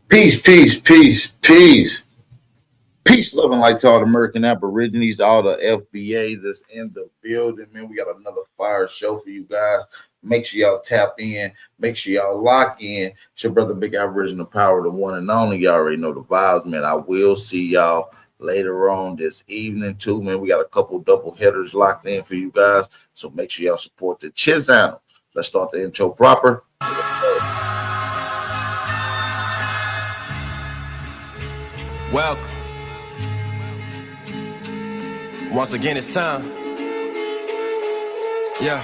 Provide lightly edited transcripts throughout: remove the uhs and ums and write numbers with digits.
Peace, peace, peace, peace. Peace, love, and light to all the American Aborigines, all the FBA that's in the building. Man, we got another fire show for you guys. Make sure y'all tap in. Make sure y'all lock in. It's your brother, Big Aboriginal Power, the one and only. Y'all already know the vibes, man. I will see y'all later on this evening, too, man. We got a couple double headers locked in for you guys. So make sure y'all support the channel. Let's start the intro proper. Welcome. Once again, it's time. Yeah.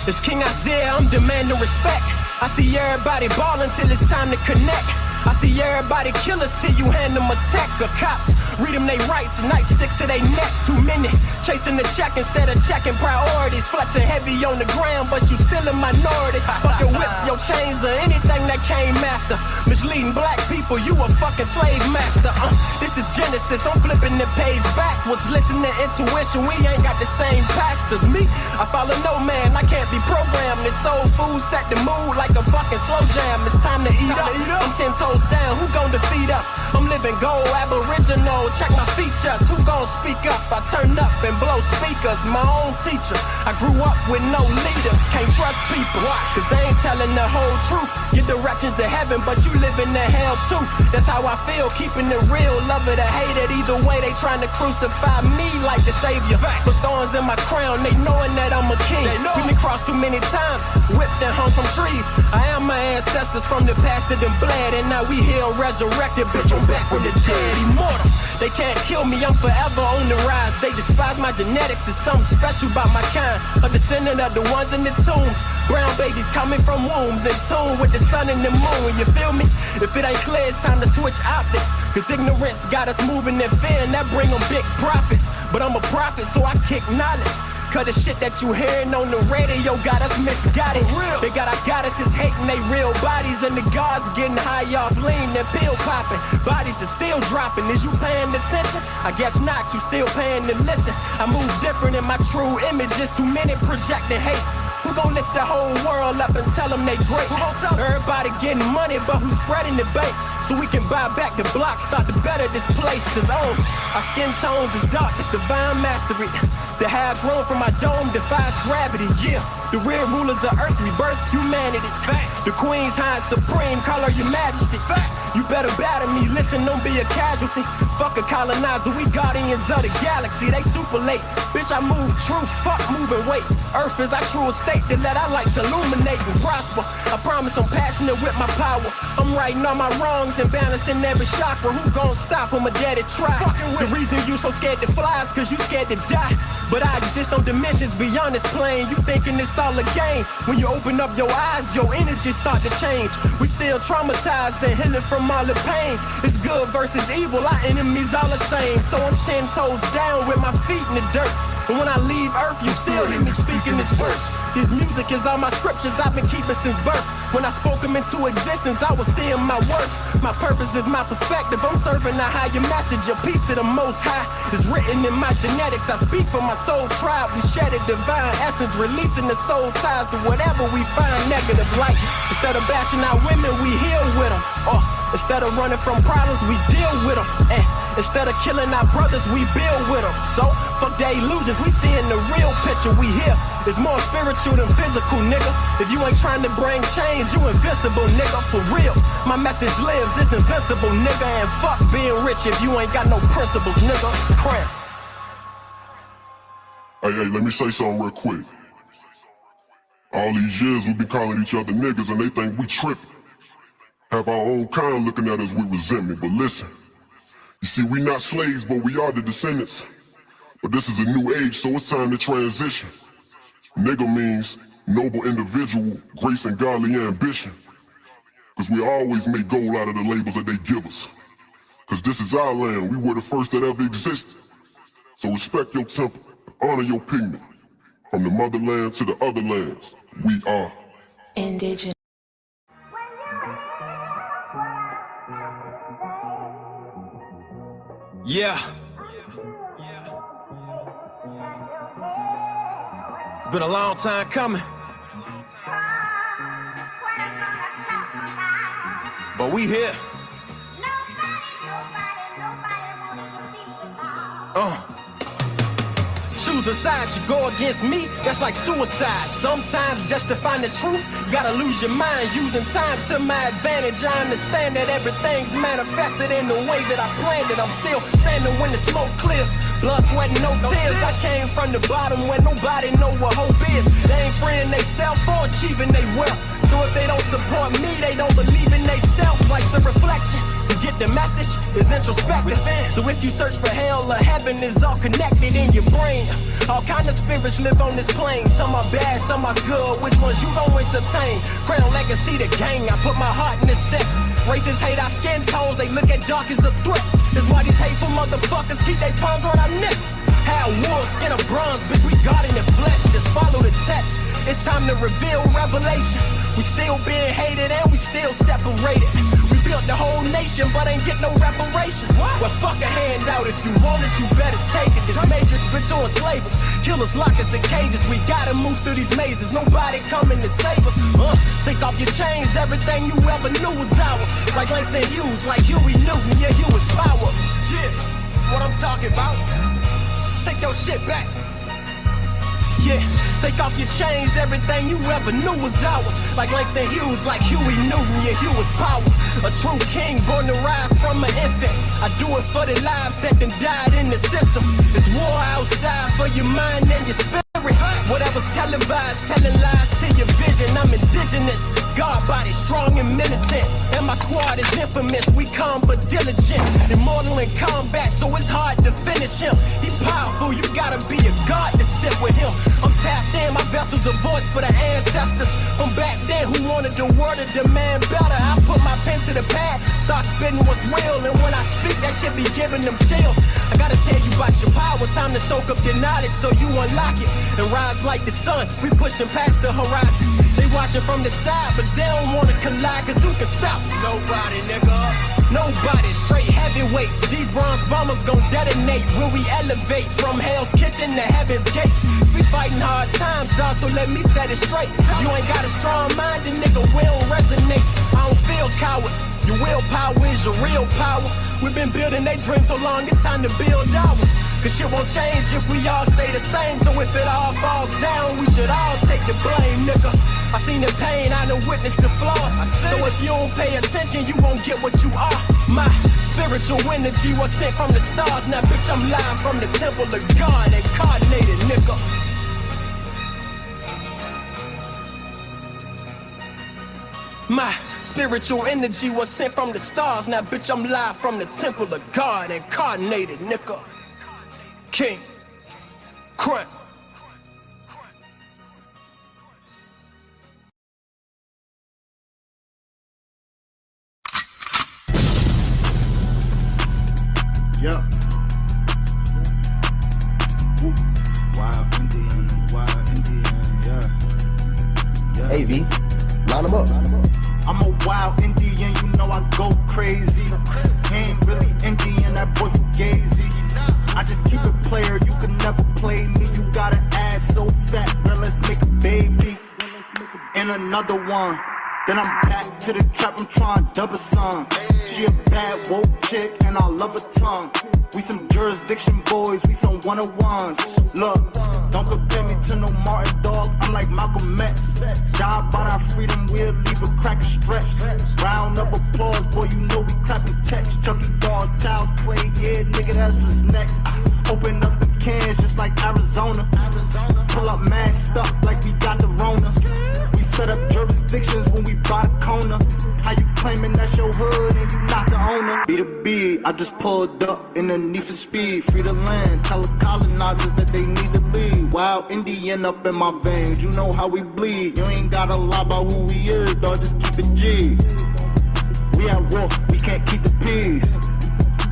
It's King Isaiah, I'm demanding respect. I see everybody ballin' till it's time to connect. I see everybody kill us till you hand them a tech. Or cops read them they rights, nightsticks to they neck. Too many chasing the check instead of checking priorities. Flexing heavy on the ground, but you still a minority. Fucking whips, your chains, or anything that came after. Misleading black people, you a fucking slave master. This is Genesis, I'm flipping the page backwards. Listen to intuition, we ain't got the same pastors. Me, I follow no man, I can't be programmed. This soul food set the mood like a fucking slow jam. It's time to eat up. I'm 10 toes down, who gon' defeat us? I'm living gold, aboriginal, check my features. Who gon' speak up? I turn up and blow speakers. My own teacher, I grew up with no leaders. Can't trust people, cause they ain't telling the whole truth. Your directions to heaven, but you live in the hell too. That's how I feel, keeping it real. Love it or hate it, either way they trying to crucify me like the savior. Put thorns in my crown, they knowing that I'm a king. We been crossed too many times, whipped and hung from trees. I am my ancestors from the past that done bled, and now we here resurrected, bitch, I'm back from the dead, immortal. They can't kill me, I'm forever on the rise. They despise my genetics, it's something special about my kind. A descendant of the ones in the tombs. Brown babies coming from wombs, in tune with the sun and the moon, you feel me? If it ain't clear, it's time to switch optics. Cause ignorance got us moving in fear, and that bring them big profits. But I'm a prophet, so I kick knowledge. Cause the shit that you hearing on the radio got us misguided. They got our goddesses hating they real bodies, and the gods getting high off lean and pill popping. Bodies are still dropping. Is you paying attention? I guess not, you still paying to listen. I move different in my true image, just too many projecting hate. Who gon' lift the whole world up and tell them they great? Who gon' tell everybody getting money, but who's spreading the bait? So we can buy back the block, start to better this place. Cause our skin tones is dark, it's divine mastery. The hair grown from my dome defies gravity, yeah. The real rulers of earth rebirth humanity, facts. The queen's high supreme, call her your majesty, facts. You better batter me, listen, don't be a casualty. Fuck a colonizer, we guardians of the galaxy. They super late, bitch, I move truth, fuck moving weight. Earth is our true estate, that let our lights illuminate and prosper. I promise I'm passionate with my power. I'm righting all my wrongs and balancing every chakra. Who gon' stop? I'm a daddy try. The reason you so scared to fly is cause you scared to die. But I exist on dimensions beyond this plane. You thinking it's all a game. When you open up your eyes, your energy start to change. We still traumatized and healing from all the pain. It's good versus evil, our enemies all the same. So I'm 10 toes down with my feet in the dirt. And when I leave earth, you still hear me speaking this verse. This music is all my scriptures I've been keeping since birth. When I spoke them into existence, I was seeing my worth. My purpose is my perspective. I'm serving a higher message. A piece of the most high is written in my genetics. I speak for my soul tribe. We shed a divine essence, releasing the soul ties to whatever we find negative light. Instead of bashing out women, we heal with them. Instead of running from problems, we deal with them. Instead of killing our brothers, we build with them. So, fuck the illusions, we seeing the real picture. We here. It's more spiritual than physical, nigga. If you ain't trying to bring change, you invincible, nigga. For real, my message lives, it's invincible, nigga. And fuck being rich if you ain't got no principles, nigga. Cramp. Hey, let me say something real quick. All these years we've been calling each other niggas and they think we tripping. Have our own kind looking at us with resentment, but listen. You see, we not slaves, but we are the descendants. But this is a new age, so it's time to transition. Nigga means noble individual, grace and godly ambition. Cause we always make gold out of the labels that they give us. Cause this is our land, we were the first that ever existed. So respect your temple, honor your pigment. From the motherland to the other lands, we are indigenous. Yeah. It's been a long time coming. but we here. Choose a side, you go against me, that's like suicide. Sometimes just to find the truth, you gotta lose your mind. Using time to my advantage, I understand that everything's manifested in the way that I planned it. I'm still standing when the smoke clears. Blood, sweat, and no tears. I came from the bottom where nobody know what hope is. They ain't freeing they self or achieving they wealth. So if they don't support me, they don't believe in they self. Life's a reflection. You get the message, it's introspective. So if you search for hell or heaven, it's all connected in your brain. All kind of spirits live on this plane. Some are bad, some are good. Which ones you gon' entertain? Crown legacy, the gang. I put my heart in the set. Racists hate our skin tones, they look at dark as a threat. That's why these hateful motherfuckers keep their palms on our necks. How wolves, skin of bronze, bitch, we God in the flesh. Just follow the text. It's time to reveal revelations. We still being hated and we still separated. We built the whole nation, but ain't get no reparations. Well, fuck a handout. If you want it, you better take it. This matrix been to enslave us. Killers lock us in cages. We gotta move through these mazes. Nobody coming to save us. Take off your chains. Everything you ever knew was ours. Like Langston Hughes, like Huey Newton. Yeah, you was power. Yeah, that's what I'm talking about. Take your shit back. Yeah, take off your chains, everything you ever knew was ours. Like Langston Hughes, like Huey Newton, yeah, you was power. A true king born to rise from an infant. I do it for the lives that done died in the system. It's war outside for your mind and your spirit. Whatever's televised, telling lies to your vision. I'm indigenous, God body strong and militant. And my squad is infamous, we calm but diligent. Immortal in combat, so it's hard to finish him. He powerful, you gotta be a god to sit with him. I'm tapped in, my vessel's a voice for the ancestors from back then who wanted the world to demand better. I put my pen to the pad, start spitting what's real. And when I speak, that shit be giving them chills. I gotta tell you about your power, time to soak up your knowledge so you unlock it. And rise like the sun, we pushing past the horizon. They watching from the side, but they don't wanna collide, cause who can stop us? Nobody, nigga. Nobody, straight heavyweights. These bronze bombers gon' detonate when we elevate from hell's kitchen to heaven's gates. We fighting hard times, dawg, so let me set it straight. You ain't got a strong mind, the nigga will resonate. I don't feel cowards. Your willpower is your real power. We've been building their dreams so long, it's time to build ours. Cause shit won't change if we all stay the same. So if it all falls down, we should all take the blame, nigga. I seen the pain, I done witnessed the flaws. So if you don't pay attention, you won't get what you are. My spiritual energy was sent from the stars. Now bitch, I'm live from the temple of God, incarnated, nigga. My spiritual energy was sent from the stars. Now bitch, I'm live from the temple of God, incarnated, nigga. King Crunch. Yup. Wild Indian, yeah. Hey V, line them up. I'm a wild Indian, you know I go crazy. He ain't really Indian, that boy fugazi. I just keep it player, you can never play me. You got an ass so fat, girl, let's make a baby. And another one. Then I'm back to the trap, I'm trying to double some. She a bad woke chick and I love her tongue. We some jurisdiction boys, we some 101s. Look, don't compare me to no Martin dog, I'm like Malcolm X. Die by our freedom, we'll leave a crack a stretch. Round of applause, boy, you know we clapping text. Chucky dog, child's play, yeah, nigga, that's what's next. Open up the cans just like Arizona. Pull up masked up like we got the Rona. We set up jurisdictions when we buy the corner. How you claiming that's your hood and you not the owner? Be the B, I just pulled up in the need for speed. Free the land, tell the colonizers that they need to leave. Wild Indian up in my veins, you know how we bleed. You ain't gotta lie about who we is, dog, just keep it G. We at war, we can't keep the peace.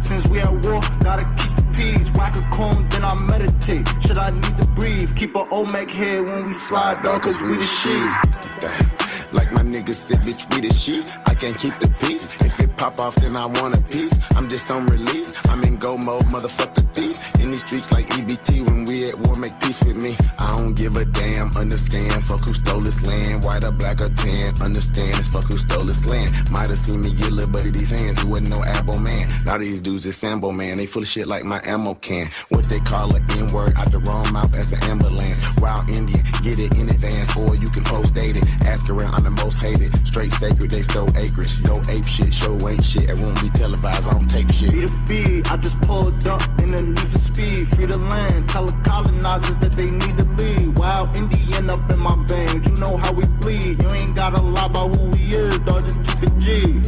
Since we at war, gotta keep the peace. Whack a cone, then I meditate. Should I need to breathe? Keep a Olmec head when we slide, dog, cause we the shit. Like my niggas said, bitch, we the shit. I can't keep the peace. If it pop off, then I want a piece. I'm just on release. I'm in go mode, motherfuck the thief. in these streets like EBT. When we at war, make peace with me. I don't give a damn, understand. Fuck who stole this land, white or black or tan. Understand, it's fuck who stole this land. Might have seen me get little buddy these hands. He wasn't no abo man. Now these dudes is Sambo man. They full of shit like my ammo can. What they call an N-word out the wrong mouth as an ambulance. Wild Indian, get it in advance, or you can post date it. Ask around, I'm the most hated. Straight sacred, they stole acreage. No ape shit, show ain't shit. It won't be televised, I don't tape shit. Be the B, I just pulled up in the need for speed. Free the land, tell the colonizers that they need to leave. Wild Indian up in my veins, you know how we bleed. You ain't gotta lie about who we is, dog, just keep it G.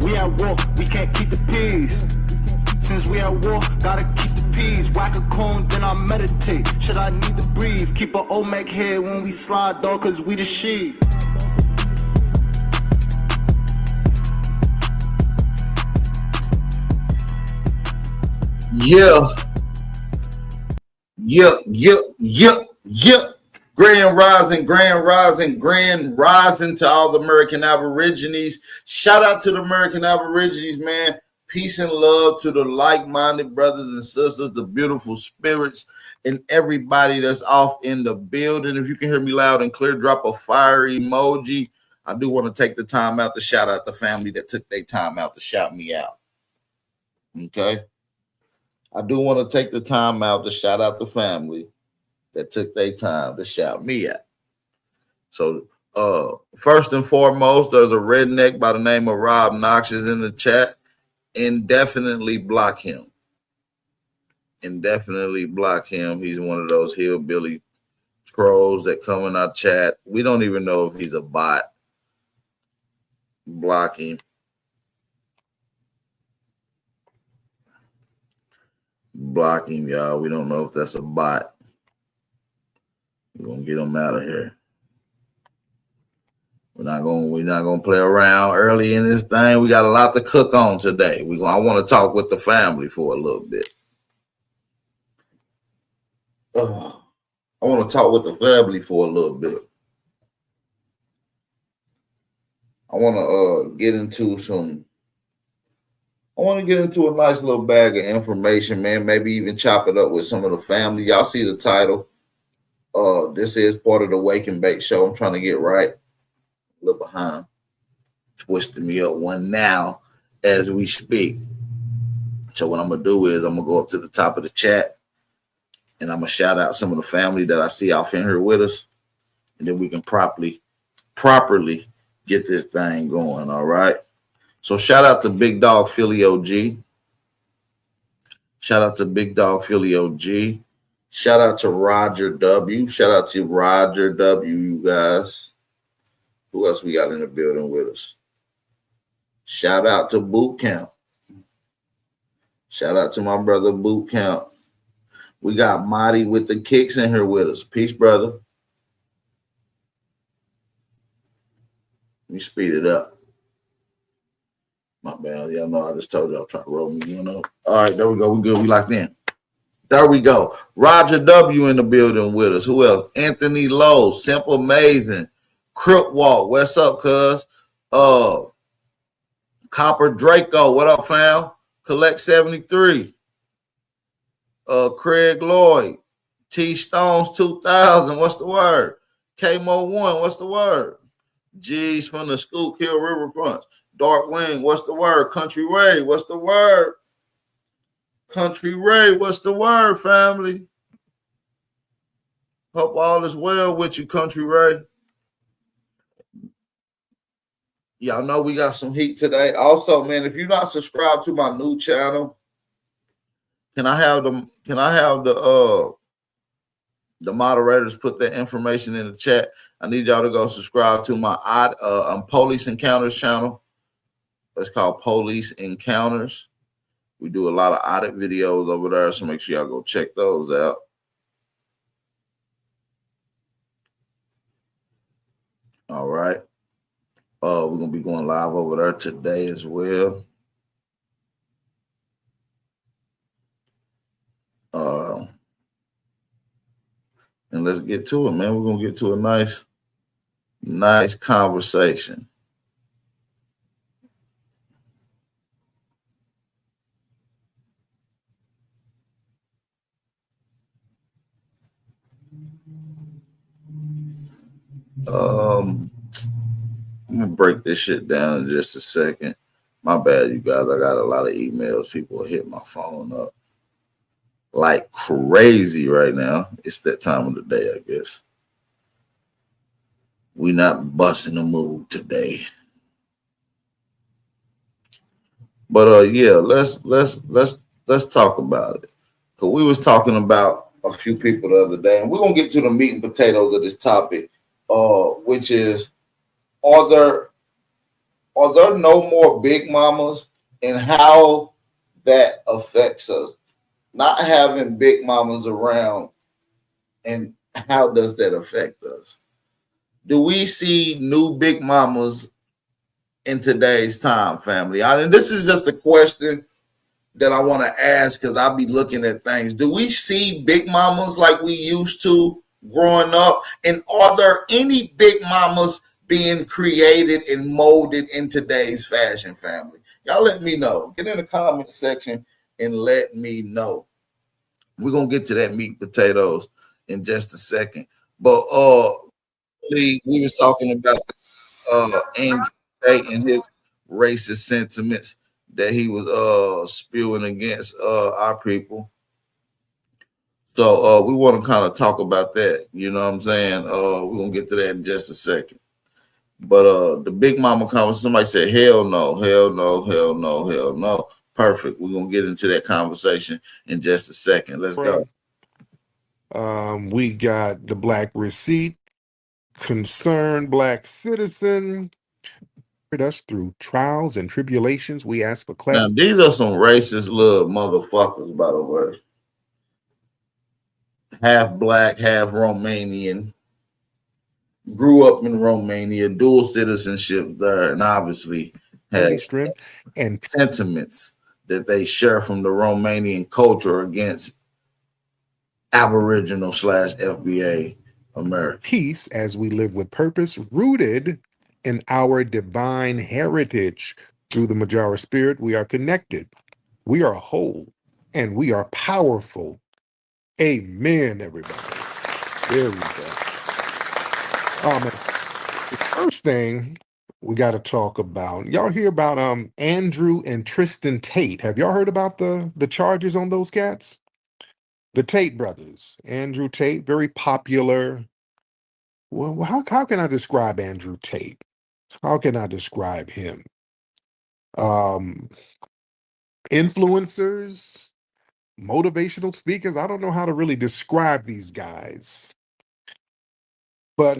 We at war, we can't keep the peace. Since we at war, gotta keep the peace. Whack a cone, then I meditate. Should I need to breathe? Keep a Olmec head when we slide, dog, cause we the sheep. Yeah. Grand rising to all the American Aborigines. Shout out to the American Aborigines, man. Peace and love to the like-minded brothers and sisters, the beautiful spirits, and everybody that's off in the building. If you can hear me loud and clear, drop a fire emoji. I do want to take the time out to shout out the family that took their time out to shout me out. Okay? I do want to take the time out to shout out the family that took their time to shout me out. So, first and foremost, there's a redneck by the name of Rob Knox is in the chat. Indefinitely block him. Indefinitely block him. He's one of those hillbilly trolls that come in our chat. We don't even know if he's a bot. Block him. Block him, y'all. We don't know if that's a bot. We're gonna get him out of here. We're not gonna play around early in this thing. We got a lot to cook on today. I want to talk with the family for a little bit. I want to talk with the family for a little bit. I want to get into a nice little bag of information, man. Maybe even chop it up with some of the family. Y'all see the title. This is part of the Wake and Bake show. I'm trying to get right. A little behind. Twisting me up one now as we speak. So what I'm going to do is I'm going to go up to the top of the chat and I'm going to shout out some of the family that I see off in here with us. And then we can properly get this thing going, all right? So shout out to Big Dog Philly OG. Shout out to Big Dog Philly OG. Shout out to Roger W. Shout out to Roger W, you guys. Who else we got in the building with us? Shout out to Boot Camp. Shout out to my brother Boot Camp. We got Marty with the kicks in here with us. Peace, brother. Let me speed it up. My bad. Y'all know I just told y'all trying to roll me, you know. All right, there we go. We good. We locked in. There we go. Roger W in the building with us. Who else? Anthony Lowe, Simple Amazing. Crip Walk, what's up, cuz? Copper Draco, what up, fam? Collect 73. Craig Lloyd. T Stones 2000, what's the word? K-Mo 1, what's the word? G's from the Scoop Hill Riverfront. Dark Wing, what's the word? Country Ray, what's the word? Country Ray, what's the word, family? Hope all is well with you, Country Ray. Y'all know we got some heat today. Also, man, if you're not subscribed to my new channel, can I have the moderators put that information in the chat? I need y'all to go subscribe to my Police Encounters channel. It's called Police Encounters. We do a lot of audit videos over there, so make sure y'all go check those out. All right. We're going to be going live over there today as well. And let's get to it, man. We're going to get to a nice conversation. I'm gonna break this shit down in just a second. My bad, you guys. I got a lot of emails. People hit my phone up like crazy right now. It's that time of the day, I guess. We not busting the move today. But yeah, let's talk about it. Cause we was talking about a few people the other day, and we're gonna get to the meat and potatoes of this topic, which is are there no more big mamas and how that affects us? Not having big mamas around, and how does that affect us? Do we see new big mamas in today's time, family? And this is just a question that I want to ask because I'll be looking at things. Do we see big mamas like we used to growing up? And are there any big mamas being created and molded in today's fashion, family? Y'all let me know. Get in the comment section and let me know. We're gonna get to that meat and potatoes in just a second. But we was talking about Andrew Tate and his racist sentiments that he was spewing against our people. So we want to kind of talk about that. You know what I'm saying? We're gonna get to that in just a second. But the big mama conversation, somebody said, hell no, hell no, hell no, hell no. Perfect. We're gonna get into that conversation in just a second. Let's go. We got the Black Receipt, Concerned Black Citizen. Us through trials and tribulations, we ask for Now, clarity. these are some racist little motherfuckers, by the way. Half black, half Romanian. Grew up in Romania, dual citizenship there, and obviously has Strength and sentiments that they share from the Romanian culture against Aboriginal / FBA America. peace as we live with purpose, rooted in our divine heritage. Through the Majara Spirit, we are connected, we are whole, and we are powerful. Amen, everybody. There we go. The first thing we got to talk about, y'all hear about Andrew and Tristan Tate. Have y'all heard about the charges on those cats? The Tate brothers. Andrew Tate, very popular. Well, how can I describe Andrew Tate? How can I describe him? Um, Influencers, motivational speakers. I don't know how to really describe these guys, but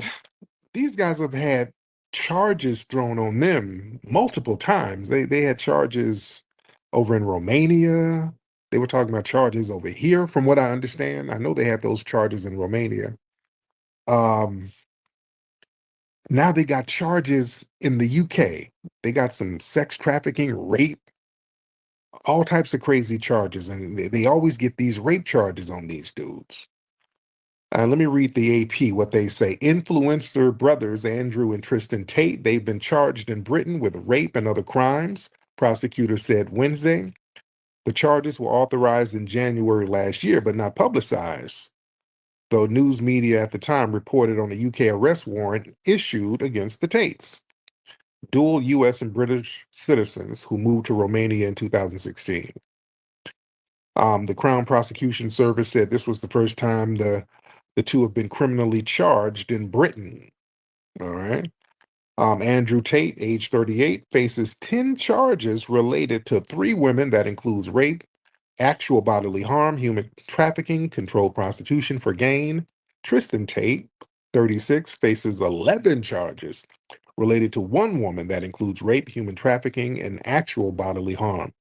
these guys have had charges thrown on them multiple times. They had charges over in Romania. They were talking about charges over here, from what I understand. I know they had those charges in Romania. Um, Now they got charges in the UK. They got some sex trafficking, rape, all types of crazy charges, and they always get these rape charges on these dudes. Let me read the AP, what they say. Influencer brothers Andrew and Tristan Tate, they've been charged in Britain with rape and other crimes, prosecutors said Wednesday. The charges were authorized in January last year, but not publicized, though news media at the time reported on a UK arrest warrant issued against the Tates, dual US and British citizens who moved to Romania in 2016. The Crown Prosecution Service said this was the first time the two have been criminally charged in Britain. All right. Andrew Tate, age 38, faces 10 charges related to 3 women. That includes rape, actual bodily harm, human trafficking, controlled prostitution for gain. Tristan Tate, 36, faces 11 charges related to 1 woman. That includes rape, human trafficking, and actual bodily harm.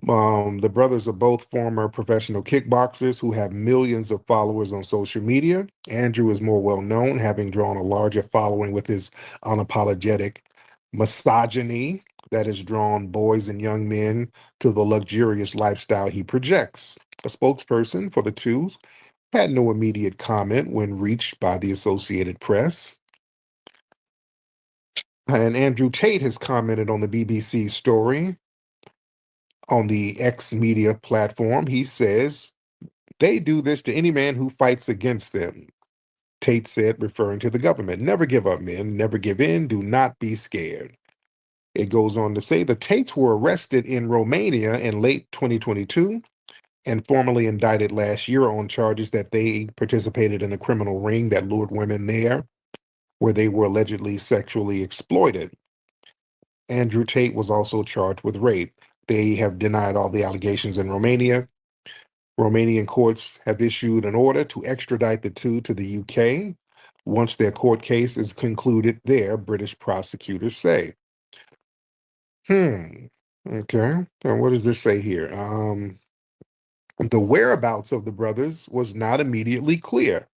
The brothers are both former professional kickboxers who have millions of followers on social media. Andrew is more well known, having drawn a larger following with his unapologetic misogyny that has drawn boys and young men to the luxurious lifestyle he projects. A spokesperson for the two had no immediate comment when reached by the Associated Press. And Andrew Tate has commented on the BBC story on the X media platform. He says, they do this to any man who fights against them. Tate said, referring to the government. Never give up, men. Never give in. Do not be scared. It goes on to say the Tates were arrested in Romania in late 2022 and formally indicted last year on charges that they participated in a criminal ring that lured women there, where they were allegedly sexually exploited. Andrew Tate was also charged with rape. They have denied all the allegations in Romania. Romanian courts have issued an order to extradite the two to the UK once their court case is concluded there, British prosecutors say. Okay. And what does this say here? The whereabouts of the brothers was not immediately clear.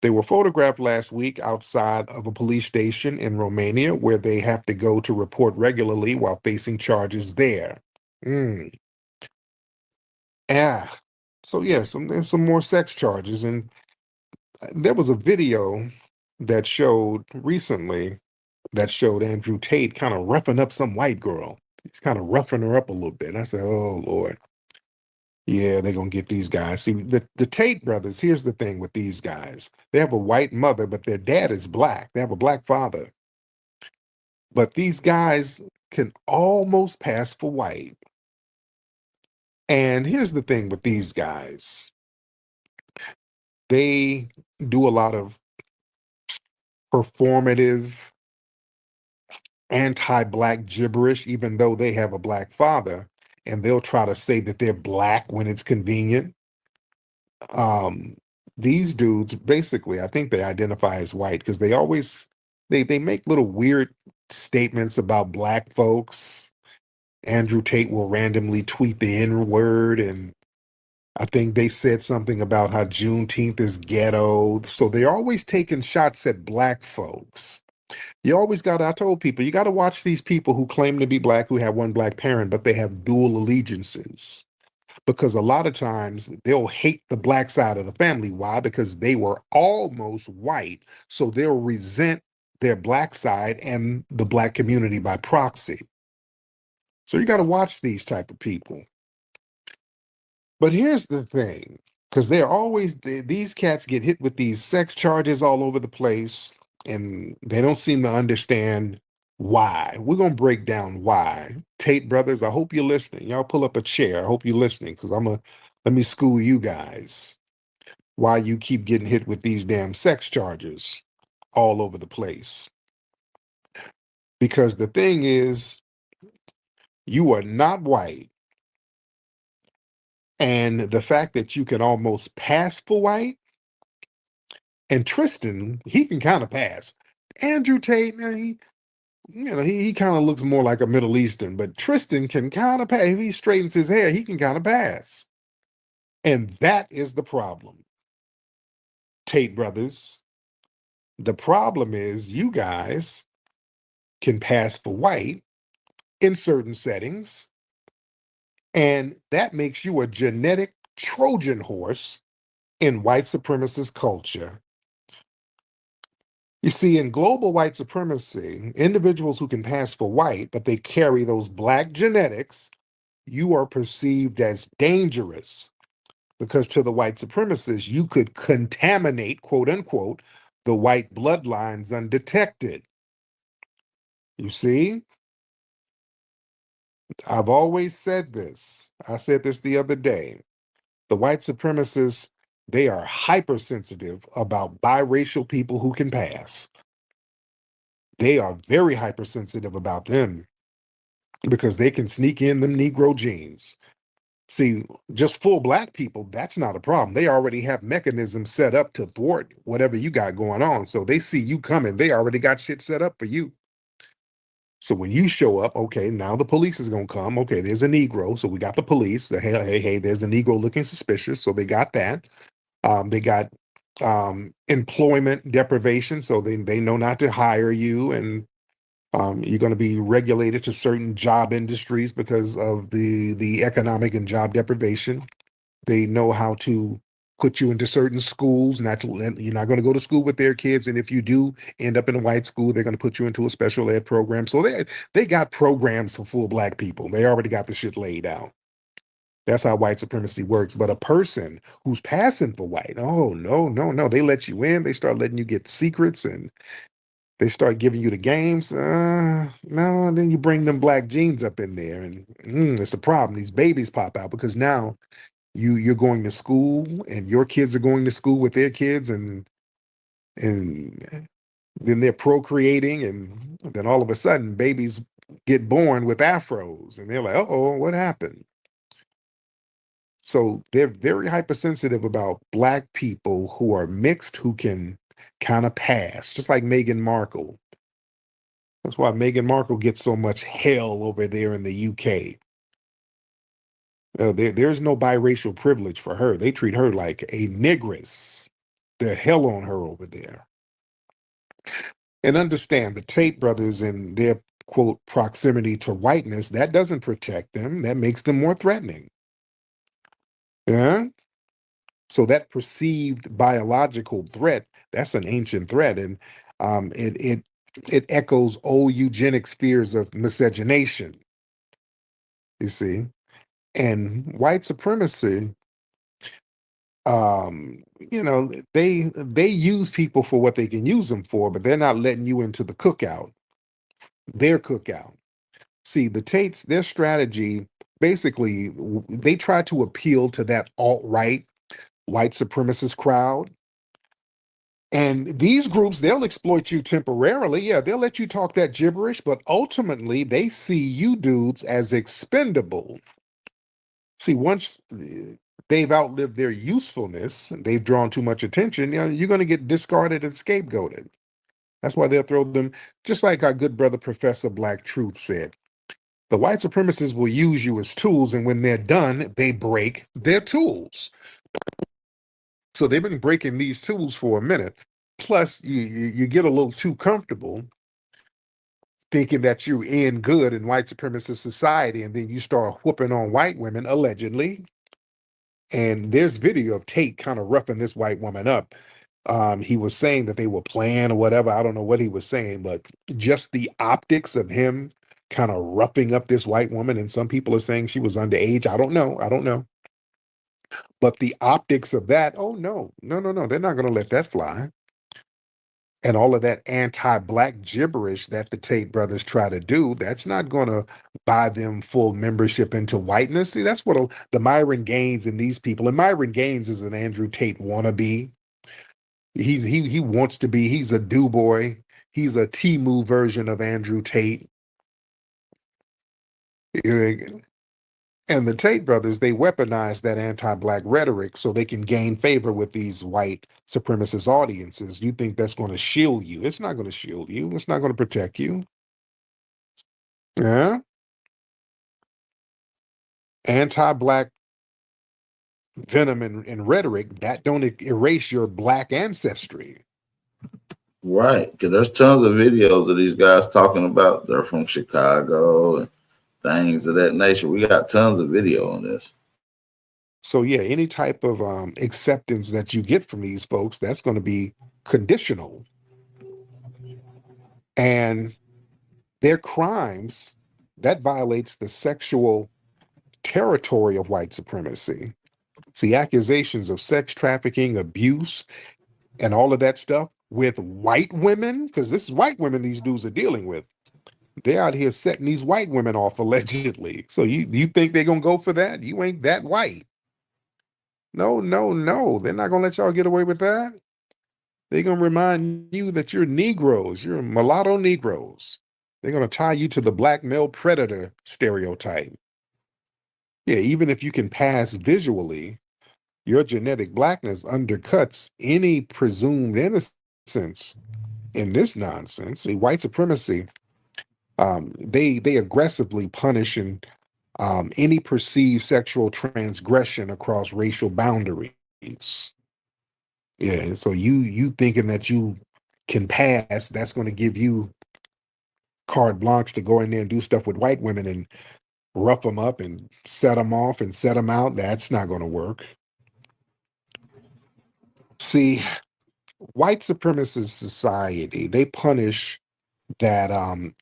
They were photographed last week outside of a police station in Romania where they have to go to report regularly while facing charges there. So yes, there's some more sex charges. And there was a video that showed recently that showed Andrew Tate kind of roughing up some white girl. He's kind of roughing her up a little bit. And I said, oh, Lord. Yeah, they're going to get these guys. See, the Tate brothers, here's the thing with these guys. They have a white mother, but their dad is black. They have a black father. But these guys can almost pass for white. And here's the thing with these guys. They do a lot of performative anti-black gibberish, even though they have a black father, and they'll try to say that they're black when it's convenient. These dudes, basically, I think they identify as white because they always they make little weird statements about black folks. Andrew Tate will randomly tweet the N-word, and I think they said something about how Juneteenth is ghetto. So they're always taking shots at black folks. You always got to, I told people, you got to watch these people who claim to be black, who have one black parent, but they have dual allegiances. Because a lot of times they'll hate the black side of the family. Why? Because they were almost white. So they'll resent their black side and the black community by proxy. So you got to watch these type of people. But here's the thing, because they're always, these cats get hit with these sex charges all over the place, and they don't seem to understand why. We're going to break down why. Tate brothers, I hope you're listening. Y'all pull up a chair. I hope you're listening, because let me school you guys why you keep getting hit with these damn sex charges all over the place. Because the thing is, you are not white. And the fact that you can almost pass for white, and Tristan, he can kind of pass. Andrew Tate, now he kind of looks more like a Middle Eastern, but Tristan can kind of pass. If he straightens his hair, he can kind of pass. And that is the problem. Tate brothers, the problem is you guys can pass for white in certain settings, and that makes you a genetic Trojan horse in white supremacist culture. You see, in global white supremacy, individuals who can pass for white, but they carry those black genetics, you are perceived as dangerous, because to the white supremacists, you could contaminate, quote unquote, the white bloodlines undetected. You see? I've always said this. I said this the other day. The white supremacists, they are hypersensitive about biracial people who can pass. They are very hypersensitive about them because they can sneak in them Negro genes. See, just full black people, that's not a problem. They already have mechanisms set up to thwart whatever you got going on. So they see you coming. They already got shit set up for you. So when you show up, okay, now the police is going to come. Okay, there's a Negro. So we got the police. Hey, there's a Negro looking suspicious. So they got that. They got employment deprivation. So they know not to hire you. And you're going to be regulated to certain job industries because of the economic and job deprivation. They know how to put you into certain schools. You're not going to go to school with their kids, and if you do end up in a white school, they're going to put you into a special ed program. So they got programs for full black people. They already got the shit laid out. That's how white supremacy works. But a person who's passing for white, oh, no, no, no. They let you in. They start letting you get secrets and they start giving you the games. No, and then you bring them black genes up in there and it's a problem. These babies pop out because now you're going to school and your kids are going to school with their kids and then they're procreating and then all of a sudden babies get born with afros and they're like, uh-oh, what happened? So they're very hypersensitive about black people who are mixed, who can kind of pass, just like Meghan Markle. That's why Meghan Markle gets so much hell over there in the UK. There's no biracial privilege for her. They treat her like a negress. They're hell on her over there. And understand the Tate brothers and their, quote, proximity to whiteness, that doesn't protect them. That makes them more threatening. Yeah. So that perceived biological threat, that's an ancient threat. And it echoes old eugenics fears of miscegenation, you see. And white supremacy, they use people for what they can use them for, but they're not letting you into the cookout, their cookout. See, the Tates, their strategy, basically, they try to appeal to that alt-right white supremacist crowd. And these groups, they'll exploit you temporarily. Yeah, they'll let you talk that gibberish, but ultimately they see you dudes as expendable. See, once they've outlived their usefulness, they've drawn too much attention, you're going to get discarded and scapegoated. That's why they'll throw them, just like our good brother Professor Black Truth said. The white supremacists will use you as tools, and when they're done, they break their tools. So they've been breaking these tools for a minute. Plus, you get a little too comfortable thinking that you're in good in white supremacist society, and then you start whooping on white women, allegedly. And there's video of Tate kind of roughing this white woman up. He was saying that they were playing or whatever. I don't know what he was saying, but just the optics of him kind of roughing up this white woman, and some people are saying she was underage. I don't know. But the optics of that, oh, no. They're not going to let that fly. And all of that anti-black gibberish that the Tate brothers try to do, that's not going to buy them full membership into whiteness. See, that's what the Myron Gaines and these people, and Myron Gaines is an Andrew Tate wannabe. He wants to be, he's a do boy. He's a Timu version of Andrew Tate. And the Tate brothers, they weaponize that anti-black rhetoric so they can gain favor with these white supremacist audiences. You think that's going to shield you. It's not going to shield you. It's not going to protect you. Yeah. Anti-black venom and rhetoric, that don't erase your black ancestry. Right. Because there's tons of videos of these guys talking about they're from Chicago and things of that nature. We got tons of video on this. So yeah, any type of acceptance that you get from these folks, that's going to be conditional. And their crimes, that violates the sexual territory of white supremacy. See, accusations of sex trafficking, abuse, and all of that stuff with white women, because this is white women these dudes are dealing with. They're out here setting these white women off allegedly. So you think they're going to go for that? You ain't that white. No. They're not going to let y'all get away with that. They're going to remind you that you're Negroes. You're mulatto Negroes. They're going to tie you to the black male predator stereotype. Yeah, even if you can pass visually, your genetic blackness undercuts any presumed innocence in this nonsense. See, white supremacy, they aggressively punish and any perceived sexual transgression across racial boundaries. Yeah, so you thinking that you can pass, that's going to give you carte blanche to go in there and do stuff with white women and rough them up and set them off and set them out. That's not going to work. See, white supremacist society, they punish that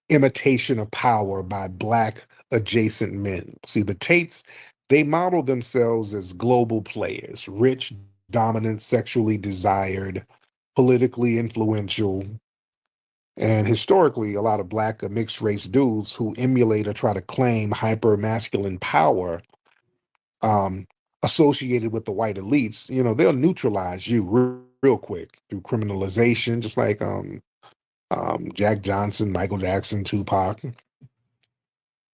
imitation of power by black adjacent men. See, the Tates, They model themselves as global players, rich, dominant, sexually desired, politically influential, and historically, a lot of black or mixed race dudes who emulate or try to claim hyper masculine power um, associated with the white elites, they'll neutralize you real quick through criminalization, just like Jack Johnson, Michael Jackson, Tupac.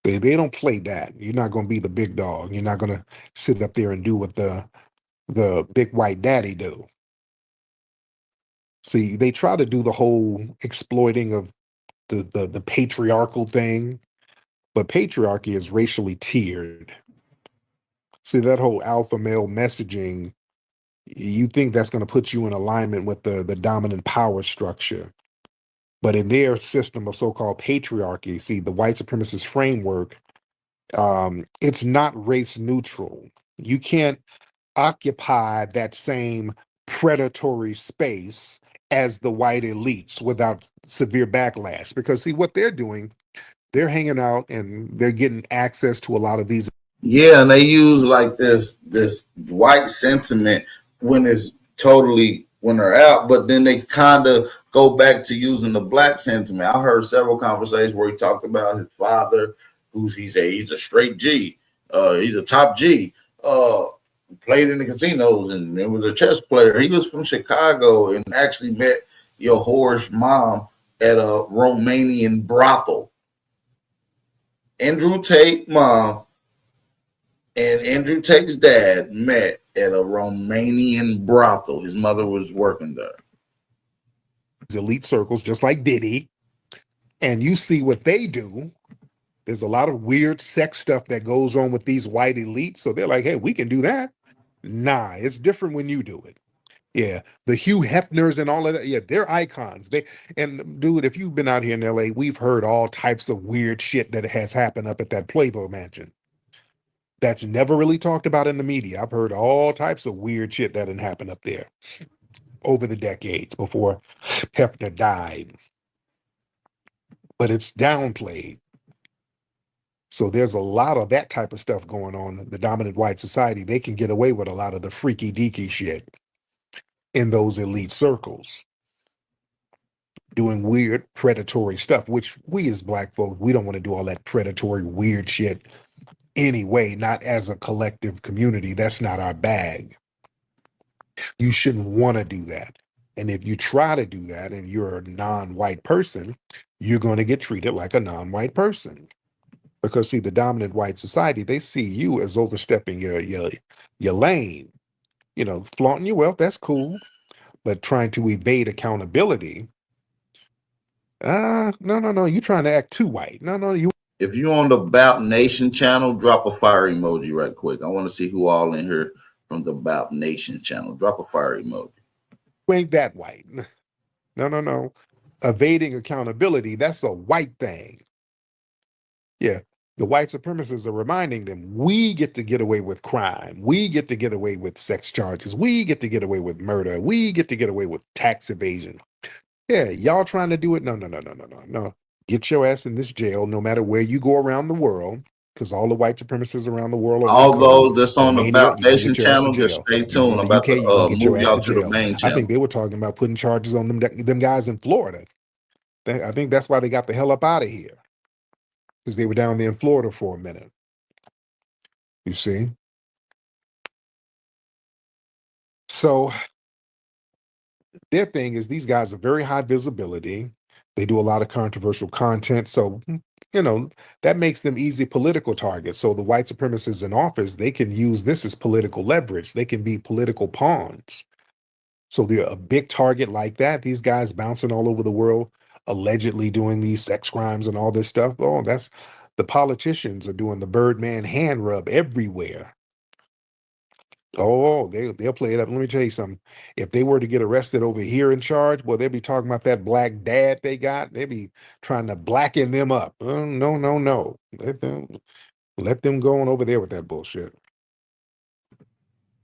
They don't play that. You're not going to be the big dog. You're not going to sit up there and do what the big white daddy do. See, they try to do the whole exploiting of the patriarchal thing, but patriarchy is racially tiered. See, that whole alpha male messaging, you think that's going to put you in alignment with the dominant power structure. But in their system of so-called patriarchy, see, the white supremacist framework, it's not race neutral. You can't occupy that same predatory space as the white elites without severe backlash. Because see, what they're doing, they're hanging out and they're getting access to a lot of these. Yeah, and they use like this white sentiment when it's totally when they're out, but then they kind of go back to using the black sentiment. I heard several conversations where he talked about his father, he's a straight G, he's a top G, played in the casinos and was a chess player. He was from Chicago and actually met your whore's mom at a Romanian brothel. Andrew Tate mom and Andrew Tate's dad met at a Romanian brothel. His mother was working there. Elite circles, just like Diddy, and you see what they do. There's a lot of weird sex stuff that goes on with these white elites. So they're like, hey, we can do that. Nah, it's different when you do it. Yeah, the Hugh Hefners and all of that. Yeah, they're icons. And dude, if you've been out here in LA, we've heard all types of weird shit that has happened up at that Playboy Mansion. That's never really talked about in the media. I've heard all types of weird shit that had happened up there over the decades before Hefner died. But it's downplayed. So there's a lot of that type of stuff going on. The dominant white society, they can get away with a lot of the freaky deaky shit in those elite circles, doing weird predatory stuff, which we as black folks, we don't want to do all that predatory weird shit anyway, not as a collective community. That's not our bag. You shouldn't want to do that. And if you try to do that and you're a non-white person, you're going to get treated like a non-white person. Because see, the dominant white society, they see you as overstepping your lane. Flaunting your wealth, that's cool. But trying to evade accountability, no. You're trying to act too white. No, you. If you're on the Bap Nation channel, drop a fire emoji right quick. I want to see who all in here from the Bap Nation channel. Drop a fire emoji. You ain't that white. No. Evading accountability, that's a white thing. Yeah. The white supremacists are reminding them, we get to get away with crime. We get to get away with sex charges. We get to get away with murder. We get to get away with tax evasion. Yeah, y'all trying to do it? No. Get your ass in this jail no matter where you go around the world, because all the white supremacists around the world are all those that's on the Bap Nation channel, just stay tuned. I'm about to move y'all to the main channel. I think they were talking about putting charges on them guys in Florida. I think that's why they got the hell up out of here. Because they were down there in Florida for a minute. You see? So their thing is these guys are very high visibility. They do a lot of controversial content. So, that makes them easy political targets. So the white supremacists in office, they can use this as political leverage. They can be political pawns. So they're a big target like that. These guys bouncing all over the world, allegedly doing these sex crimes and all this stuff. Oh, that's the politicians are doing the Birdman hand rub everywhere. Oh, they'll play it up. Let me tell you something. If they were to get arrested over here in charge, well, they'll be talking about that black dad they got. They'll be trying to blacken them up. No. Let them go on over there with that bullshit.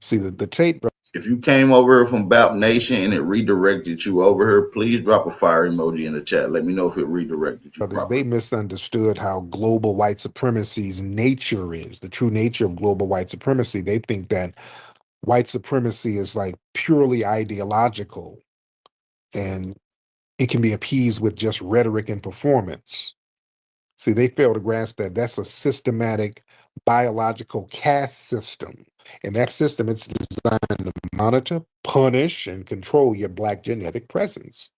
See, the Tate If you came over here from BAP Nation and it redirected you over here, please drop a fire emoji in the chat. Let me know if it redirected you Brothers, they properly. misunderstood how global white supremacy's nature is, the true nature of global white supremacy. They think that white supremacy is like purely ideological and it can be appeased with just rhetoric and performance. See, they fail to grasp that that's a systematic biological caste system. And that system, it's designed to monitor, punish, and control your black genetic presence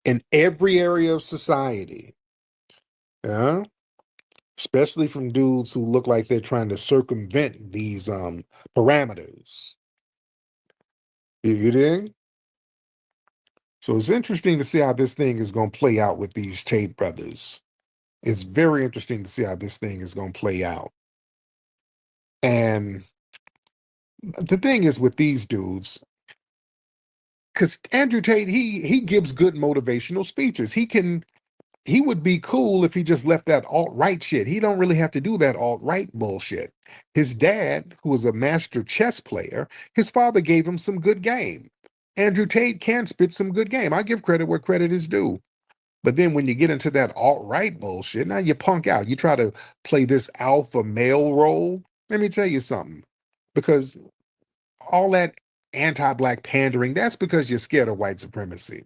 in every area of society. Yeah. Especially from dudes who look like they're trying to circumvent these parameters. You dig? So it's interesting to see how this thing is going to play out with these Tate brothers. It's very interesting to see how this thing is going to play out. And the thing is with these dudes, because Andrew Tate, he gives good motivational speeches. He would be cool if he just left that alt-right shit. He don't really have to do that alt-right bullshit. His dad, who was a master chess player, his father gave him some good game. Andrew Tate can spit some good game. I give credit where credit is due. But then when you get into that alt-right bullshit, now you punk out. You try to play this alpha male role. Let me tell you something. Because all that anti-black pandering, that's because you're scared of white supremacy.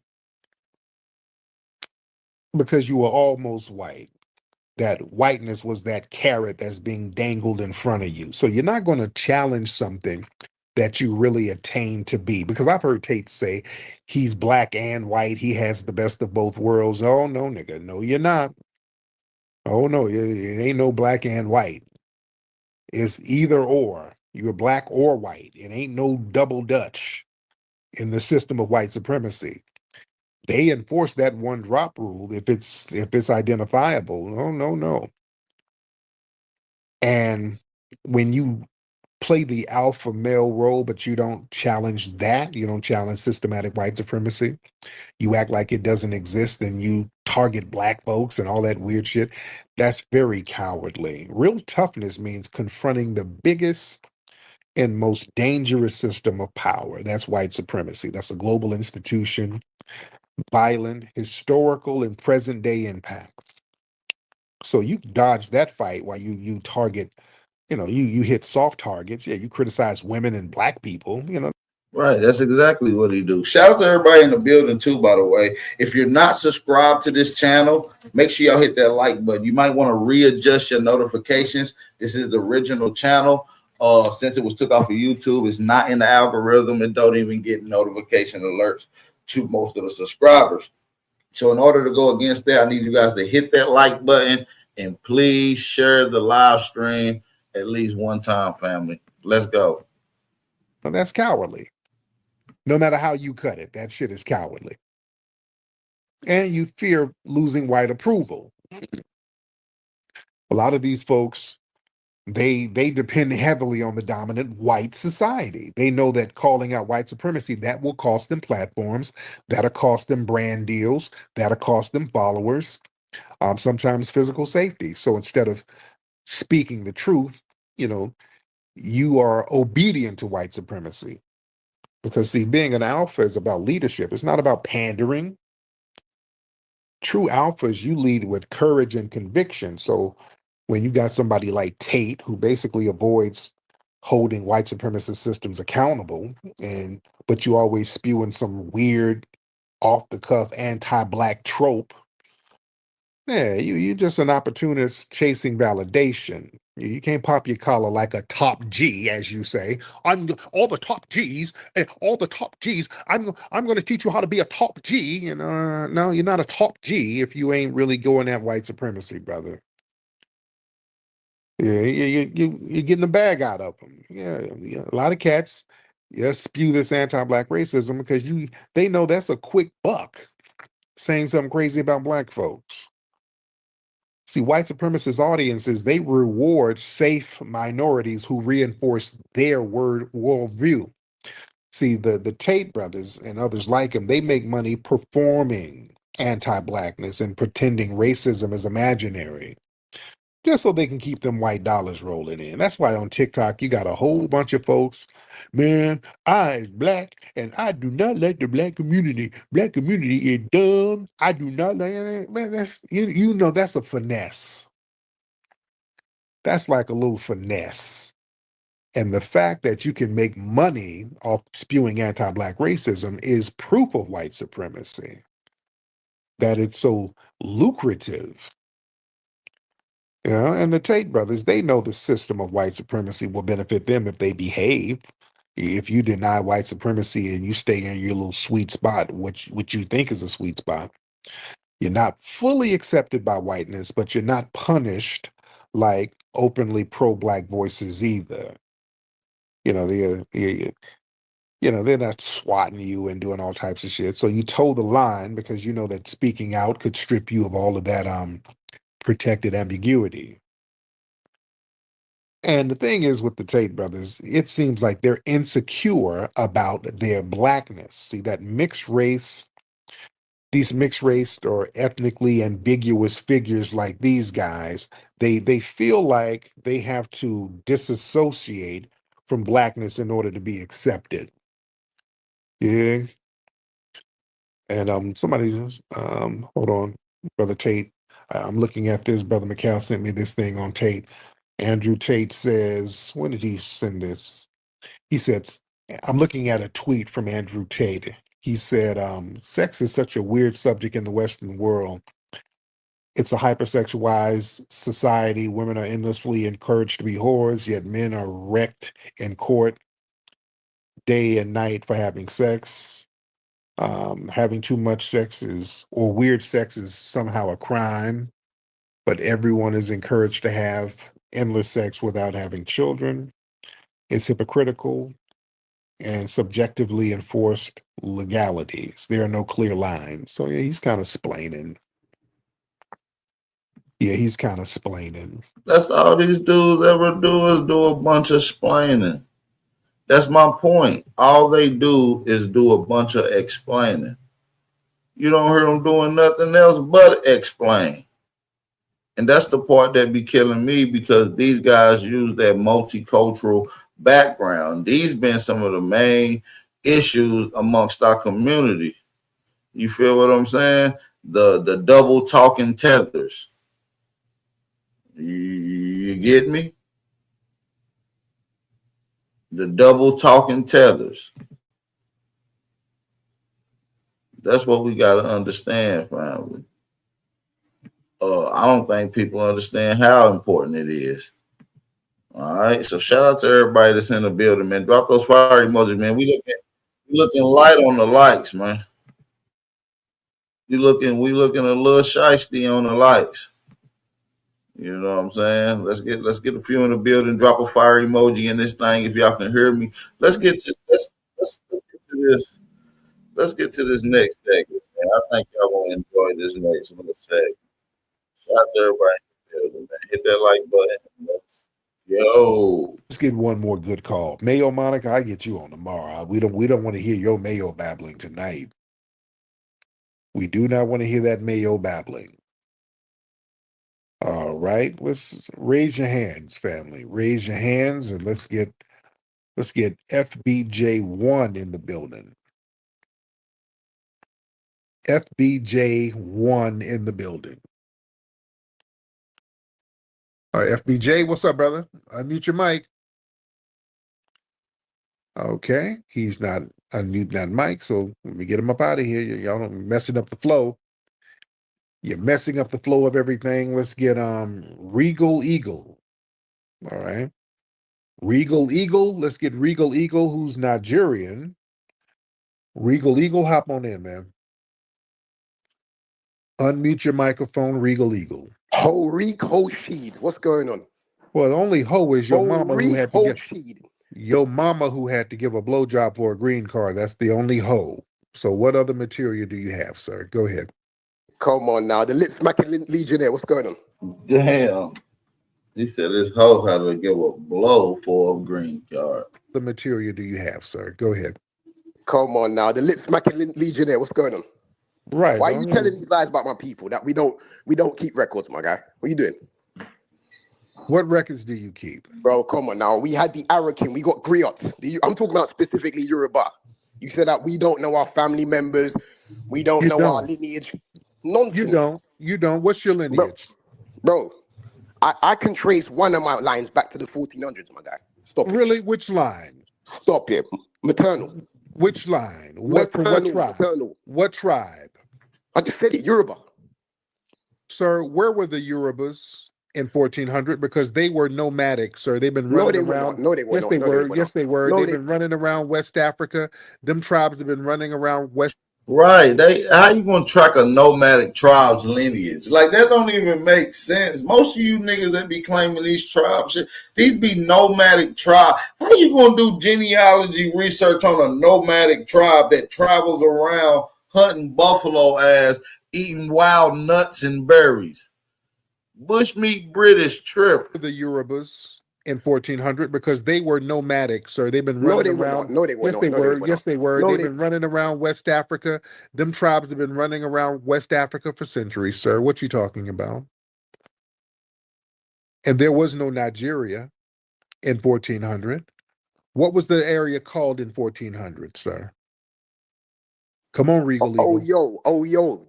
Because you were almost white. That whiteness was that carrot that's being dangled in front of you. So you're not going to challenge something that you really attain to be. Because I've heard Tate say he's black and white. He has the best of both worlds. Oh, no, nigga. No, you're not. Oh, no, it ain't no black and white. It's either or. You're black or white. It ain't no double Dutch in the system of white supremacy. They enforce that one drop rule if it's identifiable. No, no, no. And when you play the alpha male role, but you don't challenge that, you don't challenge systematic white supremacy, you act like it doesn't exist, and you target black folks and all that weird shit, that's very cowardly. Real toughness means confronting the biggest and most dangerous system of power. That's white supremacy. That's a global institution, violent, historical, and present day impacts. So you dodge that fight while you target, you hit soft targets. Yeah, you criticize women and black people, Right, that's exactly what he do. Shout out to everybody in the building too, by the way. If you're not subscribed to this channel, make sure y'all hit that like button. You might want to readjust your notifications. This is the original channel. Since it was took off of YouTube, it's not in the algorithm. It don't even get notification alerts to most of the subscribers. So in order to go against that, I need you guys to hit that like button and please share the live stream at least one time, family. Let's go. Well, that's cowardly. No matter how you cut it, that shit is cowardly. And you fear losing white approval. A lot of these folks, they depend heavily on the dominant white society. They know that calling out white supremacy, that will cost them platforms, that'll cost them brand deals, that'll cost them followers, sometimes physical safety. So instead of speaking the truth, you are obedient to white supremacy. Because see, being an alpha is about leadership. It's not about pandering. True alphas, you lead with courage and conviction. So when you got somebody like Tate, who basically avoids holding white supremacist systems accountable, but you always spewing some weird, off-the-cuff anti-black trope, yeah, you're just an opportunist chasing validation. You can't pop your collar like a top G, as you say. I'm all the top G's, all the top G's. I'm going to teach you how to be a top G. And no, you're not a top G if you ain't really going at white supremacy, brother. Yeah, you're getting the bag out of them. Yeah, a lot of cats, spew this anti-black racism because they know that's a quick buck saying something crazy about black folks. See, white supremacist audiences, they reward safe minorities who reinforce their worldview. See, the Tate brothers and others like them, they make money performing anti-blackness and pretending racism is imaginary. just so they can keep them white dollars rolling in. That's why on TikTok you got a whole bunch of folks, man, I is black and I do not like the black community. Black community is dumb. I do not like it. Man, that's you know that's a finesse. That's like a little finesse. And the fact that you can make money off spewing anti-black racism is proof of white supremacy. That it's so lucrative. You know, and the Tate brothers, they know the system of white supremacy will benefit them if they behave. If you deny white supremacy and you stay in your little sweet spot, which you think is a sweet spot, you're not fully accepted by whiteness, but you're not punished like openly pro-black voices either. You know, they're not swatting you and doing all types of shit. So you toe the line because you know that speaking out could strip you of all of that protected ambiguity. And the thing is with the Tate brothers, it seems like they're insecure about their blackness. See, that mixed race, these mixed race or ethnically ambiguous figures like these guys, they feel like they have to disassociate from blackness in order to be accepted. Yeah. And somebody's hold on, Brother Tate. I'm looking at this. Brother McCall sent me this thing on Tate. Andrew Tate says, when did he send this? He said, I'm looking at a tweet from Andrew Tate. He said, sex is such a weird subject in the Western world. It's a hypersexualized society. Women are endlessly encouraged to be whores, yet men are wrecked in court day and night for having sex. Having too much sex or weird sex is somehow a crime, but everyone is encouraged to have endless sex without having children. It's hypocritical and subjectively enforced legalities. There are no clear lines. So yeah, he's kind of splaining. Yeah, he's kind of splaining. That's all these dudes ever do is do a bunch of explaining. That's my point. All they do is do a bunch of explaining. You don't hear them doing nothing else but explain. And that's the part that be killing me because these guys use that multicultural background. These been some of the main issues amongst our community. You feel what I'm saying? The double talking tethers. You get me? The double talking tethers. That's what we got to understand, family. I don't think people understand how important it is. All right. So shout out to everybody that's in the building, man. Drop those fire emojis, man. We looking light on the likes, man. We looking a little shiesty on the likes. You know what I'm saying? Let's get a few in the building. Drop a fire emoji in this thing if y'all can hear me. Let's get to this. Let's get to this next segment, man. I think y'all gonna enjoy this next little segment. Shout out to everybody in the building, man. Hit that like button. Let's get one more good call. Mayo Monica, I get you on tomorrow. We don't want to hear your Mayo babbling tonight. We do not want to hear that Mayo babbling. All right, let's raise your hands, family. Raise your hands and let's get FBJ1 in the building. FBJ1 in the building. All right, FBJ, what's up, brother? Unmute your mic. Okay, he's not unmuting that mic, so let me get him up out of here. Y'all are messing up the flow. You're messing up the flow of everything. Let's get Regal Eagle. All right. Regal Eagle. Let's get Regal Eagle, who's Nigerian. Regal Eagle, hop on in, man. Unmute your microphone, Regal Eagle. Tariq Hoshid. What's going on? Well, the only hoe is your mama who had to Hoshid. Your mama who had to give a blowjob for a green card. That's the only hoe. So what other material do you have, sir? Go ahead. Come on now. The lip smacking legionnaire. What's going on? Damn. He said this hoe had to give a blow for a green card. The material do you have, sir? Go ahead. Come on now. The lip smacking legionnaire. What's going on? Right. Why are you telling these lies about my people that we don't keep records, my guy? What are you doing? What records do you keep? Bro, come on now. We had the Arakan, we got Griot. I'm talking about specifically Yoruba. You said that we don't know our family members, we don't You know our don't. lineage. You Nonsense, don't. You don't. What's your bro. lineage? Bro, I can trace one of my lines back to the 1400s, my guy. Stop it. Really? Which line? Stop it. Maternal. Which line? What from what tribe? Maternal. What tribe? I just said it, Yoruba. Sir, where were the Yorubas in 1400? Because they were nomadic, sir. They've been running around. No, they were yes, not. they No, were. Yes, they were. No, They've been running around West Africa. Them tribes have been running around West. Right. How you gonna track a nomadic tribe's lineage? Like that don't even make sense. Most of you niggas that be claiming these tribes, these be nomadic tribe. How you gonna do genealogy research on a nomadic tribe that travels around hunting buffalo ass, eating wild nuts and berries? Bushmeat British trip. The Yorubas in 1400 because they were nomadic, sir. They've been running around. No, they were yes, not. they No, were. Yes, they were. No, They've been running around West Africa. Them tribes have been running around West Africa for centuries, sir. What you talking about? And there was no Nigeria in 1400. What was the area called in 1400, sir? Come on, Regal Eagle.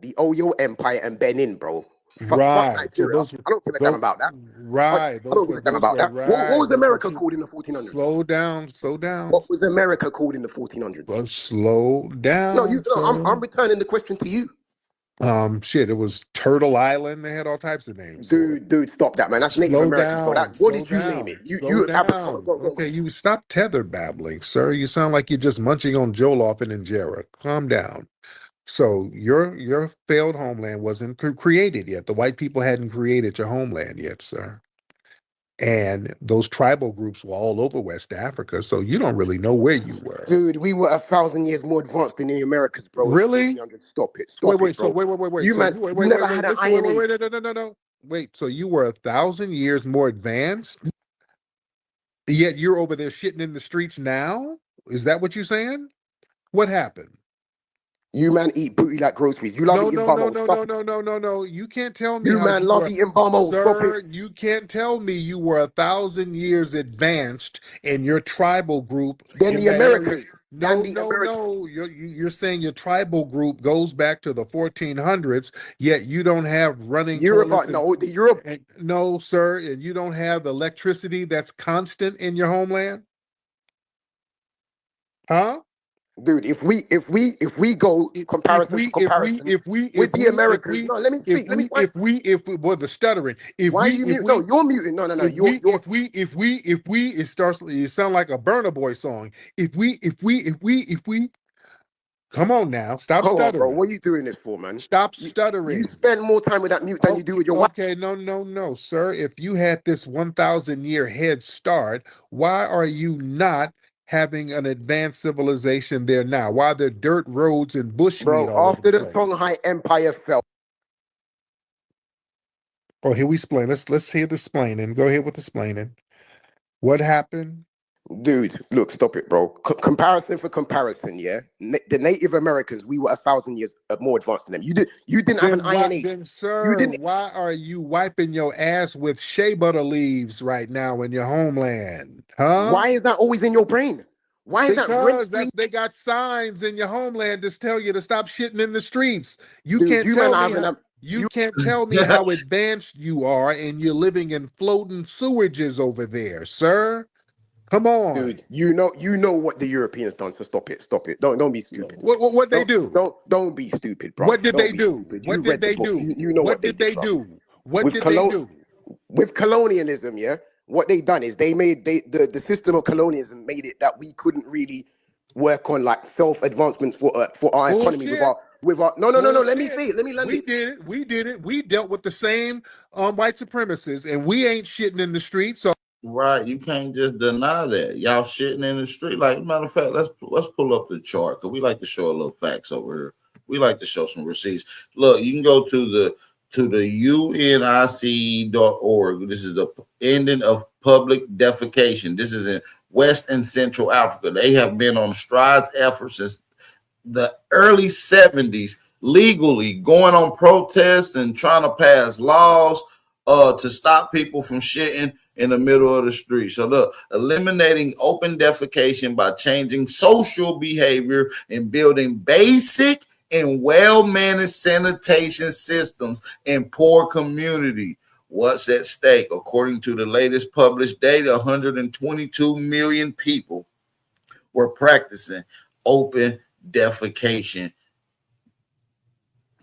the Oyo Empire and Benin, bro. Fuck Nigeria. So I don't give a damn about that. Right. I don't give a damn about that. What was America called in the 1400s? Slow down. What was America called in the 1400s? Well, slow down. No, I'm returning the question to you. Shit, it was Turtle Island. They had all types of names. Dude, stop that, man. That's Native Americans, bro. What did you name it? Okay, you stop tether babbling, sir. You sound like you're just munching on Jollof and injera. Calm down. So your failed homeland wasn't created yet. The white people hadn't created your homeland yet, sir. And those tribal groups were all over West Africa, so you don't really know where you were. Dude, we were 1,000 years more advanced than the Americas, bro. Really? Stop it. Wait. You never had an iron age. No. Wait, so you were 1,000 years more advanced, yet you're over there shitting in the streets now? Is that what you're saying? What happened? You man eat booty like groceries. You love eating bummo. No. You can't tell me. You man love eating bummo. Sir, you can't tell me you were 1,000 years advanced in your tribal group. Then the Americans. No. You're saying your tribal group goes back to the 1400s, yet you don't have running Europe. No, sir, and you don't have the electricity that's constant in your homeland? Huh? Dude, if we go comparison with the Americans, no, let me see. The stuttering. Why are you muting? No, you're muting. No. It sounds like a Burna Boy song. If we come on now, stop stuttering. Bro, what are you doing this for, man? Stop stuttering. You spend more time with that mute than you do with your wife. Okay, no, sir. If you had this 1,000-year head start, why are you not having an advanced civilization there now? Why are there dirt roads and bushmeat? Bro, after the Songhai Empire fell. Oh, here we explain. Let's hear the explaining. Go ahead with the explaining. What happened? Dude, look, stop it, bro. Comparison for comparison, yeah. The Native Americans, we were 1,000 years more advanced than them. You didn't have an iron age. Then, sir, why are you wiping your ass with shea butter leaves right now in your homeland? Huh? Why is that always in your brain? Why is because they got signs in your homeland to tell you to stop shitting in the streets. You can't tell me how advanced you are, and you're living in floating sewages over there, sir. Come on, dude. You know what the Europeans done. So stop it. Don't be stupid. What they do? Don't be stupid, bro. What did they do? What did they do? You know what did they do? What did they do? With colonialism, yeah. What they done is they made the system of colonialism made it that we couldn't really work on like self advancement for our economy with our no. Let me land it. We did it. We dealt with the same white supremacists, and we ain't shitting in the streets. So right, you can't just deny that y'all shitting in the street. Like matter of fact, let's pull up the chart because we like to show a little facts over here. We like to show some receipts. Look, you can go to the unice.org. This is the ending of public defecation. This is in West and Central Africa. They have been on strides effort since the early 70s, legally going on protests and trying to pass laws to stop people from shitting in the middle of the street. So look, eliminating open defecation by changing social behavior and building basic and well-managed sanitation systems in poor communities. What's at stake? According to the latest published data, 122 million people were practicing open defecation.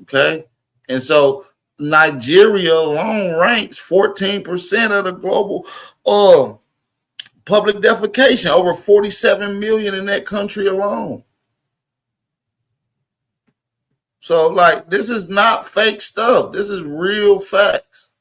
Okay? And so Nigeria alone ranks 14% of the global public defecation, over 47 million in that country alone. So, like, this is not fake stuff. This is real facts.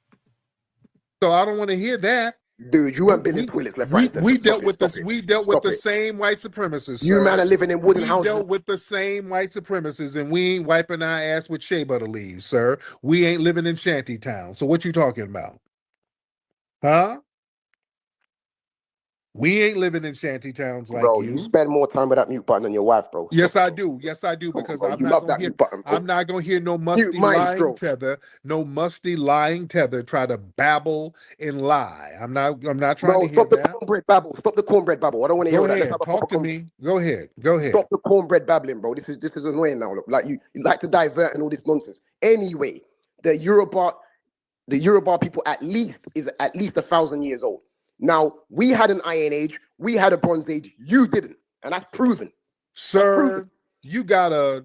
So I don't want to hear that. Dude, you haven't been in toilets left, right, We dealt with this. We dealt with the same white supremacists. You man are living in wooden houses. We dealt with the same white supremacists, and we ain't wiping our ass with shea butter leaves, sir. We ain't living in shanty town. So what you talking about? Huh? We ain't living in shanty towns like bro, you. You spend more time with that mute button than your wife, bro. Yes, I do. Yes, I do. Because bro, I'm not gonna hear no musty lying tether. No musty lying tether try to babble and lie. I'm not trying to hear that. Stop the cornbread babble. Stop the cornbread babble. I don't want to hear that. Talk to me. Go ahead. Stop the cornbread babbling, bro. This is annoying now. Look, like you like to divert and all this nonsense. Anyway, the Yoruba people is at least 1,000 years old. Now, we had an Iron Age, we had a Bronze Age, you didn't, and that's proven. Sir, you got a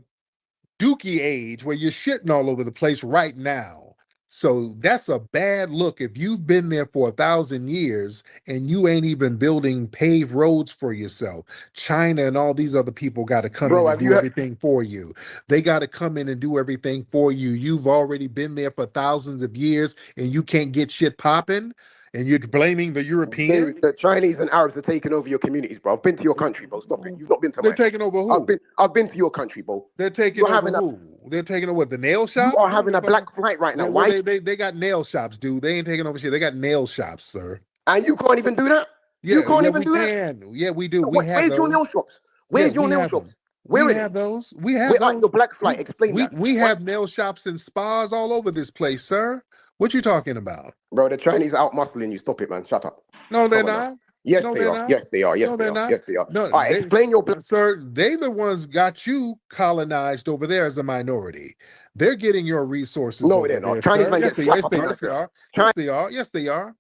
dookie age where you're shitting all over the place right now. So that's a bad look if you've been there for 1,000 years and you ain't even building paved roads for yourself. China and all these other people got to come in and do everything for you. They got to come in and do everything for you. You've already been there for thousands of years and you can't get shit popping. And you're blaming the Europeans? The Chinese and Arabs are taking over your communities, bro. I've been to your country, bro. Stop it. You've not been to They're taking over who? I've been to your country, bro. They're taking over who? They're taking over what, the nail shop? You are having a black flight right now. Why? They got nail shops, dude. They ain't taking over shit. They got nail shops, sir. And you can't even do that? Yeah, you can't even do that? Yeah, we do. Where's your nail shops? Where's your nail shops? We have those. We have those. Like your black flight. Explain that. We have nail shops and spas all over this place, sir. What you talking about? Bro, the Chinese are out muscling you. Stop it, man. Shut up. No, they're not. Yes, they are. Yes, they are. Yes, they are. Yes, they are. No, all right, explain your black. Sir, they the ones got you colonized over there as a minority. They're getting your resources. No, they're not. Chinese man, yes, they are. Yes, they are.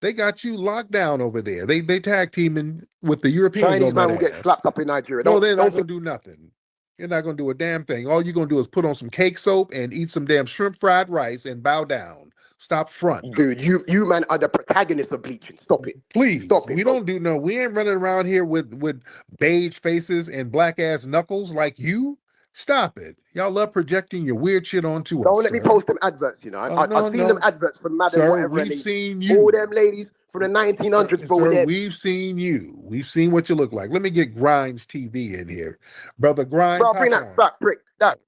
They got you locked down over there. They tag teaming with the Europeans. Chinese man will get slapped up in Nigeria. No, they're not gonna do nothing. You're not gonna do a damn thing. All you're gonna do is put on some cake soap and eat some damn shrimp fried rice and bow down. Stop front. Dude, you man are the protagonist of bleaching. Stop it. Please. Stop it. We don't do no, we ain't running around here with beige faces and black ass knuckles like you. Stop it. Y'all love projecting your weird shit onto us. Don't let me post them adverts, you know. I've seen them adverts from Madden, whatever. We've seen you. All them ladies from the 1900s, bro. Sir, we've seen you. We've seen what you look like. Let me get Grinds TV in here. Brother Grinds. Bro, bring that fat prick. That.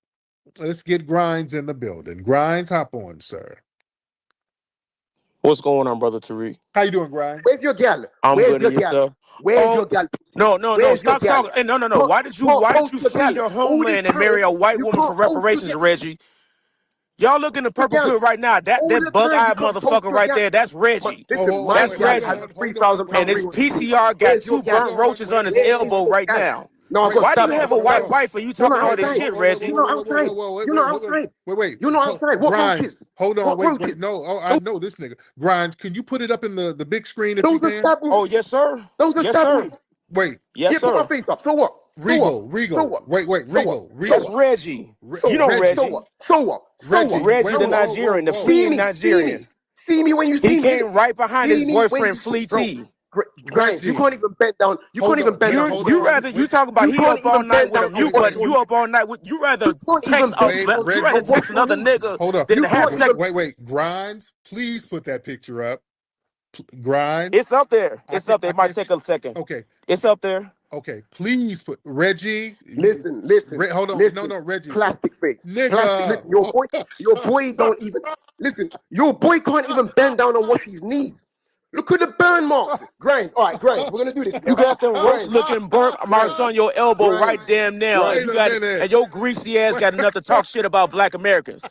Let's get Grinds in the building. Grinds, hop on, sir. What's going on, brother Tariq? How you doing, Grind? Where's your gal? I'm good at yourself. Where's your gal? No. Stop talking. Hey, no. Why did you flee your homeland and marry a white woman for reparations, Reggie? Y'all look in the purple pill right now. That bug-eyed motherfucker right there, that's Reggie. That's Reggie. And his PCR got 2 burnt roaches on his elbow right now. No, why do you have a white wife? Are you talking all this shit, Reggie? You know outside. You know outside. Wait. You know outside. What roaches? Hold on. Wait. No, I know this nigga. Grinds, can you put it up in the big screen if you can? Oh, yes, sir. Those are stab. Wait. Yes, sir. Put my face up. So what? Regal. Wait. Regal. That's Reggie. You know Reggie. So what? Reggie, the Nigerian, the fleeing Nigerian. See me when you see me. He came right behind his boyfriend, Flea T. Grind, you can't even bend down. You can't even bend down. You talk about he up all night with a mute button. You up all night with you rather text another nigga. Hold up. Than to have sex. Wait. Grinds, please put that picture up. Grinds. It's up there. It might take a second. Okay. It's up there. Okay, please put Reggie. Listen. Hold on. Listen, no, Reggie. Plastic face. Nigga. Plastic, listen, your boy don't even listen. Your boy can't even bend down and wash his knees. Look at the burn marks. Grind. All right, Grind. We're gonna do this. You got them roach-looking burn marks on your elbow right damn now. And your greasy ass got enough to talk shit about black Americans.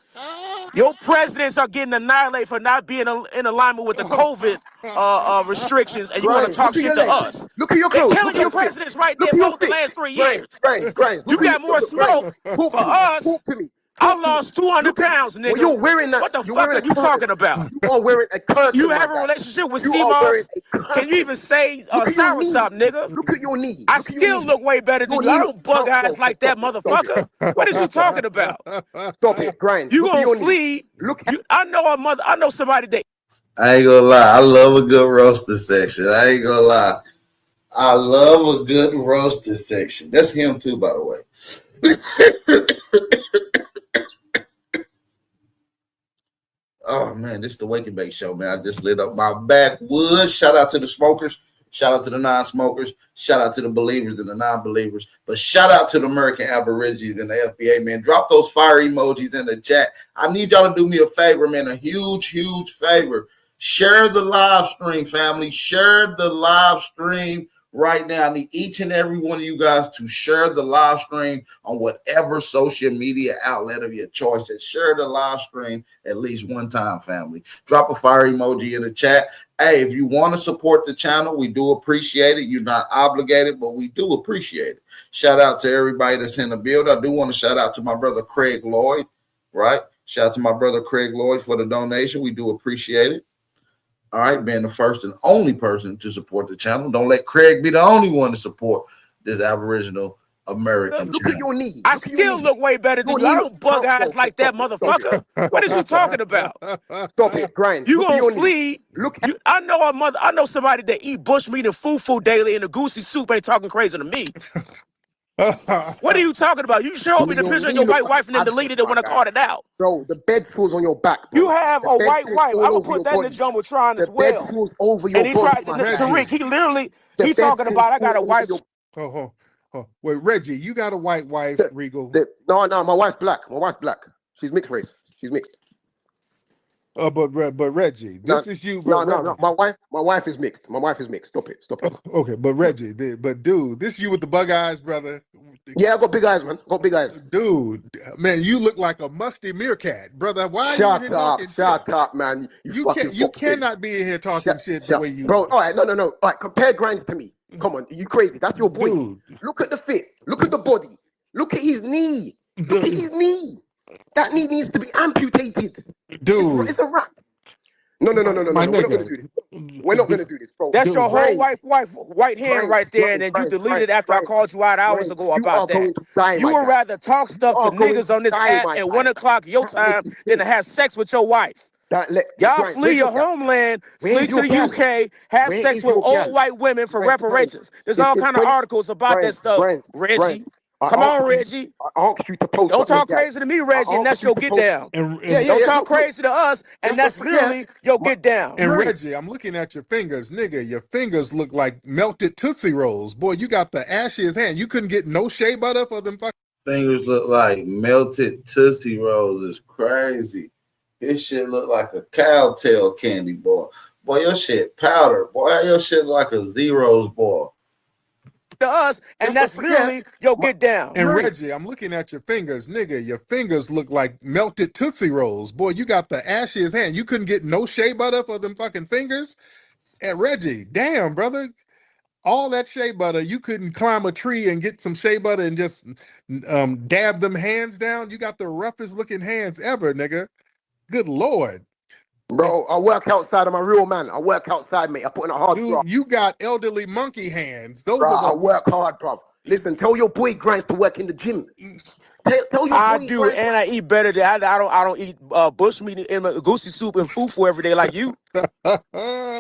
Your presidents are getting annihilated for not being in alignment with the COVID restrictions, and you want to talk shit to us. Look at your They're clothes. killing your presidents right there for the last 3 years. Grimes. You got more smoke for us. Talk to me. I lost 200 pounds, nigga. Well, you're wearing that. What the fuck are you talking about? You are wearing a curtain. You have a relationship with CMOS? Can you even say soursop, nigga? Look at your knee. I still look way better than you. I don't bug eyes like that, motherfucker. What is you talking about? Stop it, Grimes. You gonna flee? I know somebody that. I ain't gonna lie. I love a good roaster section. I ain't gonna lie. I love a good roaster section. That's him too, by the way. Oh man, this is the Wake and Bake Show, man. I just lit up my backwoods. Shout out to the smokers. Shout out to the non-smokers. Shout out to the believers and the non-believers. But shout out to the American Aborigines and the FBA, man. Drop those fire emojis in the chat. I need y'all to do me a favor, man. A huge, huge favor. Share the live stream, family. Share the live stream right now. I need each and every one of you guys to share the live stream on whatever social media outlet of your choice. And share the live stream at least one time, family. Drop a fire emoji in the chat. Hey, if you want to support the channel, we do appreciate it. You're not obligated, but we do appreciate it. Shout out to everybody that's in the build. I do want to shout out to my brother Craig Lloyd, right? Shout out to my brother Craig Lloyd for the donation. We do appreciate it. All right, being the first and only person to support the channel. Don't let Craig be the only one to support this Aboriginal American Look channel. At your knee. I still look way better than you. I don't bug eyes like that, motherfucker. What is you talking about? Stop it, Grimes. You gonna flee? I know somebody that eat bushmeat and fufu daily and a goosey soup ain't talking crazy to me. What are you talking about? You showed me the picture of your white wife and then deleted it when I called it out. Bro, the bed feels on your back, bro. You have a white wife. I would put that in the Jumbotron as well. The bed feels over your body. And he tried, Tariq, he literally, he's talking about, I got a wife. Wait, Reggie, you got a white wife, Regal? No, my wife's black. My wife's black. She's mixed race. She's mixed. But Reggie, this is you. No. My wife is mixed. My wife is mixed. Stop it. Okay, but Reggie, dude, this you with the bug eyes, brother. Yeah, I got big eyes, man. Got big eyes. Dude, man, you look like a musty meerkat, brother. Why shut are you talking shit? Shut up, man. You cannot be in here talking shit the way you. Bro, all right, no. All right, compare Grimes to me. Come on, you crazy? That's your boy. Dude. Look at the fit. Look at the body. Look at his knee. Look at his knee. That knee needs to be amputated. Dude, it's a wrap. No. We're not gonna do this. We're not gonna do this, bro. That's your whole white hand right there, and then you deleted it after I called you out hours ago about that. You would rather talk stuff to niggas on this app at 1 o'clock your time than to have sex with your wife. Y'all flee your homeland, flee to the UK, have sex with old white women for reparations. There's all kind of articles about that stuff, Reggie. Come on, Reggie. I asked you to post. Don't talk crazy to me, Reggie, and that's your get down. Don't talk crazy to us, and that's literally your get down. And Reggie, I'm looking at your fingers, nigga. Your fingers look like melted Tootsie Rolls. Boy, you got the ashiest hand. You couldn't get no shea butter for them fucking fingers look like melted Tootsie Rolls. Is crazy. This shit look like a cowtail candy, boy. Boy, your shit powder. Boy, your shit like a Zeros, boy. To us, and that's literally your get down. And Reggie, I'm looking at your fingers, nigga. Your fingers look like melted Tootsie Rolls. Boy, you got the ashiest hand. You couldn't get no shea butter for them fucking fingers. And Reggie, damn, brother. All that shea butter, you couldn't climb a tree and get some shea butter and just dab them hands down. You got the roughest looking hands ever, nigga. Good Lord. Bro, I work outside. I'm a real man. I work outside, mate. I put in a hard Dude, you got elderly monkey hands. Those bro, are I work hard, bro. Listen, tell your boy Grimes to work in the gym. Tell your I boy do, Grimes. and I eat better than I don't eat bushmeat and goosey soup and fufu every day like you.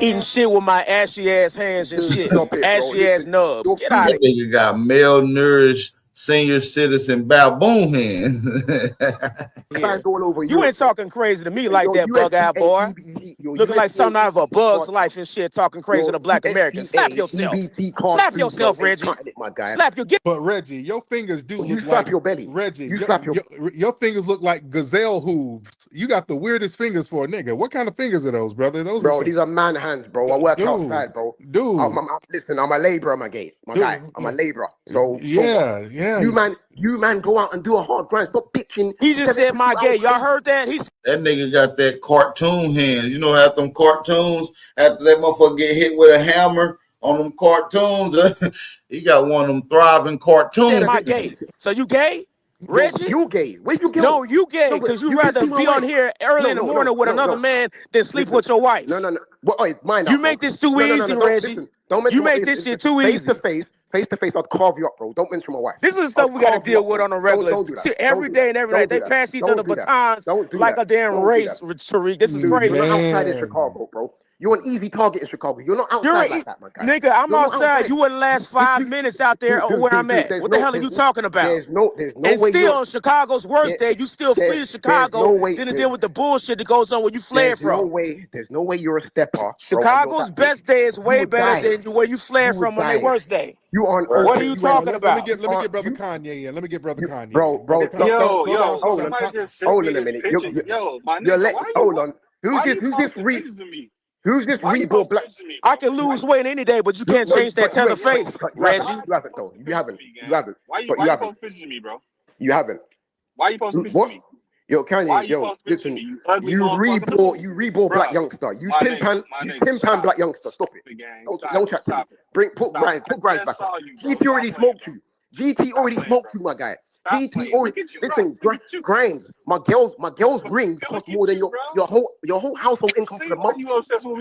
Eating shit with my ashy ass hands and shit. Ashy ass nubs. Get out of here. You got malnourished senior citizen baboon hands. All over you ain't talking crazy to me like that, bug-eyed boy. Looking like something out of a bug's life and shit, talking crazy to black Americans. Slap yourself. Slap yourself, Reggie. Slap your get. But Reggie, your fingers do you look slap like, your belly. Reggie, you slap your fingers look like gazelle hooves. You got the weirdest fingers for a nigga. What kind of fingers are those, brother? These are man hands, bro. I work outside, bro. Dude. Listen, I'm a laborer, my guy. I'm a laborer. So yeah. You man go out and do a hard grind. Stop pitching. He just said my gay. Y'all heard that? That nigga got that cartoon hands. You know how them cartoons, after that motherfucker get hit with a hammer on them cartoons, he got one of them thriving cartoons. My gay. So you gay? Reggie? You gay. Where's you gay? No, you gay because you rather be on here early in the morning with another man than sleep with your wife. No. Well, mind you make this too easy, Reggie. You make this shit too easy. Face to face, I'll carve you up, bro. Don't mention my wife. This is stuff we got to deal with on a regular. Don't do that. Every day and every night. They pass each other batons like a damn race, Tariq. This is crazy. You're not outside in Chicago, bro. You're an easy target in Chicago. You're not outside like that, my guy. Nigga, I'm outside. You wouldn't last 5 minutes out there where I'm at. What the hell are you talking about? There's no and way. Still, on Chicago's worst day, you still flee to Chicago. Then deal with the bullshit that goes on where you fled from. There's no way you're a stepper. Chicago's best day is way better than where you fled from on their worst day. You on? What are you talking about? Let me get brother Kanye in. Let me get brother Kanye. Bro. Hold on a minute. Yo, my nigga, hold on. Who's this reborn black? I can lose weight any day, but you can't change that Tether face, Reggie. You haven't though. You haven't. Why you supposed to picture me, bro? You haven't. Why you supposed to picture me? Yo, Kanye, listen. You reborn black youngster. You tin pan black youngster. Stop it. Don't chat to me. Put Grimes back up. GT already smoked you. GT already smoked you, my guy. GT already. Listen, Grimes. My girl's rings cost more than your whole household income for the month.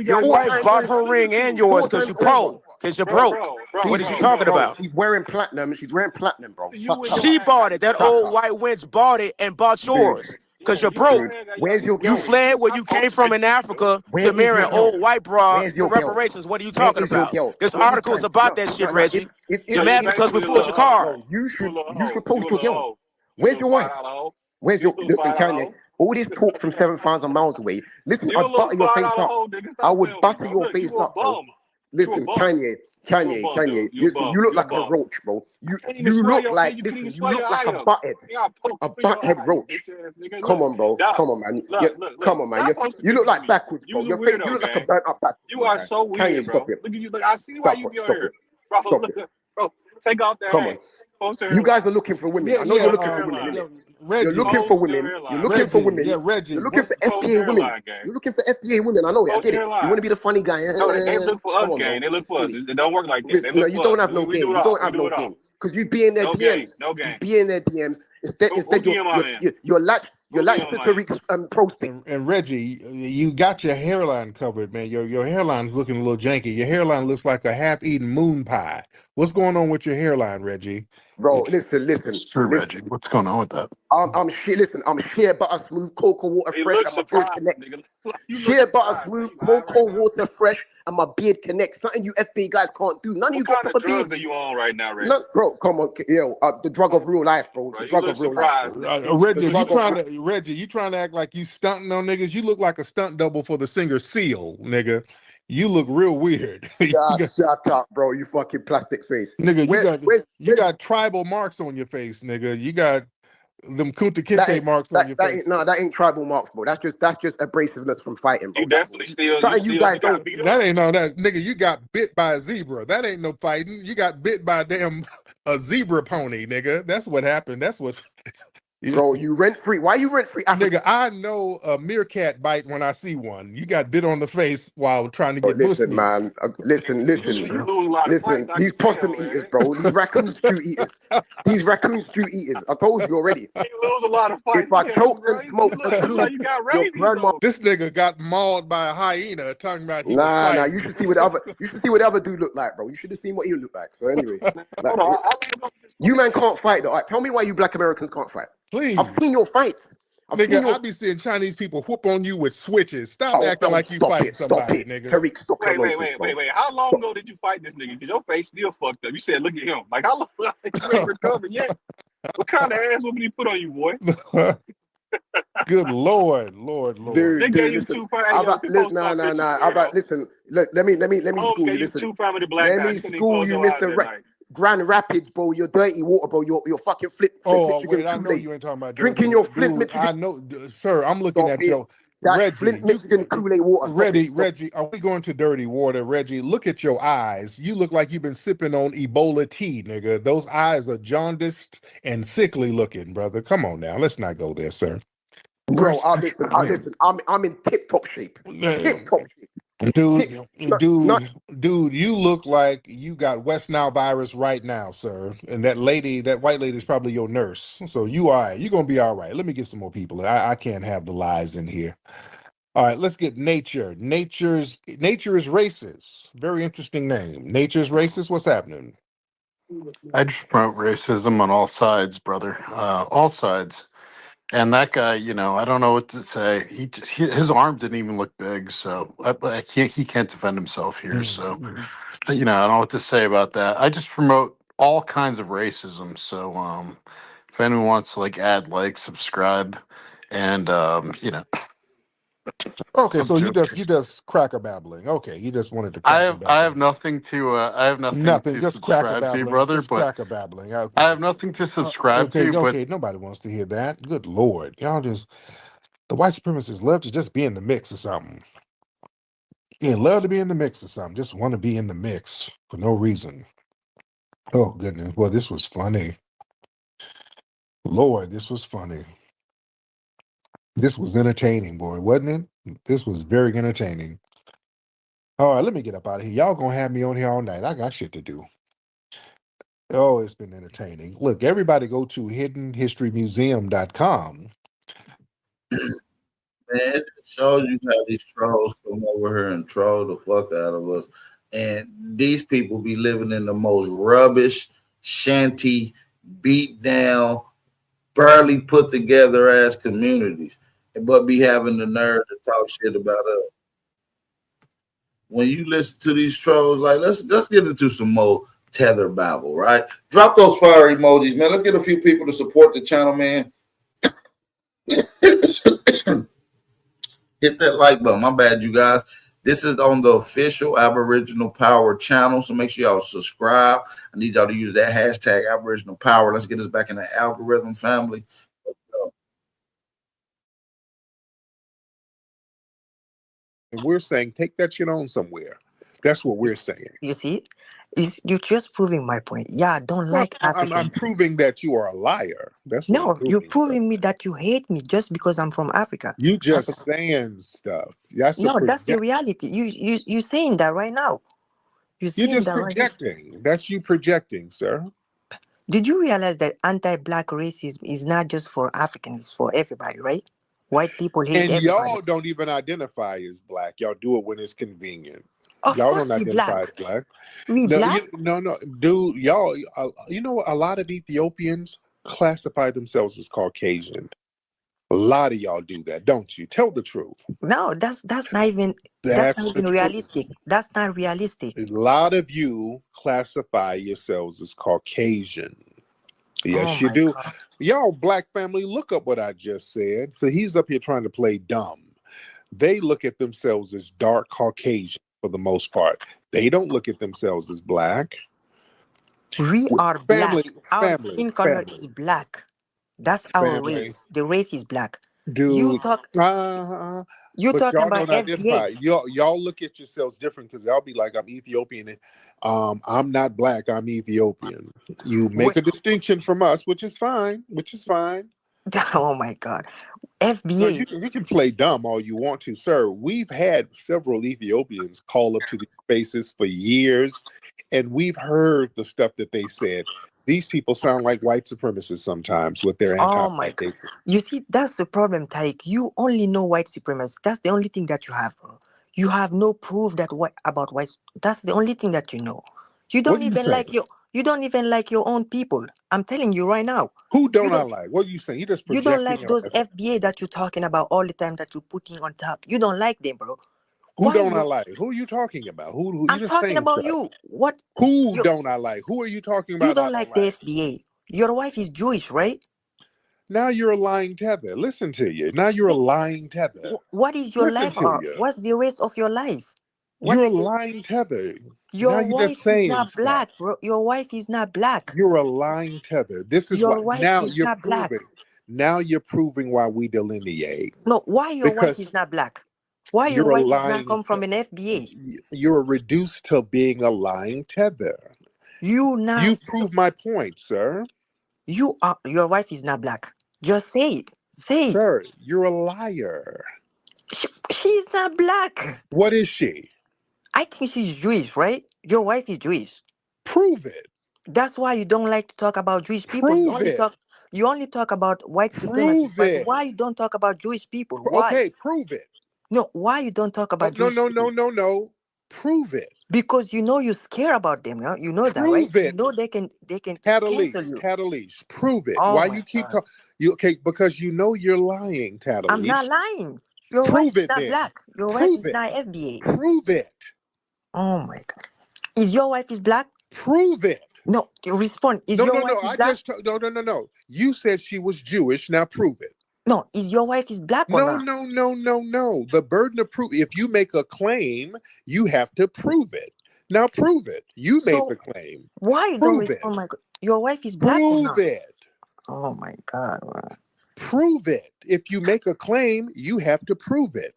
Your wife bought her ring and yours because you broke. What are you talking about? She's wearing platinum. Bro. She bought it. That old white wench bought it and bought yours. Because you're broke. Where's your girl? You fled where you came from in Africa to marry an old white broad for reparations. What are you talking about? There's articles about that shit, Reggie. You're mad because we pulled your car. You should post your girl. Where's your wife? Listen, Kanye? All this talk from 7,000 miles away. Listen, I'd butter your face up. I would butter your face up, bro. Listen, Kanye. Listen, you look like a roach, bro. You look like a butthead roach. Come on, bro. Come on, man. Come on, man. You look like backwards, bro. Your face, you look like a burnt up backwards. You are so weird, bro. Look at you. Look, I see why you be on here, bro. Bro, take off that. Come on. You guys are looking for women. I know you're looking for women. You're looking for women. You're looking for women. Yeah, Reggie. You're looking for FBA women. You're looking for FBA women. I know it. I get it. You want to be the funny guy. No, they look for us, gang. They look for us. It don't work like this. No, you don't have no game. You don't have no game. Because you be in their DMs. No game. You be in their DMs. Instead you're like Tariq's posting. And Reggie, you got your hairline covered, man. Your hairline's looking a little janky. Your hairline looks like a half-eaten moon pie. What's going on with your hairline, Reggie? Bro, listen. It's true, Reggie. What's going on with that? I'm shea butter smooth, cocoa water fresh, and my beard connect. Shea butter smooth, cocoa water fresh, and my beard connect. Something you FB guys can't do. None of you got proper beard. What kind of drugs are you on right now, Reggie? Bro, come on, the drug of real life, bro. The drug of real life. Reggie, you trying to act like you stunting on niggas? You look like a stunt double for the singer Seal, nigga. You look real weird. Shut up, bro. You fucking plastic face. Nigga, you got tribal marks on your face, nigga. You got them Kunta Kinte marks on your face. That ain't tribal marks, bro. That's just abrasiveness from fighting, bro. You definitely still. You guys don't. That ain't that nigga. You got bit by a zebra. That ain't no fighting. You got bit by a zebra pony, nigga. That's what happened. That's what. Bro, you rent free. Why you rent free? Nigga, I know a meerkat bite when I see one. You got bit on the face while trying to get listen, man. Listen. These possum eaters, bro. These raccoon stew eaters. I told you already. You lose a lot of fights. If I choke and smoke, your grandma. This nigga got mauled by a hyena. Talking about nah. You should see what the other dude look like, bro. You should have seen what he looked like. So anyway, you man can't fight though. Tell me why you black Americans can't fight. Please. I've seen your fights. Nigga, I be seeing Chinese people whoop on you with switches. Stop acting like you fight somebody, nigga. Tariq, stop. Wait. How long ago did you fight this nigga? Because your face still fucked up. You said, look at him. Like, how long? You ain't recovered yet. What kind of ass whooping he put on you, boy? Good Lord. Dude, they gave you two fights. Listen, let me school you. Listen, let me school you, Mr. Grand Rapids, bro. You're dirty water, bro. You're fucking flip. I know you ain't talking about drinking your flip. I know, sir. I'm looking at That Reggie, Flint, Michigan Kool-Aid water. Reggie, are we going to dirty water? Reggie, look at your eyes. You look like you've been sipping on Ebola tea, nigga. Those eyes are jaundiced and sickly looking, brother. Come on now, let's not go there, sir. Bro, listen. I'm in tip-top shape. Tip-top shape. Dude, you look like you got West Nile virus right now, sir. And that white lady is probably your nurse. So you all right. You're gonna be all right. Let me get some more people. I can't have the lies in here. All right, let's get Nature. Nature is racist. Very interesting name. Nature's racist. What's happening? I just promote racism on all sides, brother. All sides. And that guy, you know, I don't know what to say. His arm didn't even look big, so I can't. He can't defend himself here. So, you know, I don't know what to say about that. I just promote all kinds of racism. So, if anyone wants to add, subscribe, and you know. Okay, so you just cracker babbling. Okay, you just wanted to cracker babbling. I have nothing to just cracker subscribe to, babbling, brother. just But cracker babbling. Okay. I have nothing to subscribe to. Okay, nobody wants to hear that. Good Lord, y'all the white supremacists love to just be in the mix or something. Yeah, love to be in the mix or something. Just want to be in the mix for no reason. Oh goodness, well this was funny. Lord, this was funny. This was entertaining, boy, wasn't it? This was very entertaining. All right, let me get up out of here. Y'all gonna have me on here all night. I got shit to do. Oh, it's been entertaining. Look, everybody go to hiddenhistorymuseum.com. Man, it shows you how these trolls come over here and troll the fuck out of us. And these people be living in the most rubbish, shanty, beat down, barely put together ass communities, but be having the nerve to talk shit about us. When you listen to these trolls, let's get into some more Tether Bible, right? Drop those fire emojis, man. Let's get a few people to support the channel, man. Hit that like button. My bad, you guys. This is on the official Aboriginal Power channel, so make sure y'all subscribe. I need y'all to use that hashtag Aboriginal Power. Let's get us back in the algorithm family. And we're saying, take that shit on somewhere. That's what we're saying. You see, you're just proving my point. Yeah, I don't like Africans. I'm proving that you are a liar. That's what you're proving me that you hate me just because I'm from Africa. You just saying stuff. That's the reality. You saying that right now. You're just projecting. Right, that's you projecting, sir. Did you realize that anti-black racism is not just for Africans, it's for everybody, right? White people hate everybody. And y'all don't even identify as black. Y'all do it when it's convenient. Of y'all course don't identify as black. We black? No, dude, y'all. You know, a lot of Ethiopians classify themselves as Caucasian. A lot of y'all do that, don't you? Tell the truth. No, that's not even realistic. That's not realistic. A lot of you classify yourselves as Caucasian. Yes, you do. God. Y'all, black family, look up what I just said. So he's up here trying to play dumb. They look at themselves as dark Caucasian for the most part. They don't look at themselves as black. We are black. Our skin color is black. That's our race. The race is black. Dude, you talking about FBA. Y'all look at yourselves different because y'all be like, I'm Ethiopian. I'm not black. I'm Ethiopian. You make a distinction from us, which is fine. Oh my God. FBA. No, you can play dumb all you want to, sir. We've had several Ethiopians call up to these spaces for years, and we've heard the stuff that they said. These people sound like white supremacists sometimes with their anti-black hatred. You see, that's the problem, Tariq. You only know white supremacists. That's the only thing that you have. You have no proof about white. That's the only thing that you know. You don't even like your own people. I'm telling you right now. Who don't I like? What are you saying? You just you don't like those FBA that you're talking about all the time that you're putting on top. You don't like them, bro. Who don't I like? Who are you talking about? Who I'm talking about you. What? Who don't I like? Who are you talking about? You don't like the FBA. Your wife is Jewish, right? Now you're a lying tether. Listen to you. Now you're a lying tether. What is your life? What's the rest of your life? You're a lying tether. Your wife is not black, bro. Your wife is not black. You're a lying tether. This is what now you're proving. Now you're proving why we delineate. No, why your wife Because is not black? Why your you're a wife is not lying. come from an FBA? You're reduced to being a lying tether. You've proved my point, sir. Your wife is not black. Just say it. Say it. Sir, you're a liar. She's not black. What is she? I think she's Jewish, right? Your wife is Jewish. Prove it. That's why you don't like to talk about Jewish people. You only talk about white supremacists. But why you don't talk about Jewish people? Why? Okay, prove it. No, why you don't talk about Jewish people? No. Prove it. Because you know you care about them. No? You know that, right? You know they can cancel you. Tadalish, prove it. Oh why you keep talking? Because you know you're lying, Tadalish. I'm not lying. Your wife is not black. Your wife is not FBA. Prove it. Oh my God. Is your wife is black? Prove it. No, respond. Is your wife is black? No. You said she was Jewish. Now prove it. No, is your wife is black or not? No. The burden of proof. If you make a claim, you have to prove it. Now prove it. You made the claim. Why you don't respond? My God. Your wife is black or not? Prove it. Oh my God. Prove it. If you make a claim, you have to prove it.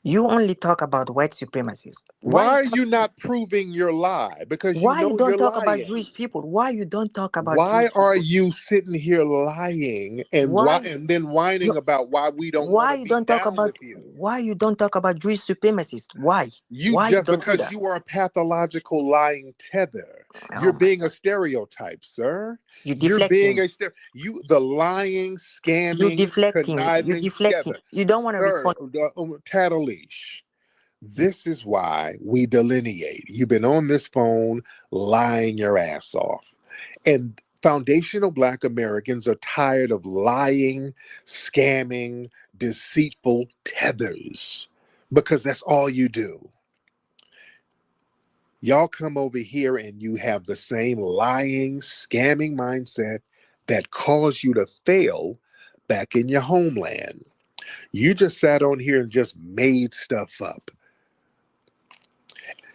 You only talk about white supremacists. Why are you not proving your lie? Because why you don't talk about Jewish people? Why you don't talk about why Jewish are people? you sitting here lying and then whining about why we don't why want you to don't be talk down about with you? why you don't talk about Jewish supremacists? Why? Because you are a pathological lying tether. You're being a stereotype, sir. You're being the lying, scamming, conniving tether. You don't want to respond. Tadalish. This is why we delineate. You've been on this phone lying your ass off. And foundational Black Americans are tired of lying, scamming, deceitful tethers because that's all you do. Y'all come over here and you have the same lying, scamming mindset that caused you to fail back in your homeland. You just sat on here and just made stuff up.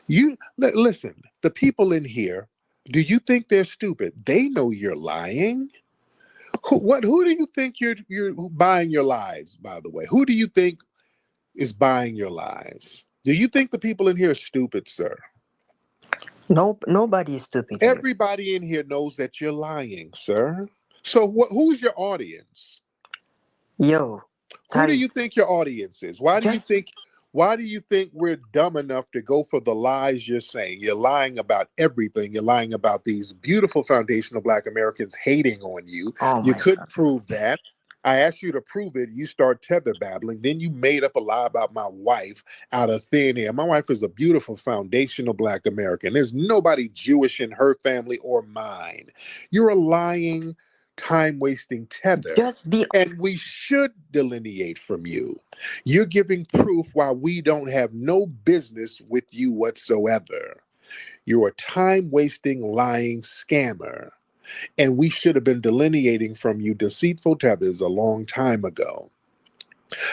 You listen, the people in here, do you think they're stupid? They know you're lying. Who do you think you're buying your lies, by the way? Who do you think is buying your lies? Do you think the people in here are stupid, sir? Nope, nobody is stupid. Everybody in here knows that you're lying, sir. So who's your audience? Yo, who do you think your audience is? Why do you think we're dumb enough to go for the lies you're saying? You're lying about everything. You're lying about these beautiful foundational Black Americans hating on you. You couldn't prove that. I asked you to prove it. You start tether babbling. Then you made up a lie about my wife out of thin air. My wife is a beautiful foundational Black American. There's nobody Jewish in her family or mine. You're a lying, time-wasting tether. And we should delineate from you. You're giving proof why we don't have no business with you whatsoever. You're a time-wasting, lying scammer. And we should have been delineating from you deceitful tethers a long time ago.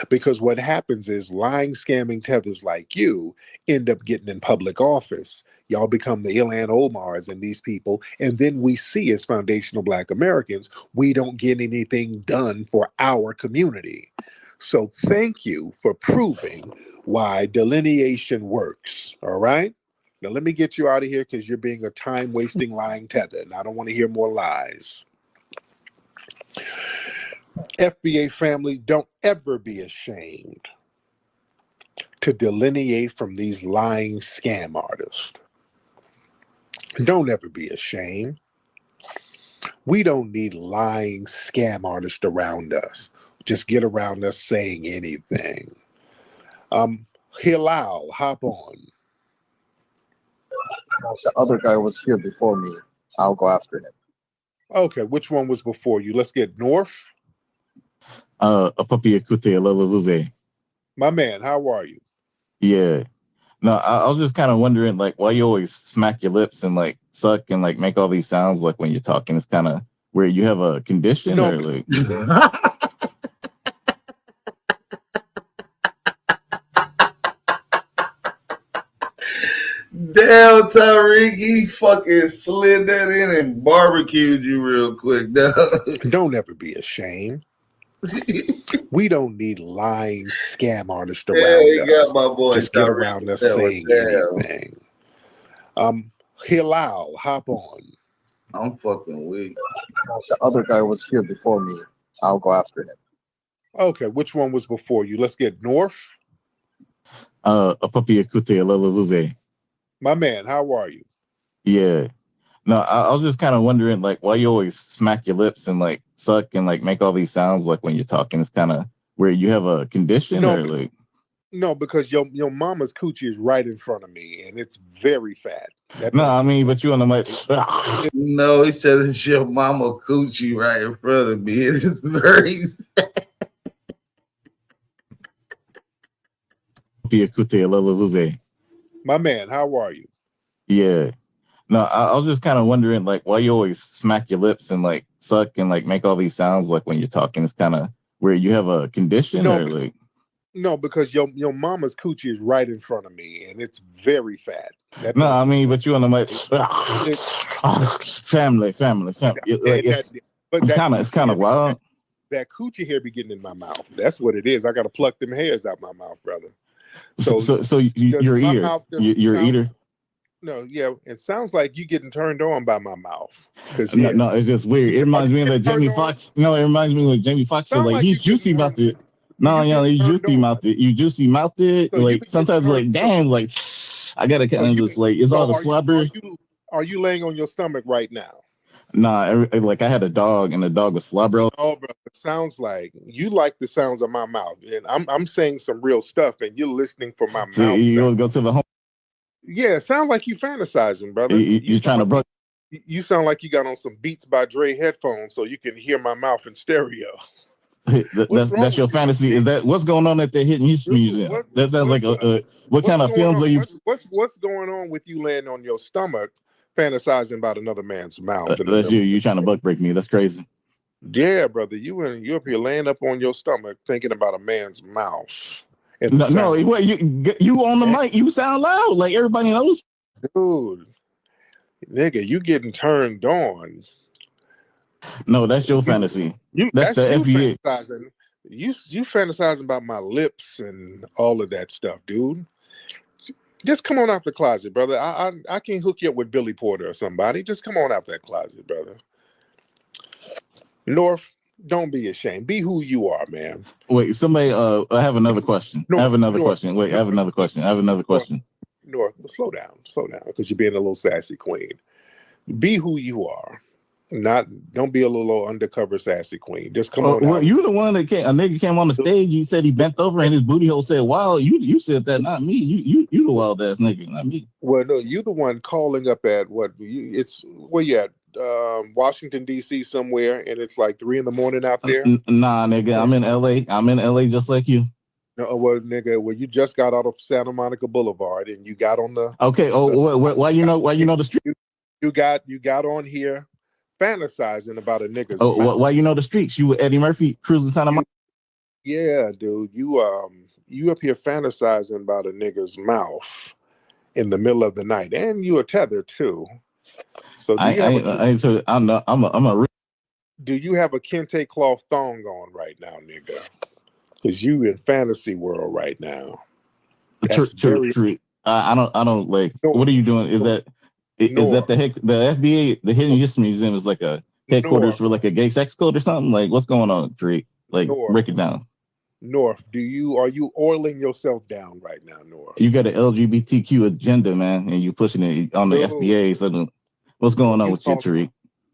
Because what happens is lying, scamming tethers like you end up getting in public office. Y'all become the Ilhan Omars and these people. And then we see as foundational Black Americans, we don't get anything done for our community. So thank you for proving why delineation works. All right? Now, let me get you out of here because you're being a time-wasting, lying tether, and I don't want to hear more lies. FBA family, don't ever be ashamed to delineate from these lying scam artists. Don't ever be ashamed. We don't need lying scam artists around us. Just get around us saying anything. Hilal, hop on. The other guy was here before me. I'll go after him. Okay, which one was before you? Let's get North. A puppy akute lalavuve. My man, how are you? Yeah. No, I was just kind of wondering, like, why you always smack your lips and like suck and like make all these sounds like when you're talking. It's kind of where you have a condition or like. Damn, Tariq, he fucking slid that in and barbecued you real quick. Don't ever be ashamed. We don't need lying scam artists Yeah, around you got us. my boy Just get Tariq around us that was saying down. anything. Hilal, hop on. I'm fucking weak. The other guy was here before me. I'll go after him. Okay, which one was before you? Let's get North. A puppy akute alalavuve. My man, how are you? Yeah. No, I was just kind of wondering, like, why you always smack your lips and like suck and like make all these sounds like when you're talking. It's kind of where you have a condition or like. No, because your mama's coochie is right in front of me and it's very fat. No, I mean, but you on the mic. No, he said it's your mama coochie right in front of me. It is very fat. My man, how are you? Yeah. No, I was just kind of wondering, like, why you always smack your lips and like suck and like make all these sounds like when you're talking. It's kind of where you have a condition or like. No, because your mama's coochie is right in front of me and it's very fat. No, I mean, but you on the mic. Family. It's kind of wild. That coochie hair be getting in my mouth. That's what it is. I got to pluck them hairs out my mouth, brother. So your ear, your eater. No, yeah, it sounds like you getting turned on by my mouth. No, it's just weird. It reminds me of that Jamie Foxx. No, it reminds me of Jamie Foxx. So like he's juicy about it. No, he's juicy mouthed it. You juicy mouthed it. So like sometimes like damn, like I gotta kind of just like it's all the slobber. Are you laying on your stomach right now? Nah, like I had a dog and the dog was slobber. Oh, bro, it sounds like you like the sounds of my mouth, and I'm saying some real stuff, and you're listening for my so mouth. You go to the home. Yeah, sound like you fantasizing, brother. You trying to broke. You sound like you got on some Beats by Dre headphones, so you can hear my mouth in stereo. That's your fantasy. Is that what's going on at the Hidden History Museum? That sounds like what kind of films are you? What's going on with you laying on your stomach, fantasizing about another man's mouth? That's you. You trying to buck break me? That's crazy. Yeah, brother. You up here laying up on your stomach, thinking about a man's mouth. No, wait, you on the mic? You sound loud, like everybody knows. Dude, nigga, you getting turned on? No, that's your fantasy. That's the FBA. Fantasizing. You fantasizing about my lips and all of that stuff, dude. Just come on out the closet, brother. I can hook you up with Billy Porter or somebody. Just come on out that closet, brother. North, don't be ashamed. Be who you are, man. Wait, somebody. I have another question. I have another question. Wait, I have another question. North, slow down, because you're being a little sassy queen. Be who you are. Don't be a little undercover sassy queen. Just come on. Well, you the one that came. A nigga came on the stage. You said he bent over and his booty hole said, "Wow." You said that, not me. You the wild ass nigga, not me. Well, no, you the one calling up at where you at? Washington D.C. somewhere, and it's like 3 a.m. out there. Nah, nigga, I'm in L.A. I'm in L.A. just like you. No, well, nigga, you just got out of Santa Monica Boulevard and you got on the. Okay. Why you know the street? You got on here, fantasizing about a nigga's. Why you know the streets? You with Eddie Murphy cruising Santa Monica. Yeah, dude, you up here fantasizing about a nigga's mouth in the middle of the night, and you a Tether too. So do you have a kente cloth thong on right now, nigga? Because you in fantasy world right now. That's true. I don't like. What are you doing? Is that the FBA, the Hidden History Museum, is like a headquarters for like a gay sex code or something? Like what's going on, Tariq? Like break it down. North, are you oiling yourself down right now, North? You got an LGBTQ agenda, man, and you pushing it on the FBA. So what's going on with you, Tariq?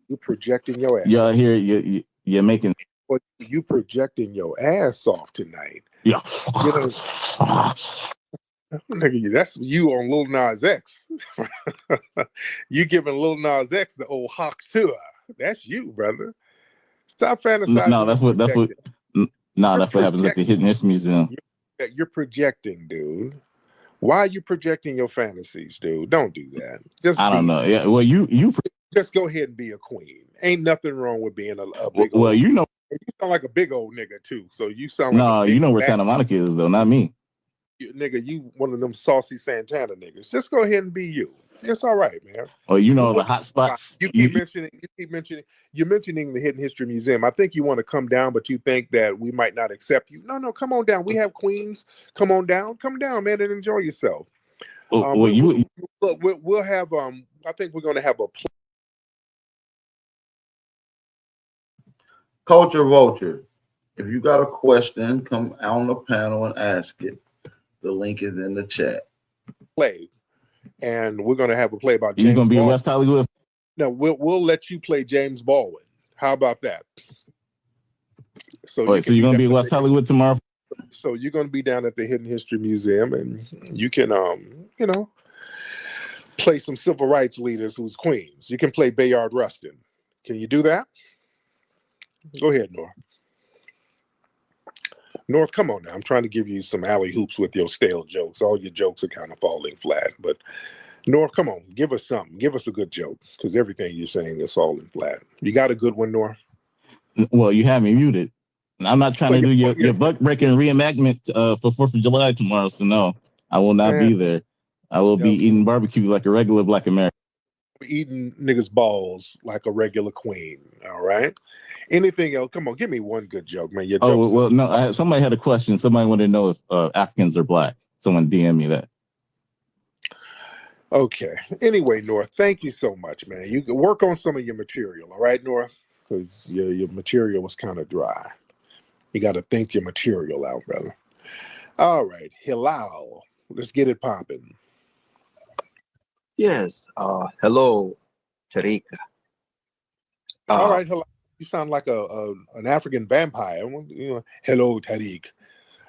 You projecting your ass. Y'all here, you're making. But you projecting your ass off tonight. Yeah. Nigga, that's you on Lil Nas X. You giving Lil Nas X the old hawk tour. That's you, brother. Stop fantasizing. No, that's what happens at the Hidden History Museum. You're projecting, dude. Why are you projecting your fantasies, dude? Don't do that. I don't know. Yeah, well, you just go ahead and be a queen. Ain't nothing wrong with being a big. Well, you know, you sound like a big old nigga too. So you sound like no, you know where Santa Monica is though, not me. Nigga, you one of them saucy Santana niggas. Just go ahead and be you. It's all right, man. Or the hot spots. You keep mentioning you're mentioning the Hidden History Museum. I think you want to come down, but you think that we might not accept you. No, come on down. We have queens. Come down, man, and enjoy yourself. We'll have I think we're going to have a Culture Vulture. If you got a question, come on the panel and ask it. The link is in the chat. Play, and we're going to have a play about James. You're going to be in West Hollywood. No, we'll let you play James Baldwin. How about that? So you're going to be in West Hollywood tomorrow. So you're going to be down at the Hidden History Museum, and you can play some civil rights leaders who's queens. You can play Bayard Rustin. Can you do that? Go ahead, North, come on now. I'm trying to give you some alley hoops with your stale jokes. All your jokes are kind of falling flat. But North, come on. Give us something. Give us a good joke, because everything you're saying is falling flat. You got a good one, North? Well, you have me muted. I'm not trying to do your buck-breaking reenactment for 4th of July tomorrow, so no, I will not be there. I will be eating barbecue like a regular Black American. Eating niggas' balls like a regular queen, all right? Anything else? Come on, give me one good joke, man. Your jokes no, somebody had a question. Somebody wanted to know if Africans are Black. Someone DM me that. Okay. Anyway, North, thank you so much, man. You can work on some of your material, all right, North? Because your material was kind of dry. You got to think your material out, brother. All right, Hilal, let's get it popping. Yes. Hello, Tariq. All right, Hilal. You sound like an African vampire. Hello, Tariq.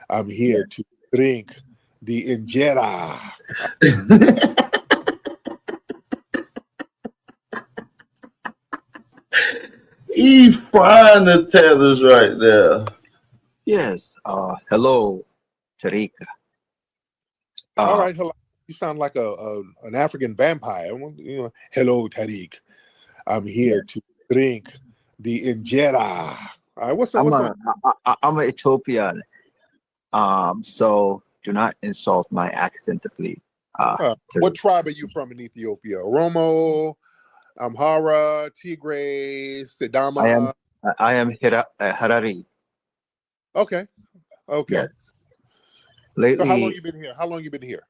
I'm here to drink the injera. He's frying the tethers right there. Yes. Hello, Tariq. All right, Hilal. You sound like an African vampire. Hello, Tariq. I'm here to drink the injera. What's up? I'm an Ethiopian. So do not insult my accent, please. What tribe are you from in Ethiopia? Oromo, Amhara, Tigray, Sidama? I am Harari. Okay. Yes. Lately, so how long you been here?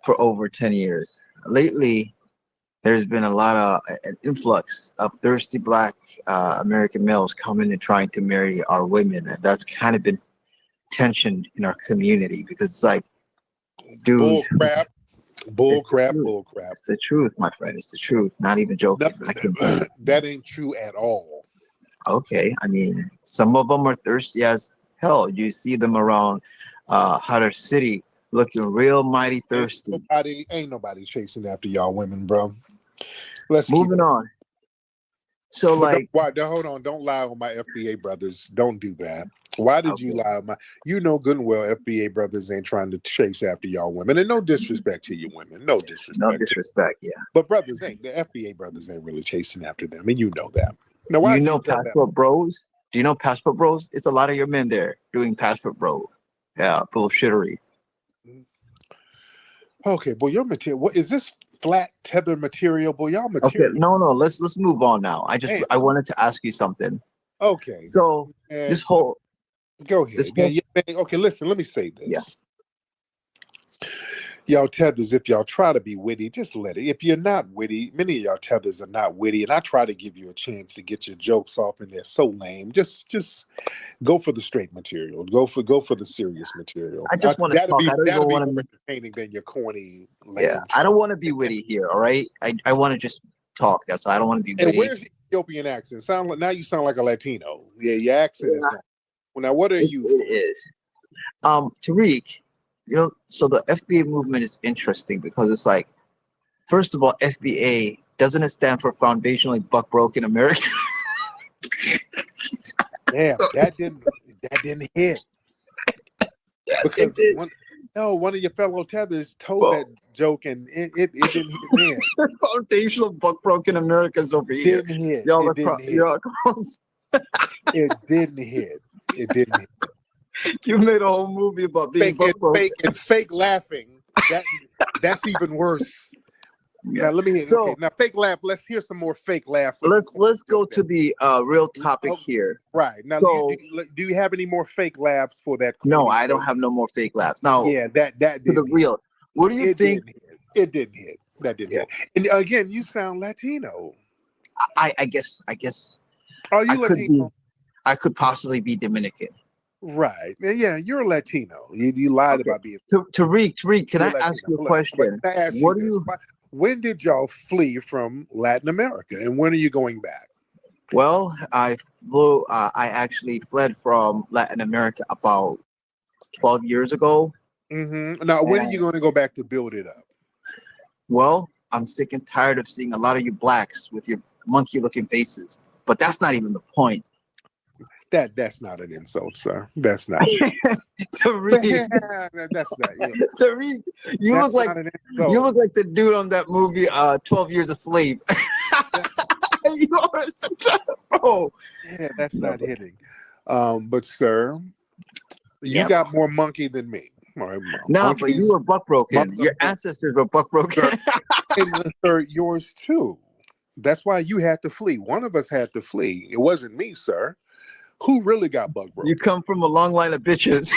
For over 10 years. Lately, there's been a lot of an influx of thirsty Black American males coming and trying to marry our women, and that's kind of been tension in our community, because it's like, dude, bull crap. It's the truth, my friend. It's the truth. Not even joking. That ain't true at all. Okay, I mean, some of them are thirsty as hell. You see them around Harar City, looking real mighty thirsty. Ain't nobody chasing after y'all women, bro. Let's moving on. So hold on, don't lie on my FBA brothers. Don't do that. Why did you lie on my? You know good and well FBA brothers ain't trying to chase after y'all women, and no disrespect to you women, no disrespect. Yeah. But the FBA brothers ain't really chasing after them, and you know that. Now, do you know Passport Bros? Do you know Passport Bros? It's a lot of your men there doing Passport Bro. Yeah, bullshittery. Okay, boy, your material. What is this flat tether material? Boy, y'all material. Okay, no. Let's move on now. I wanted to ask you something. Okay. So this whole. Go ahead. Okay, listen. Let me say this. Yeah. Y'all tethers, if y'all try to be witty, just let it. If you're not witty, many of y'all tethers are not witty, and I try to give you a chance to get your jokes off, and they're so lame. Just go for the straight material. Go for the serious material. I just want to talk. That'll be more entertaining than your corny. Yeah, I don't want to be witty here. All right, I want to just talk. That's why I don't want to be witty. And where's the Ethiopian accent? Now you sound like a Latino. Yeah, your accent is not. Well, now what are you? It is. Tariq. So the FBA movement is interesting because it's like, first of all, FBA, doesn't it stand for Foundationally Buck Broken America? Damn, that didn't hit. Because one of your fellow tethers told that joke and it didn't hit in. Foundational Buck Broken America's over here. Didn't hit. It didn't hit. It didn't hit. You made a whole movie about being fake laughing. That's even worse. Yeah. Now let me hear. So Okay, now fake laugh. Let's hear some more fake laugh. let's go to the real topic here. Right now, So, do you have any more fake laughs for that? No, I don't have no more fake laughs. Now, yeah, that to the real. What do you think? It didn't hit. That didn't hit. And again, you sound Latino. I guess. Are you Latino? I could possibly be Dominican. Right. Yeah, you're a Latino. You lied about being. Tariq, can I ask you a question? When did y'all flee from Latin America, and when are you going back? Well, I actually fled from Latin America about 12 years ago. Mm-hmm. Now, when are you going to go back to build it up? Well, I'm sick and tired of seeing a lot of you blacks with your monkey-looking faces. But that's not even the point. That's not an insult, sir. That's not. Tariq, that's not. Yeah. Tariq, you look like the dude on that movie, 12 Years a Slave. You are such a bro. Yeah, that's not hitting. But sir, you got more monkey than me. No, but you were buck broken. Your ancestors were buck broken. And sir, yours too. That's why you had to flee. One of us had to flee. It wasn't me, sir. Who really got buck broken? You come from a long line of bitches.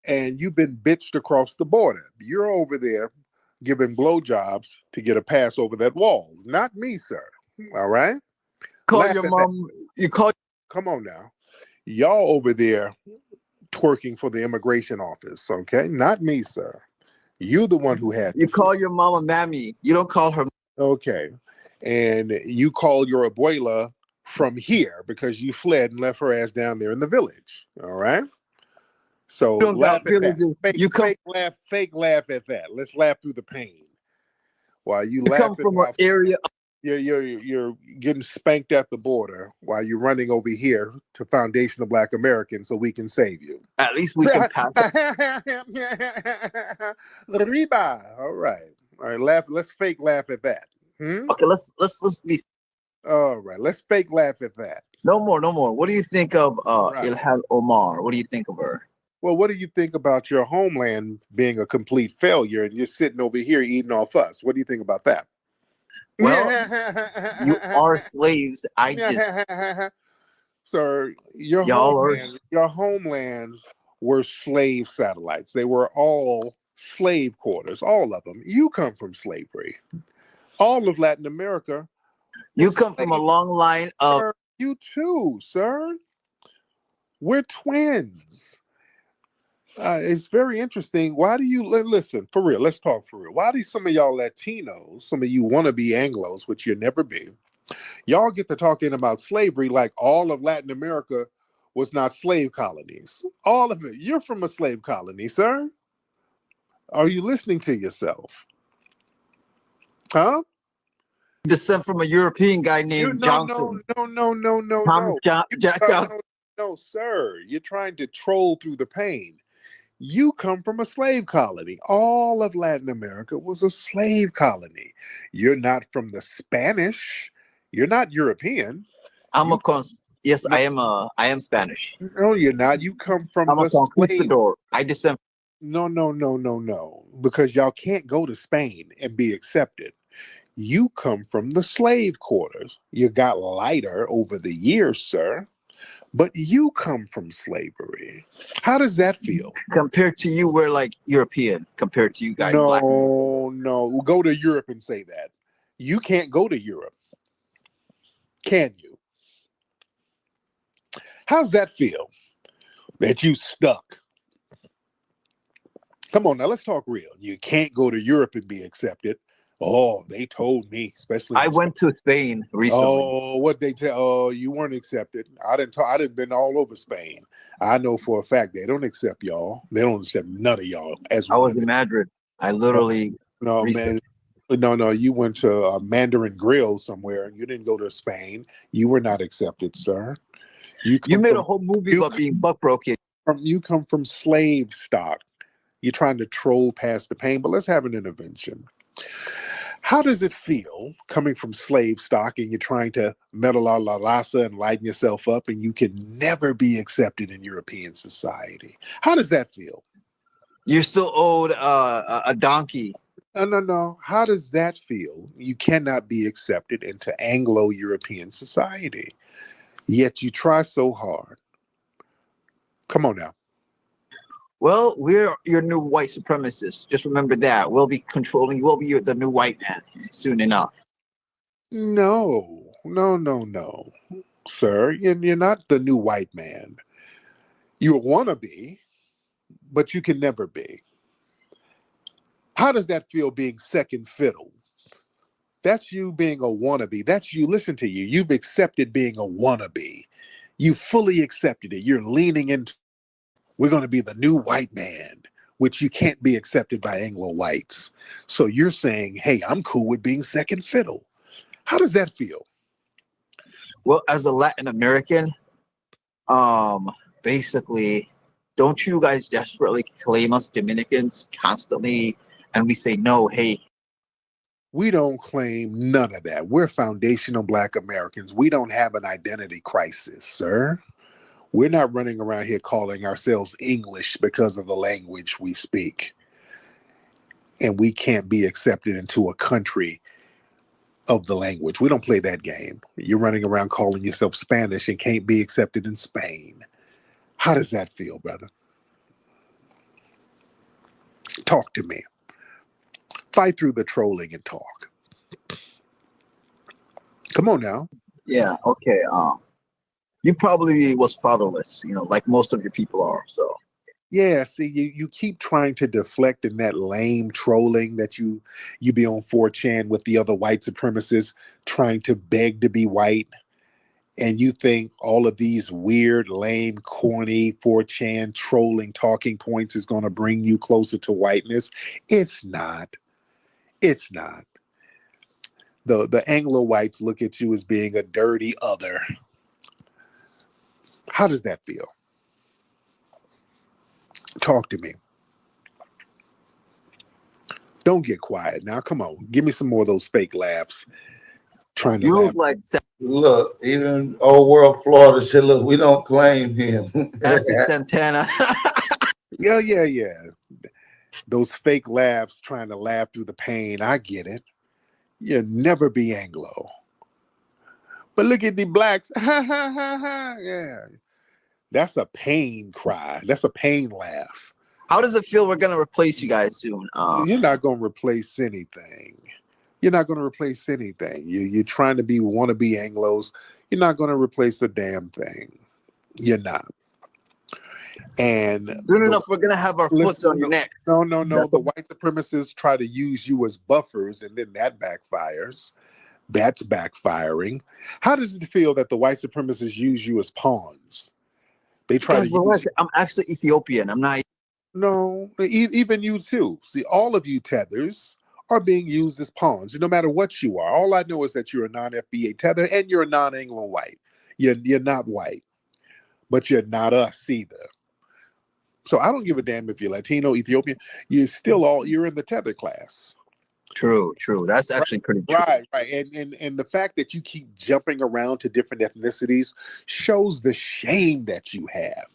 And you've been bitched across the border. You're over there giving blowjobs to get a pass over that wall. Not me, sir. All right? Call your mom. You call. Come on now. Y'all over there twerking for the immigration office, okay? Not me, sir. You the one who had to call your mama mammy. You don't call her. Okay. And you call your abuela from here because you fled and left her ass down there in the village. All right. So laugh at that. Fake laugh at that. Let's laugh through the pain. While you come from an area. You're getting spanked at the border while you're running over here to Foundation of Black Americans so we can save you. At least we can pass. All right. Laugh. Let's fake laugh at that. Okay, let's be. All right, let's fake laugh at that. No more. What do you think of Ilhan Omar? What do you think of her? Well, what do you think about your homeland being a complete failure and you're sitting over here eating off us? What do you think about that? Well, you are slaves. Sir, your homeland were slave satellites. They were all slave quarters, all of them. You come from slavery. All of Latin America. You come from a long line of. Sir, you too, sir. We're twins. It's very interesting. Why do you listen for real? Let's talk for real. Why do some of y'all Latinos, some of you wannabe Anglos, which you'll never be, y'all get to talking about slavery like all of Latin America was not slave colonies? All of it. You're from a slave colony, sir. Are you listening to yourself? Huh? Descent from a European guy named Johnson. No, sir. You're trying to troll through the pain. You come from a slave colony. All of Latin America was a slave colony. You're not from the Spanish. You're not European. Yes, I am Spanish. No, you're not. You come from a conquistador. I descend. No. Because y'all can't go to Spain and be accepted. You come from the slave quarters. You got lighter over the years, sir. But you come from slavery. How does that feel? Compared to you, we're like European. Compared to you guys, black. No. Go to Europe and say that. You can't go to Europe. Can you? How's that feel? That you stuck? Come on now, let's talk real. You can't go to Europe and be accepted. Oh, they told me, especially. I went to Spain recently. Oh, what they tell? Oh, you weren't accepted. I didn't been all over Spain. I know for a fact they don't accept y'all. They don't accept none of y'all. I was in Madrid. I literally. No, man. No. You went to Mandarin Grill somewhere. You didn't go to Spain. You were not accepted, sir. You made a whole movie about being buck broken. You come from slave stock. You're trying to troll past the pain, but let's have an intervention. How does it feel coming from slave stock and you're trying to meddle la raza and lighten yourself up and you can never be accepted in European society? How does that feel? You're still owed a donkey. No. How does that feel? You cannot be accepted into Anglo-European society, yet you try so hard. Come on now. Well, we're your new white supremacists. Just remember that. We'll be controlling. We'll be the new white man soon enough. No. Sir, you're not the new white man. You want to be, but you can never be. How does that feel being second fiddle? That's you being a wannabe. That's you. Listen to you. You've accepted being a wannabe. You fully accepted it. You're leaning into, we're going to be the new white man, which you can't be accepted by Anglo whites. So you're saying, hey, I'm cool with being second fiddle. How does that feel? Well, as a Latin American, basically, don't you guys desperately claim us Dominicans constantly? And we say, no, hey. We don't claim none of that. We're foundational Black Americans. We don't have an identity crisis, sir. We're not running around here calling ourselves English because of the language we speak. And we can't be accepted into a country of the language. We don't play that game. You're running around calling yourself Spanish and can't be accepted in Spain. How does that feel, brother? Talk to me. Fight through the trolling and talk. Come on now. Yeah, okay. You probably was fatherless, like most of your people are. So yeah, see, you keep trying to deflect in that lame trolling that you be on 4chan with the other white supremacists trying to beg to be white. And you think all of these weird, lame, corny 4chan trolling talking points is going to bring you closer to whiteness. It's not. It's not. The Anglo whites look at you as being a dirty other. How does that feel? Talk to me. Don't get quiet now. Come on. Give me some more of those fake laughs. Trying to you laugh. like Look, even old world Florida said, look, we don't claim him. that's a Santana. Yeah. Those fake laughs trying to laugh through the pain. I get it. You'll never be Anglo. But look at the blacks. Ha ha ha ha. Yeah. That's a pain cry. That's a pain laugh. How does it feel we're going to replace you guys soon? You're not going to replace anything. You're not going to replace anything. You're trying to be wannabe Anglos. You're not going to replace a damn thing. You're not. And soon enough, we're going to have our foot on your necks. No. The white supremacists try to use you as buffers, and then that backfires. That's backfiring. How does it feel that the white supremacists use you as pawns? They try to use you. I'm actually Ethiopian. I'm not. No, even you too. See, all of you tethers are being used as pawns, no matter what you are. All I know is that you're a non-FBA tether and you're a non-Anglo white. You're not white, but you're not us either. So I don't give a damn if you're Latino, Ethiopian. You're in the tether class. True. That's actually pretty true. Right. And the fact that you keep jumping around to different ethnicities shows the shame that you have.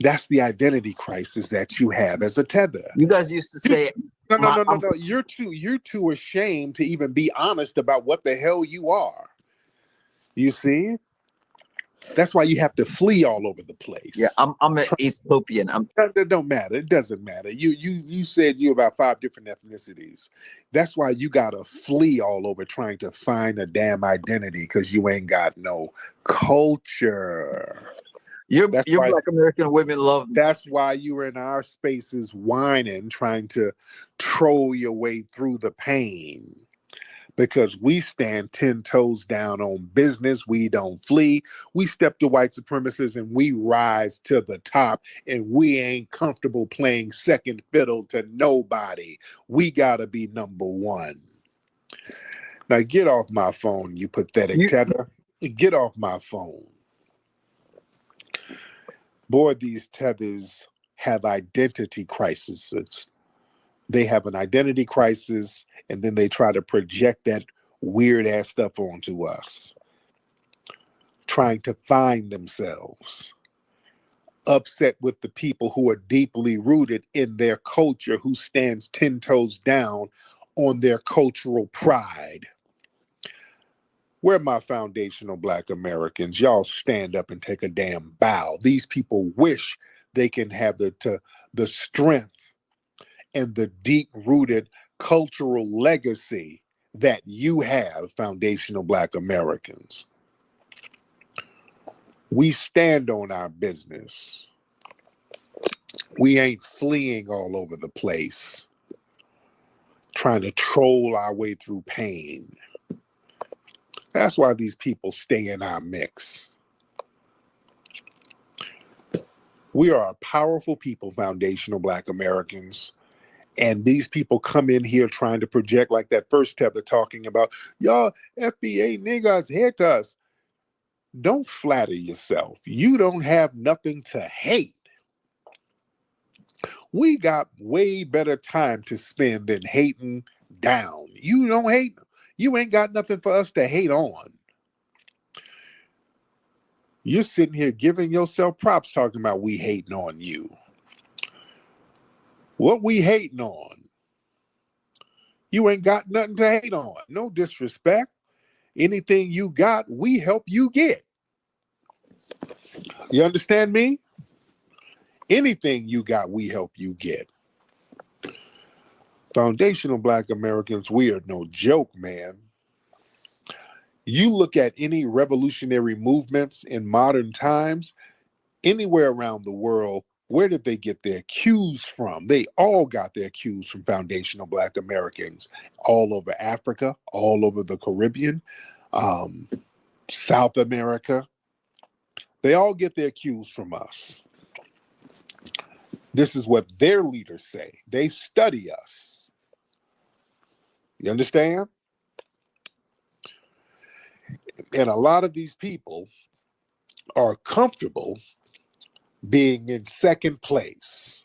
That's the identity crisis that you have as a tether. You guys used to say no. You're too ashamed to even be honest about what the hell you are. You see? That's why you have to flee all over the place. Yeah, I'm an Ethiopian. That don't matter. It doesn't matter. You said you're about 5 different ethnicities. That's why you gotta flee all over trying to find a damn identity because you ain't got no culture. Your Black American women love me. That's why you were in our spaces whining, trying to troll your way through the pain. Because we stand 10 toes down on business. We don't flee. We step to white supremacists and we rise to the top. And we ain't comfortable playing second fiddle to nobody. We gotta be number one. Now get off my phone, you pathetic tether. Get off my phone. Boy, these tethers have identity crises. They have an identity crisis, and then they try to project that weird ass stuff onto us, trying to find themselves. upset with the people who are deeply rooted in their culture, who stands 10 toes down on their cultural pride. Where my foundational Black Americans, y'all stand up and take a damn bow. These people wish they can have the strength and the deep-rooted cultural legacy that you have, foundational Black Americans. We stand on our business. We ain't fleeing all over the place, trying to troll our way through pain. That's why these people stay in our mix. We are a powerful people, foundational Black Americans. And these people come in here trying to project like that first Tether talking about, y'all FBA niggas hate us. Don't flatter yourself. You don't have nothing to hate. We got way better time to spend than hating down. You don't hate. You ain't got nothing for us to hate on. You're sitting here giving yourself props talking about we hating on you. What we hating on? You ain't got nothing to hate on. No disrespect. Anything you got, we help you get. You understand me? Anything you got, we help you get. Foundational Black Americans, we are no joke, man. You look at any revolutionary movements in modern times, anywhere around the world, where did they get their cues from? They all got their cues from foundational Black Americans all over Africa, all over the Caribbean, South America. They all get their cues from us. This is what their leaders say. They study us. You understand? And a lot of these people are comfortable being in second place.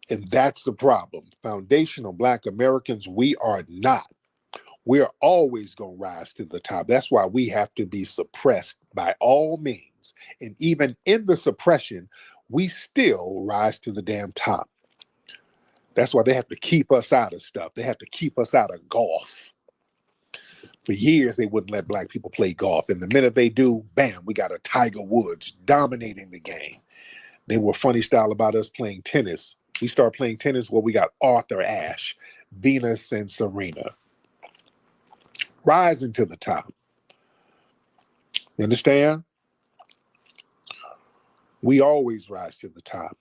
And that's the problem. Foundational Black Americans, we are not. We're always going to rise to the top. That's why we have to be suppressed by all means. And even in the suppression, we still rise to the damn top. That's why they have to keep us out of stuff. They have to keep us out of golf. For years, they wouldn't let Black people play golf. And the minute they do, bam, we got a Tiger Woods dominating the game. They were funny style about us playing tennis. We started playing tennis where we got Arthur Ashe, Venus, and Serena. Rising to the top. You understand? We always rise to the top.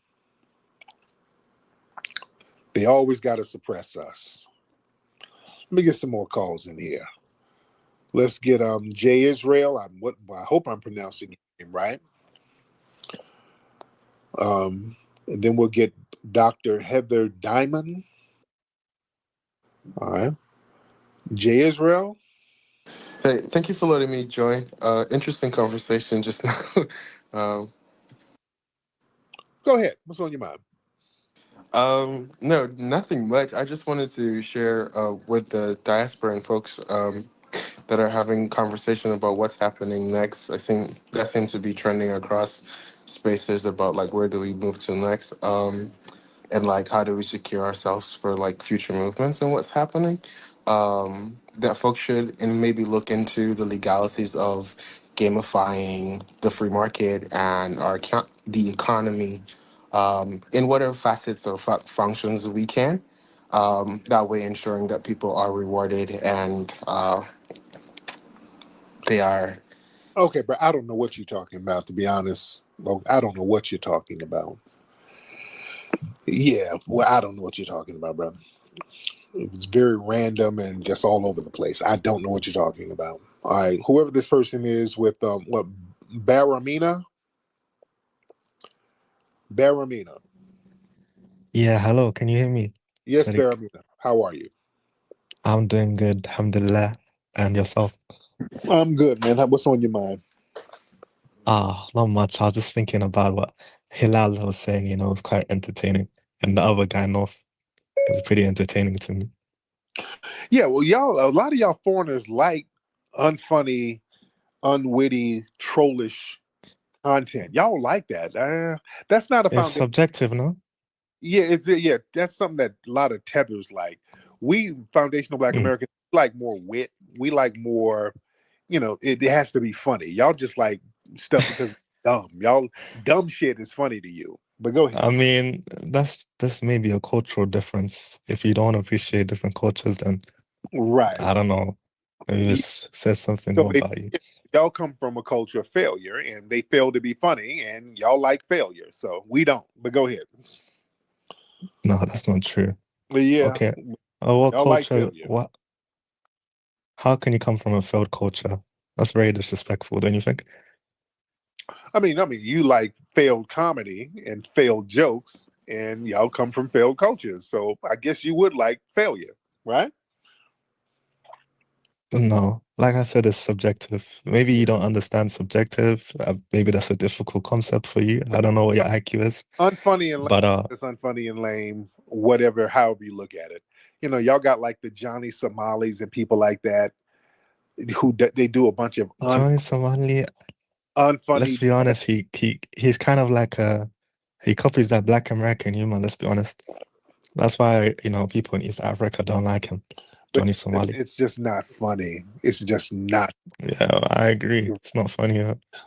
They always got to suppress us. Let me get some more calls in here. Let's get Jay Israel. I hope I'm pronouncing your name right. And then we'll get Dr. Heather Diamond. All right. Jay Israel. Hey, thank you for letting me join. Interesting conversation just now. Go ahead. What's on your mind? No, nothing much. I just wanted to share with the diaspora and folks that are having conversation about what's happening next. I think that seems to be trending across spaces about like where do we move to next, and like how do we secure ourselves for like future movements and what's happening. That folks should and maybe look into the legalities of gamifying the free market and the economy in whatever facets or functions we can. That way, ensuring that people are rewarded and they are. Okay, but I don't know what you're talking about, to be honest. Well, I don't know what you're talking about. Yeah, well, I don't know what you're talking about, brother. It was very random and just all over the place. I don't know what you're talking about. All right, whoever this person is with, what, Baramina? Baramina. Yeah, hello, can you hear me? Yes, Tariq. Baramina. How are you? I'm doing good, alhamdulillah. And yourself? I'm good, man. What's on your mind? Not much. I was just thinking about what Hilal was saying, it was quite entertaining. And the other guy, North, it was pretty entertaining to me. Yeah, well, a lot of y'all foreigners like unfunny, unwitty, trollish content. Y'all like that. That's not a It's foundation. subjective, no? Yeah, that's something that a lot of tethers like. We foundational Black Americans like more wit. We like more, it has to be funny. Y'all just like stuff because it's dumb. Y'all dumb shit is funny to you. But go ahead. I mean, that's maybe a cultural difference. If you don't appreciate different cultures, then right. I don't know. Maybe it says something more about you. Y'all come from a culture of failure, and they fail to be funny, and y'all like failure. So we don't. But go ahead. No, that's not true. But yeah. Okay. What y'all culture? Like what? How can you come from a failed culture? That's very disrespectful, don't you think? I mean, you like failed comedy and failed jokes, and y'all come from failed cultures. So I guess you would like failure, right? No, like I said, it's subjective. Maybe you don't understand subjective. Maybe that's a difficult concept for you. I don't know what your IQ is. Unfunny and lame. But it's unfunny and lame. Whatever, however you look at it. Y'all got like the Johnny Somalis and people like that who they do a bunch of Johnny Somali. Unfunny. Let's be honest. He's kind of like he copies that Black American humor. Let's be honest. That's why people in East Africa don't like him. Johnny Somali. It's just not funny. It's just not. Yeah, I agree. It's not funny.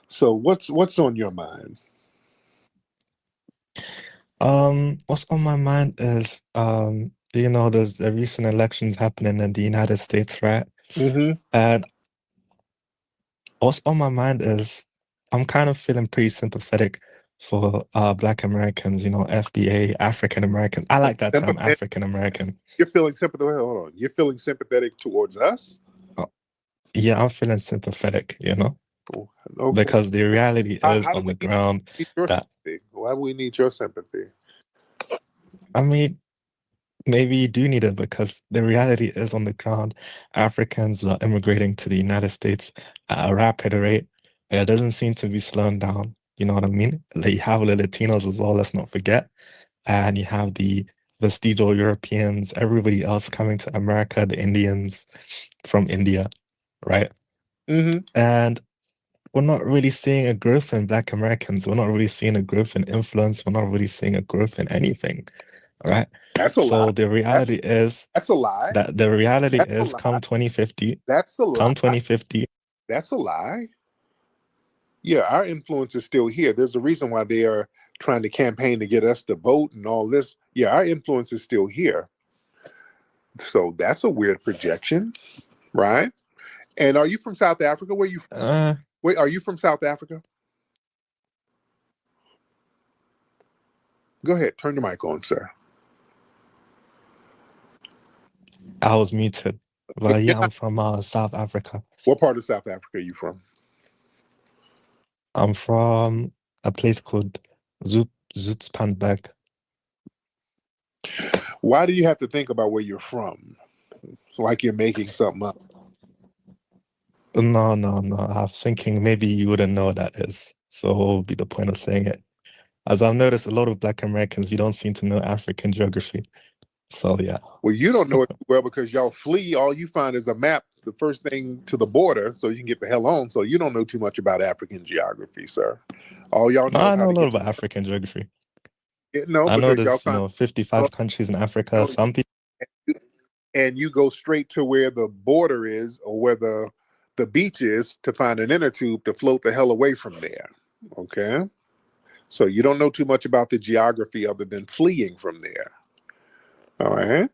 So what's on your mind? What's on my mind is there's the recent elections happening in the United States, right? Mm-hmm. And what's on my mind is I'm kind of feeling pretty sympathetic for Black Americans, FBA, African Americans. I like that term, African American. You're feeling sympathetic. Hold on. You're feeling sympathetic towards us? Yeah, I'm feeling sympathetic, Okay. Because the reality is on the ground that why do we need your sympathy? I mean, maybe you do need it because the reality is on the ground, Africans are immigrating to the United States at a rapid rate. And it doesn't seem to be slowing down. You know what I mean? Like you have the Latinos as well, let's not forget. And you have the vestigial Europeans, everybody else coming to America, the Indians from India, right? Mm-hmm. And we're not really seeing a growth in Black Americans. We're not really seeing a growth in influence. We're not really seeing a growth in anything, right? That's a lie. So the reality is that's a lie. That the reality is come 2050. That's a lie. Come 2050. That's a lie. Yeah, our influence is still here. There's a reason why they are trying to campaign to get us to vote and all this. Yeah, our influence is still here. So that's a weird projection, right? And are you from South Africa? Where are you from? Wait, are you from South Africa? Go ahead, turn the mic on, sir. I was muted. But yeah, I'm from South Africa. What part of South Africa are you from? I'm from a place called Zoutpansberg. Why do you have to think about where you're from? It's like you're making something up. No. I'm thinking maybe you wouldn't know what that is. So what would be the point of saying it? As I've noticed, a lot of Black Americans, you don't seem to know African geography. So yeah. Well, you don't know it well because y'all flee. All you find is a map, the first thing to the border, so you can get the hell on. So you don't know too much about African geography, sir. All y'all know. I know a lot about African geography. No, I know there's 55 countries in Africa. Some people, and you go straight to where the border is or where the beach is to find an inner tube to float the hell away from there. Okay, so you don't know too much about the geography other than fleeing from there. All right.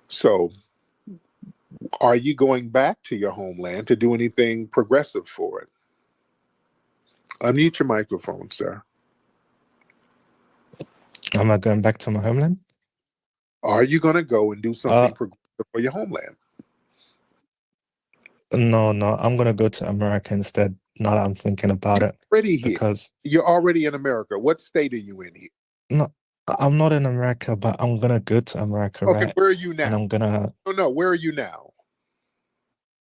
So, are you going back to your homeland to do anything progressive for it? Unmute your microphone, sir. Am I going back to my homeland? Are you going to go and do something progressive for your homeland? No. I'm going to go to America instead. Now that I'm thinking about it. Already here. Because you're already in America. What state are you in here? No, I'm not in America, but I'm going to go to America, okay, right? Where are you now? And I'm going to... No, where are you now?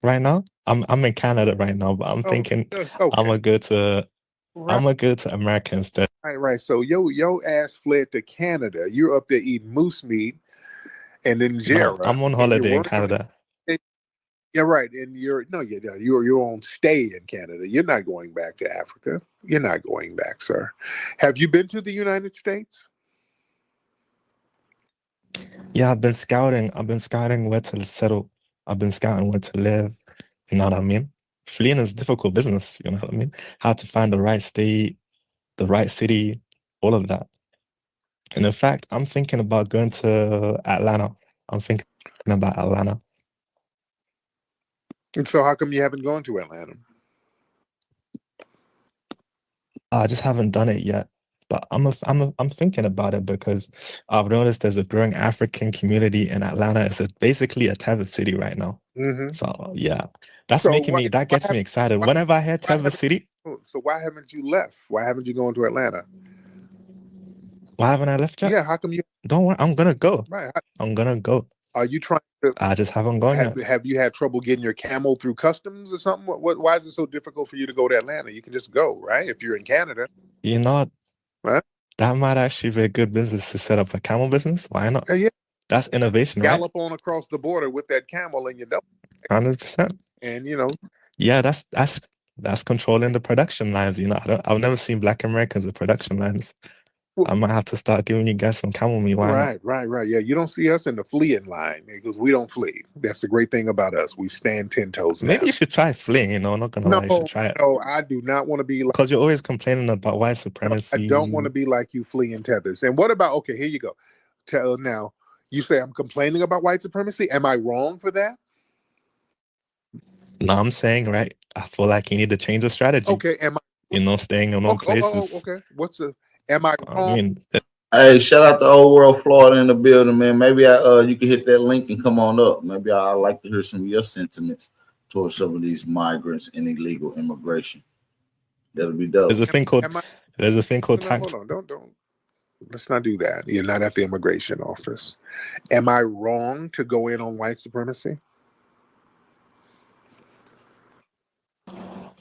Right now? I'm in Canada right now, but I'm thinking I'm going to go to... Right. I'm going to go to America instead. Right. So yo ass fled to Canada. You're up there eating moose meat and injera. No, I'm on holiday in Canada. Yeah, right. And you're on stay in Canada. You're not going back to Africa. You're not going back, sir. Have you been to the United States? Yeah, I've been scouting. I've been scouting where to settle. I've been scouting where to live. You know what I mean? Fleeing is difficult business. You know what I mean? How to find the right state, the right city, all of that. And in fact, I'm thinking about going to Atlanta. I'm thinking about Atlanta. And so how come you haven't gone to Atlanta? I just haven't done it yet. But I'm thinking about it because I've noticed there's a growing African community in Atlanta. It's basically a Tether city right now. Mm-hmm. So yeah, that's So making me, that gets me excited. Whenever I hear Tether City, so why haven't you left? Why haven't you gone to Atlanta? why haven't I left yet? Yeah, how come you? Don't worry, I'm gonna go. Right. I'm gonna go. Are you trying to? I just haven't gone yet. Have you had trouble getting your camel through customs or something? Why is it so difficult for you to go to Atlanta? You can just go, right? If you're in Canada. You know, what? That might actually be a good business to set up a camel business. Why not? Yeah. That's innovation, right? Gallop on across the border with that camel in your double. 100%. And yeah, that's controlling the production lines. I've never seen Black Americans with production lines. I might have to start giving you guys some camel meat. Why not? Right. Yeah, you don't see us in the fleeing line because we don't flee. That's the great thing about us. We stand 10 toes down. Maybe you should try fleeing. I'm not gonna lie, you should try it. No, I do not want to be like, because you're always complaining about white supremacy. I don't want to be like you fleeing tethers. And what about? Okay, here you go. Now you say I'm complaining about white supremacy. Am I wrong for that? No, I'm saying right. I feel like you need to change the strategy. Okay, am I? Staying in one place. Okay. Am I wrong? I mean, hey, shout out to Old World Florida in the building, man. Maybe you can hit that link and come on up. Maybe I'd like to hear some of your sentiments towards some of these migrants and illegal immigration. That'll be dope. There's a thing called tax. Hold on, don't. Let's not do that. You're not at the immigration office. Am I wrong to go in on white supremacy?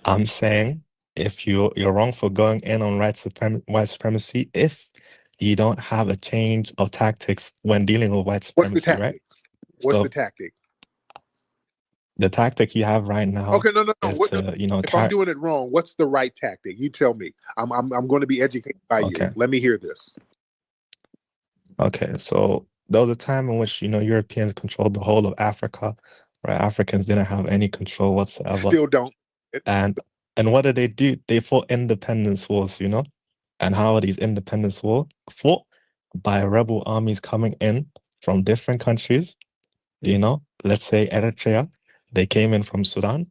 I'm saying if you're wrong for going in on white supremacy if you don't have a change of tactics when dealing with white supremacy. What's the tactic? Right? What's the tactic? The tactic you have right now. Okay, no. If I'm doing it wrong, what's the right tactic? You tell me. I'm going to be educated by you. Let me hear this. Okay, so there was a time in which Europeans controlled the whole of Africa, right? Africans didn't have any control whatsoever. Still don't. And what did they do? They fought independence wars, And how are these independence wars fought? By rebel armies coming in from different countries, let's say Eritrea. They came in from Sudan.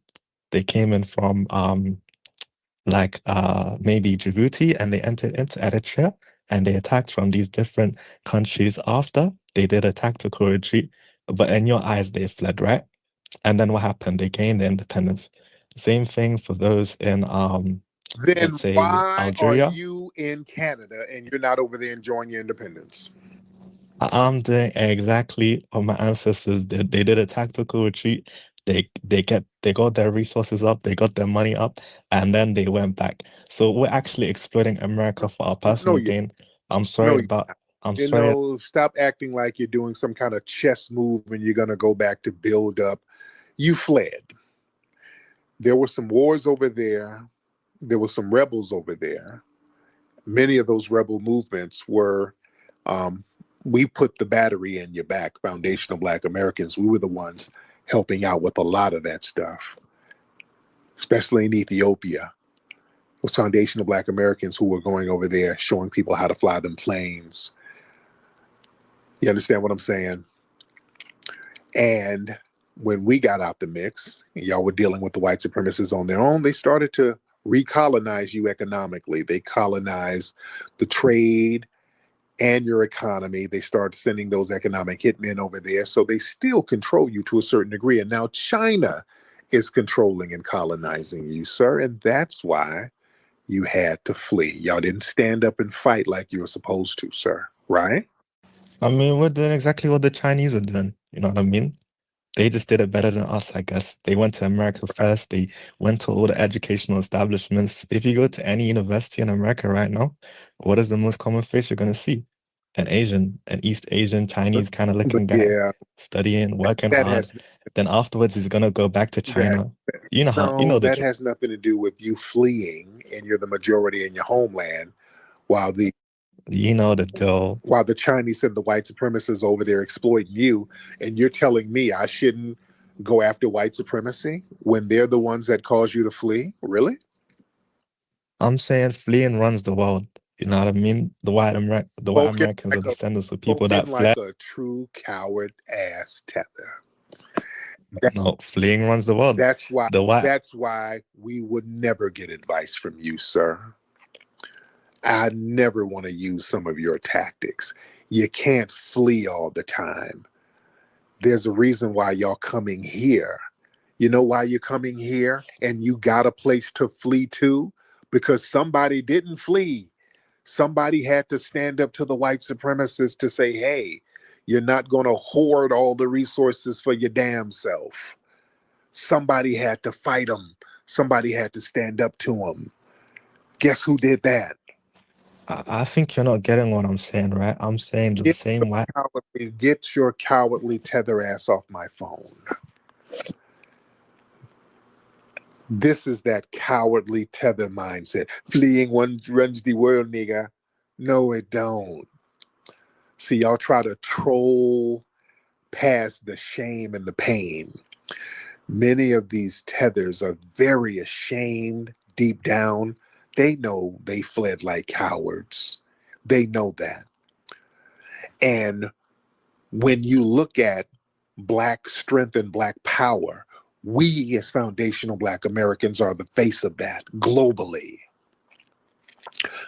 They came in from maybe Djibouti, and they entered into Eritrea, and they attacked from these different countries. After they did a tactical retreat, but in your eyes they fled, right? And then what happened? They gained their independence. Same thing for those in then let's say why Algeria. Are you in Canada and you're not over there enjoying your independence? I'm doing exactly what my ancestors did. They did a tactical retreat. They got their resources up, they got their money up, and then they went back. So we're actually exploiting America for our personal gain. I'm sorry. Stop acting like you're doing some kind of chess move and you're gonna go back to build up. You fled. There were some wars over there. There were some rebels over there. Many of those rebel movements were, we put the battery in your back, foundational Black Americans. We were the ones helping out with a lot of that stuff, especially in Ethiopia. It was foundational Black Americans who were going over there showing people how to fly them planes. You understand what I'm saying? And when we got out the mix, and y'all were dealing with the white supremacists on their own, they started to recolonize you economically. They colonized the trade and your economy. They started sending those economic hitmen over there. So they still control you to a certain degree. And now China is controlling and colonizing you, sir. And that's why you had to flee. Y'all didn't stand up and fight like you were supposed to, sir. Right? I mean, we're doing exactly what the Chinese were doing. You know what I mean? They just did it better than us, I guess. They went to America first. They went to all the educational establishments. If you go to any university in America right now, what is the most common face you're going to see? an East Asian, Chinese kind of looking guy, Yeah, studying, working that hard. has Then afterwards, he's gonna go back to that China. You know no, the that has nothing to do with you fleeing and you're the majority in your homeland, while the deal. while the Chinese and the white supremacists over there exploiting you, and you're telling me I shouldn't go after white supremacy when they're the ones that cause you to flee? Really? I'm saying fleeing runs the world. You know what I mean? The white Americans are descendants of people that fled. Like a true coward ass Tether. No, fleeing runs the world. That's why. The white. That's why we would never get advice from you, sir. I never want to use some of your tactics. You can't flee all the time. There's a reason why y'all coming here. You know why you're coming here and you got a place to flee to? Because somebody didn't flee. Somebody had to stand up to the white supremacists to say, hey, you're not going to hoard all the resources for your damn self. Somebody had to fight them. Somebody had to stand up to them. Guess who did that? I think you're not getting what I'm saying, right? I'm saying the same way. Get your cowardly Tether ass off my phone. This is that cowardly Tether mindset. Fleeing one runs the world, nigga. No, it don't. See, y'all try to troll past the shame and the pain. Many of these tethers are very ashamed deep down. They know they fled like cowards. They know that. And when you look at Black strength and Black power, we as foundational Black Americans are the face of that globally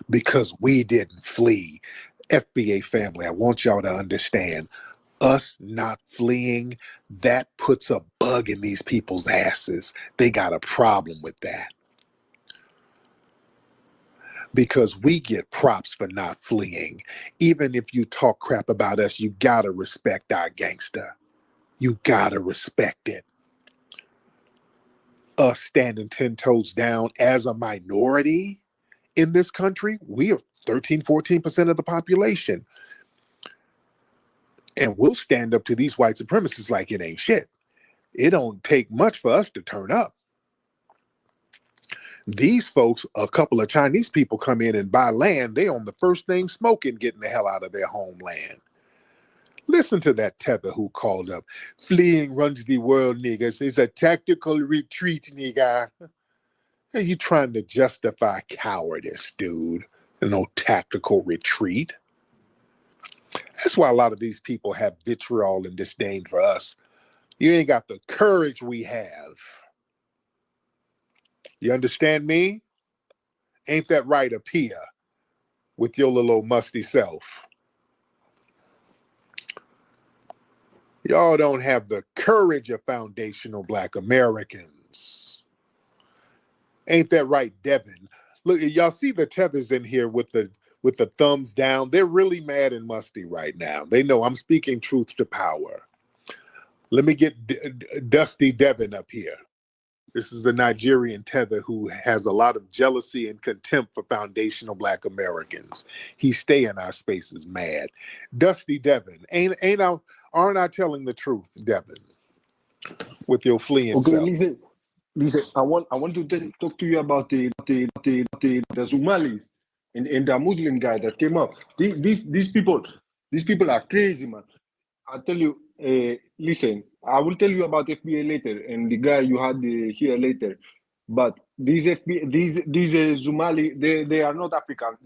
because we didn't flee. FBA family, I want y'all to understand, us not fleeing, that puts a bug in these people's asses. They got a problem with that. Because we get props for not fleeing. Even if you talk crap about us, you gotta respect our gangster. You gotta respect it. Us standing 10 toes down as a minority in this country, we are 13, 14% of the population. And we'll stand up to these white supremacists like it ain't shit. It don't take much for us to turn up. These folks, a couple of Chinese people come in and buy land, they on the first thing smoking, getting the hell out of their homeland. Listen to that Tether who called up. Fleeing runs the world, niggas. It's a tactical retreat, nigga. Are you trying to justify cowardice, dude? No tactical retreat. That's why a lot of these people have vitriol and disdain for us. You ain't got the courage we have. You understand me? Ain't that right, Apia, with your little old musty self? Y'all don't have the courage of foundational Black Americans. Ain't that right, Devin? Look, y'all see the tethers in here with the thumbs down. They're really mad and musty right now. They know I'm speaking truth to power. Let me get Dusty Devin up here. This is a Nigerian tether who has a lot of jealousy and contempt for foundational Black Americans. He stay in our spaces mad. Dusty Devin, aren't I telling the truth, Devin? With your fleeing self. Listen. I want to talk to you about the Somalis and the Muslim guy that came up. These people are crazy, man. I'll tell you. Listen, I will tell you about FBA later and the guy you had here later. But these Somali, they are not African.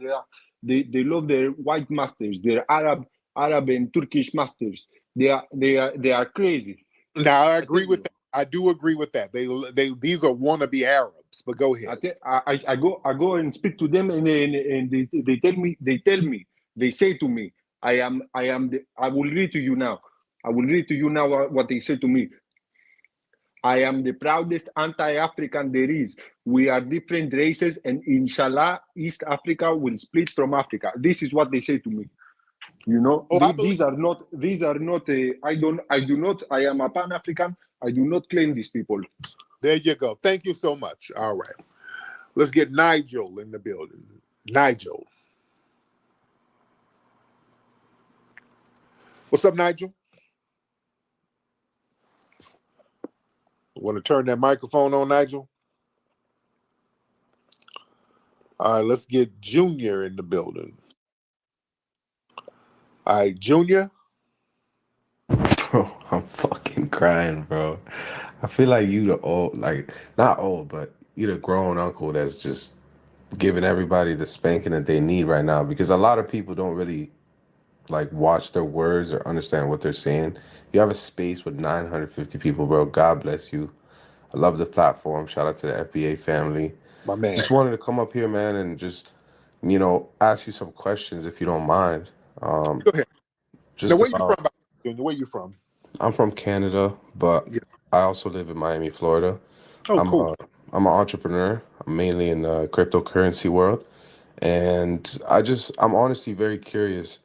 They love their white masters. They're Arab and Turkish masters. They are crazy. Now I agree with that. I do agree with that. These are wannabe Arabs. But go ahead. I go and speak to them and they say to me, I will read to you now. I will read to you now what they say to me. I am the proudest anti-African there is. We are different races, and inshallah, East Africa will split from Africa. This is what they say to me. You know, these are not. I am a Pan-African. I do not claim these people. There you go. Thank you so much. All right, let's get Nigel in the building. Nigel. What's up, Nigel? Want to turn that microphone on, Nigel? All right, let's get Junior in the building. All right, Junior. Bro, I'm fucking crying, bro. I feel like you the old, like, not old, but you the grown uncle that's just giving everybody the spanking that they need right now, because a lot of people don't really like watch their words or understand what they're saying. You have a space with 950 people, bro. God bless you. I love the platform. Shout out to the FBA family. My man. Just wanted to come up here, man, and just, ask you some questions if you don't mind. Go ahead. Just now, where about, you from? Junior? Where you from? I'm from Canada, but I also live in Miami, Florida. Oh, cool. I'm an entrepreneur. I'm mainly in the cryptocurrency world. And I'm honestly very curious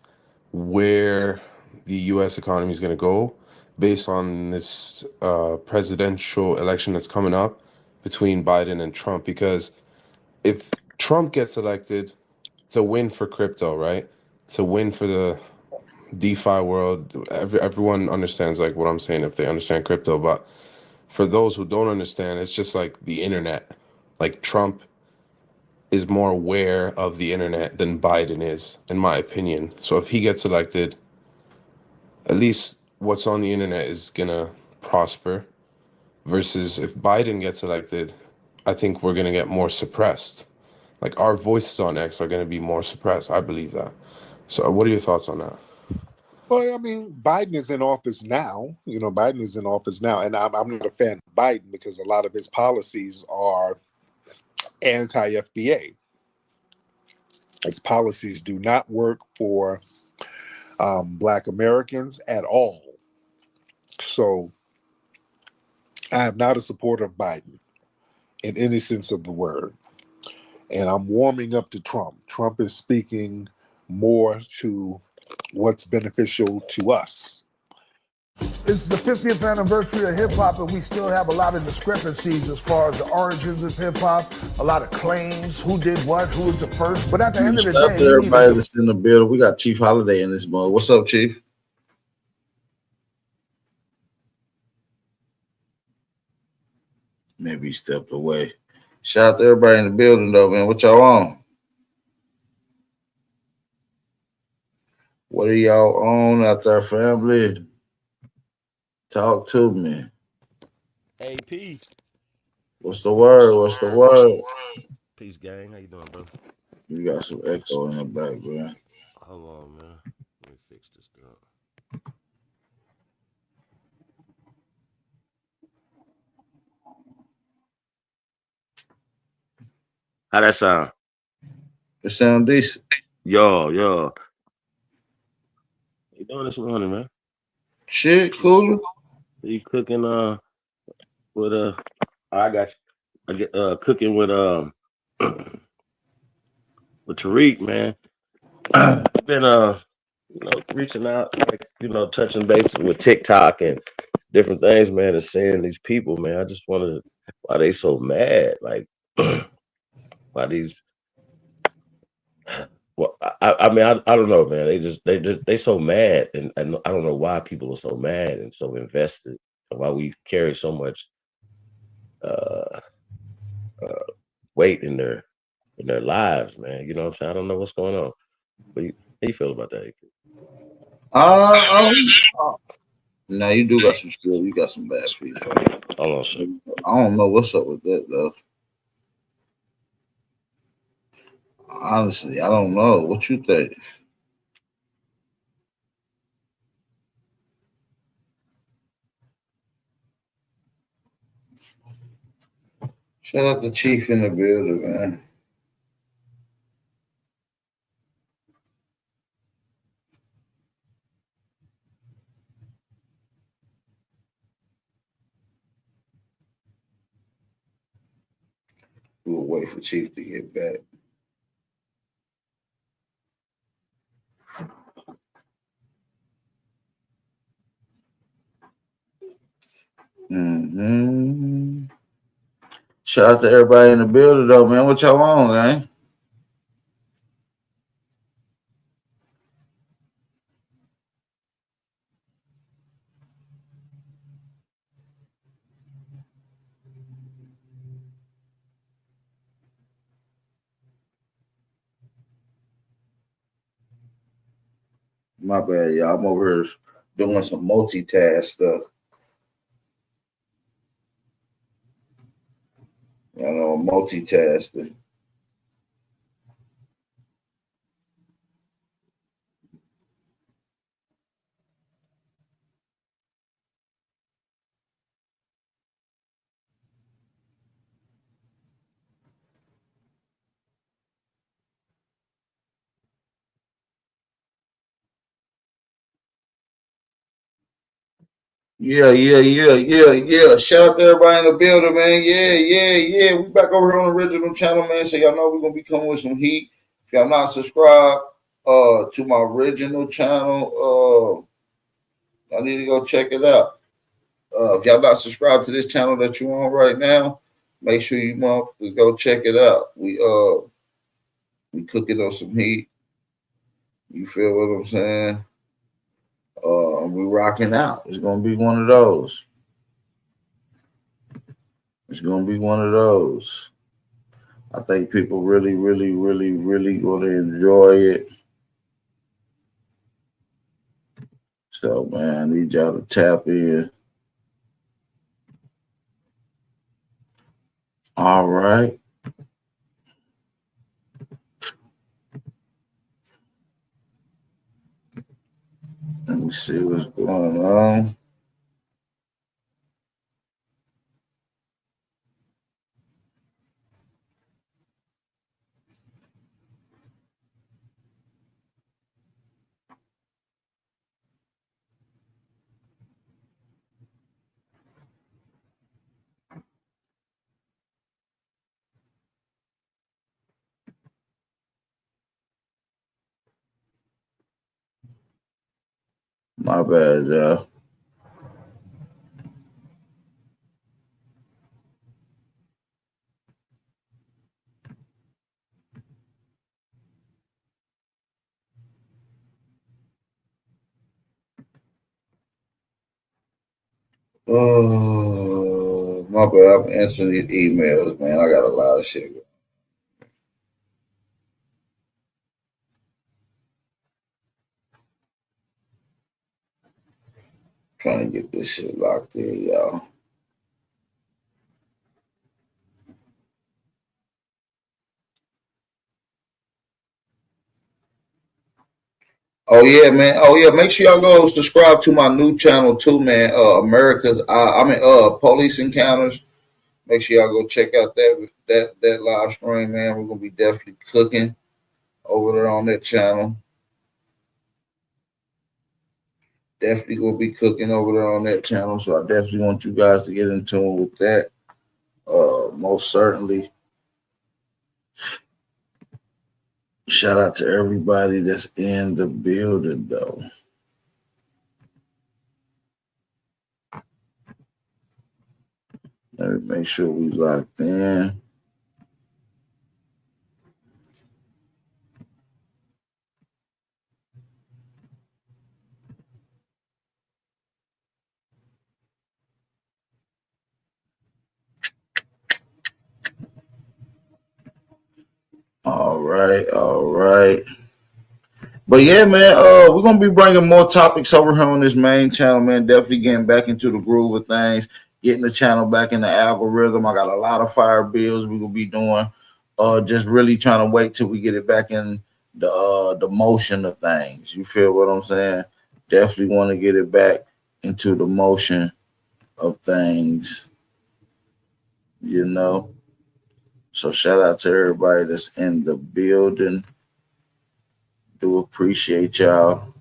where the U.S. economy is going to go based on this presidential election that's coming up between Biden and Trump. Because if Trump gets elected, it's a win for crypto, right? It's a win for the DeFi world. Everyone understands like what I'm saying if they understand crypto. But for those who don't understand, it's just like the internet. Like Trump is more aware of the internet than Biden is, in my opinion. So if he gets elected, at least what's on the internet is gonna prosper. Versus if Biden gets elected, I think we're gonna get more suppressed. Like our voices on X are gonna be more suppressed. I believe that. So what are your thoughts on that? Well, I mean, Biden is in office now. Biden is in office now, and I'm not a fan of Biden because a lot of his policies are anti-FBA. His policies do not work for Black Americans at all. So I am not a supporter of Biden in any sense of the word. And I'm warming up to Trump. Trump is speaking more to what's beneficial to us. It's the 50th anniversary of hip hop, and we still have a lot of discrepancies as far as the origins of hip hop, a lot of claims, who did what, who was the first. But at the end of the Shout out day, to everybody that's in the building. We got Chief Holiday in this mode. What's up, Chief? Maybe he stepped away. Shout out to everybody in the building, though, man. What y'all on? What are y'all on out there, family? Talk to me. Hey, peace. What's the word? What's the word? Peace, gang. How you doing, bro? You got some echo in the background. Hold on, man. Let me fix this stuff. How that sound? It sound decent. Yo. How you doing this morning, man? Shit, cool. You cooking with I got you. I get cooking with with Tariq, man. Been reaching out, like, touching bases with TikTok and different things, man, and seeing these people, man. I just wondered why they so mad, like why these. Well, I mean, I don't know, man. They so mad, and I don't know why people are so mad and so invested, and why we carry so much uh, weight in their lives, man. You know what I'm saying? I don't know what's going on. But how you feel about that? Now you do got some skill. You got some bad feedback. Hold on, sir. I don't know what's up with that, though. Honestly, I don't know. What you think? Shout out the Chief in the building, man. We'll wait for Chief to get back. Shout out to everybody in the building, though, man. What y'all on, man? My bad, y'all. I'm over here doing some multitask stuff. Multitasking. Yeah. Shout out to everybody in the building, man. Yeah. We back over here on the original channel, man. So y'all know we're gonna be coming with some heat. If y'all not subscribed to my original channel, I need to go check it out. If y'all not subscribed to this channel that you on right now, make sure you go check it out. We cooking on some heat. You feel what I'm saying? We rocking out. It's gonna be one of those. It's gonna be one of those. I think people really gonna enjoy it. So man, I need y'all to tap in. All right. Let me see what's going on. My bad, y'all. Oh, my bad. I'm answering these emails, man. I got a lot of shit. Trying to get this shit locked in, y'all. Oh yeah, man. Oh yeah. Make sure y'all go subscribe to my new channel too, man. Police Encounters. Make sure y'all go check out that live stream, man. We're gonna be definitely cooking over there on that channel. Definitely gonna be cooking over there on that channel. So I definitely want you guys to get in tune with that. Most certainly. Shout out to everybody that's in the building, though. Let me make sure we locked in. All right. But yeah, man, we're gonna be bringing more topics over here on this main channel, man. Definitely getting back into the groove of things, getting the channel back in the algorithm. I got a lot of fire bills we're gonna be doing. Just really trying to wait till we get it back in the motion of things. You feel what I'm saying? Definitely want to get it back into the motion of things, you know. So shout out to everybody that's in the building. Do appreciate y'all.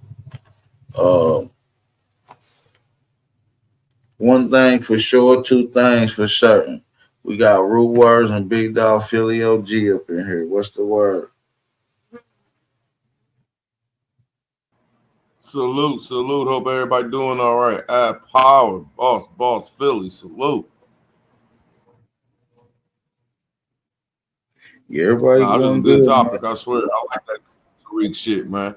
One thing for sure, two things for certain. We got Root Words and Big Dog Philly OG up in here. What's the word? Salute. Hope everybody doing all right. Power, boss, Philly. Salute. Yeah, everybody Nah, this is a doing good good, man. topic. I swear. I like that Tariq shit, man.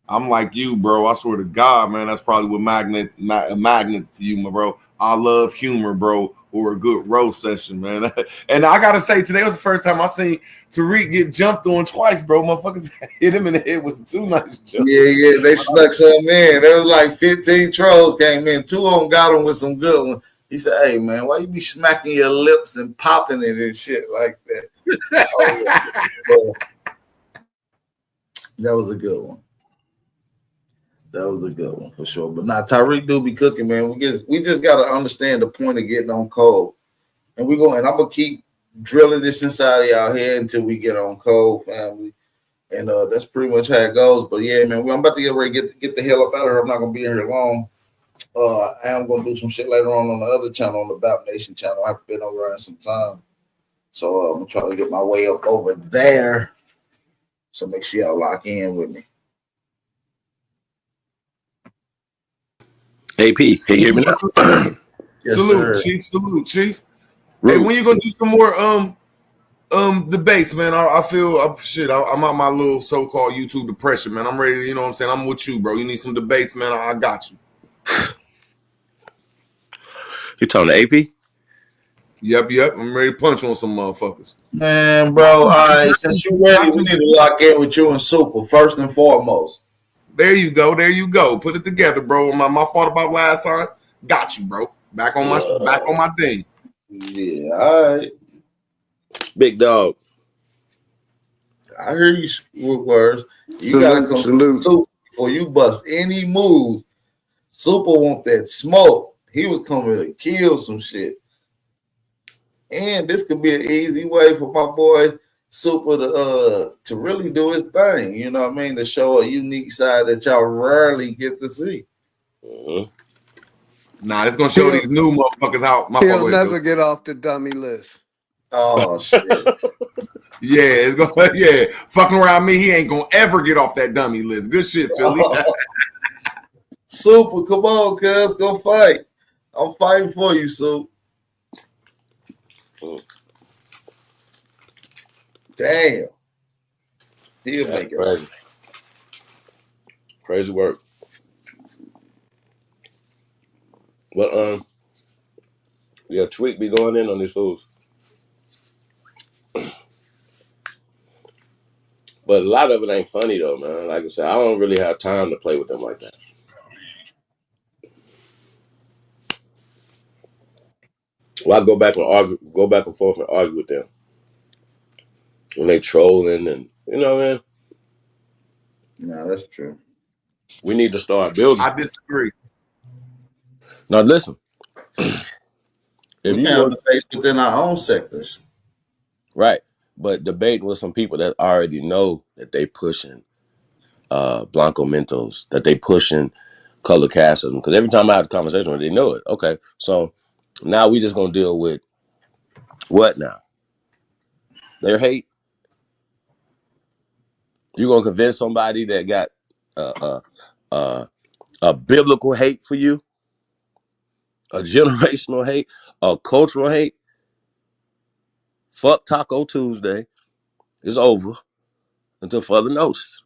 I'm like you, bro. I swear to God, man. That's probably what a magnet to you, my bro. I love humor, bro, or a good roast session, man. And I gotta say, today was the first time I seen Tariq get jumped on twice, bro. Motherfuckers hit him in the head with some 2 nice jumps. Yeah, they snuck some in. There was like 15 trolls came in. 2 of them got him with some good ones. He said, "Hey man, why you be smacking your lips and popping it and shit like that?" That was a good one. That was a good one for sure. But now Tariq do be cooking, man. We just gotta understand the point of getting on cold. And I'm gonna keep drilling this inside of y'all here until we get on cold, family. And that's pretty much how it goes. But yeah, man, I'm about to get ready to get the hell up out of here. I'm not gonna be in here long. I am gonna do some shit later on the other channel, on the Bap Nation channel. I've been over there in some time. So I'm gonna try to get my way up over there. So make sure y'all lock in with me. AP, can you hear me now? Yes, salute, sir. Chief. Salute, Chief. Rude. Hey, when you gonna do some more debates, man? I feel I'm on my little so-called YouTube depression, man. I'm ready. You know what I'm saying? I'm with you, bro. You need some debates, man. I got you. You talking to AP? Yep. I'm ready to punch on some motherfuckers. Man, bro, all right. Since you're ready, we need to lock in with you and Super first and foremost. There you go. Put it together, bro. My fault about last time. Got you, bro. Back on my thing. Yeah, all right. Big dog. I hear you with words. You gotta come to Super before you bust any moves. Super want that smoke. He was coming to kill some shit. And this could be an easy way for my boy Super to really do his thing. You know what I mean? To show a unique side that y'all rarely get to see. Mm-hmm. Nah, it's gonna show these new motherfuckers how He'll never get off the dummy list. Oh shit. Yeah, it's gonna fucking around me. He ain't gonna ever get off that dummy list. Good shit, Philly. Super, come on, cuz, go fight. I'm fighting for you, Super. Damn. He'll make it. Crazy. Crazy work. But yeah, Tweak be going in on these fools. But a lot of it ain't funny though, man. Like I said, I don't really have time to play with them like that. Well, I go back and forth and argue with them when they trolling and you know, man. No, that's true. We need to start building. I disagree. Now listen, we can have debates within our own sectors, right? But debating with some people that already know that they pushing Blanco Mentos, that they pushing color castism. Because every time I have a conversation with them, they know it. Okay, so now we just gonna deal with what now? Their hate. You gonna convince somebody that got a biblical hate for you, a generational hate, a cultural hate? Fuck Taco Tuesday. It's over until further notice.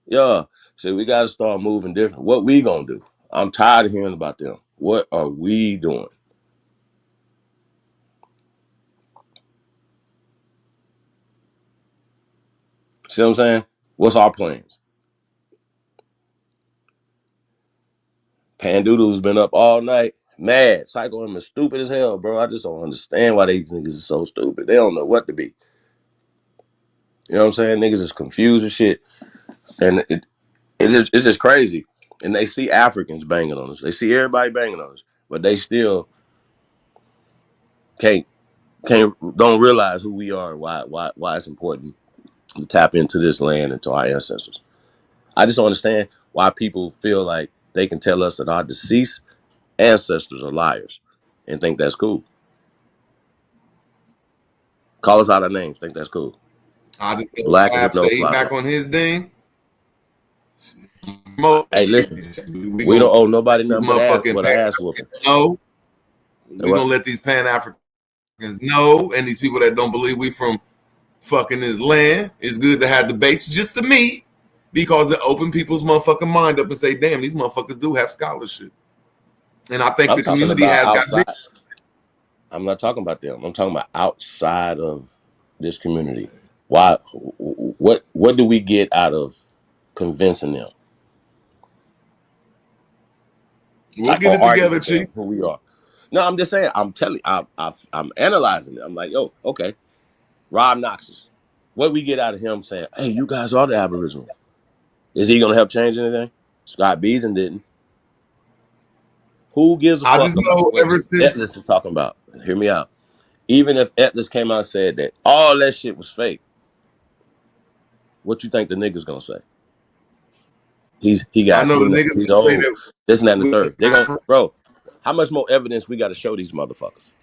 Yeah. So we got to start moving different. What we gonna do? I'm tired of hearing about them. What are we doing? See what I'm saying? What's our plans? Pandoodle's been up all night. Mad. Psycho him is stupid as hell, bro. I just don't understand why these niggas are so stupid. They don't know what to be. You know what I'm saying? Niggas is confused as shit. And it's just crazy. And they see Africans banging on us. They see everybody banging on us. But they still don't realize who we are and why it's important to tap into this land and to our ancestors. I just don't understand why people feel like they can tell us that our deceased ancestors are liars and think that's cool. Call us out our names, think that's cool. I just Black and with no say he fly. back on his thing. Hey, listen, we don't owe nobody nothing but ass whooping. No, we gonna let these Pan Africans know, and these people that don't believe we from fucking this land. It's good to have debates just to meet. because it opened people's motherfucking mind up and say, damn, these motherfuckers do have scholarship. And I think I'm the talking community about has got big. outside. I'm not talking about them. I'm talking about outside of this community. Why? What do we get out of convincing them? We'll Like, get or it arguing together, with them Chief. who we are. No, I'm just saying. I'm telling. I'm analyzing it. I'm like, yo, okay. Rob Knox's. What we get out of him saying, hey, you guys are the Aboriginals. Is he going to help change anything? Scott Beason didn't. Who gives a I fuck just about know what ever since Atlas is talking about? Hear me out. Even if Atlas came out and said that all that shit was fake, what you think the nigga's going to say? He I got know the senile. niggas He's gonna say old. This and that and the third. They going that bro. How much more evidence we got to show these motherfuckers?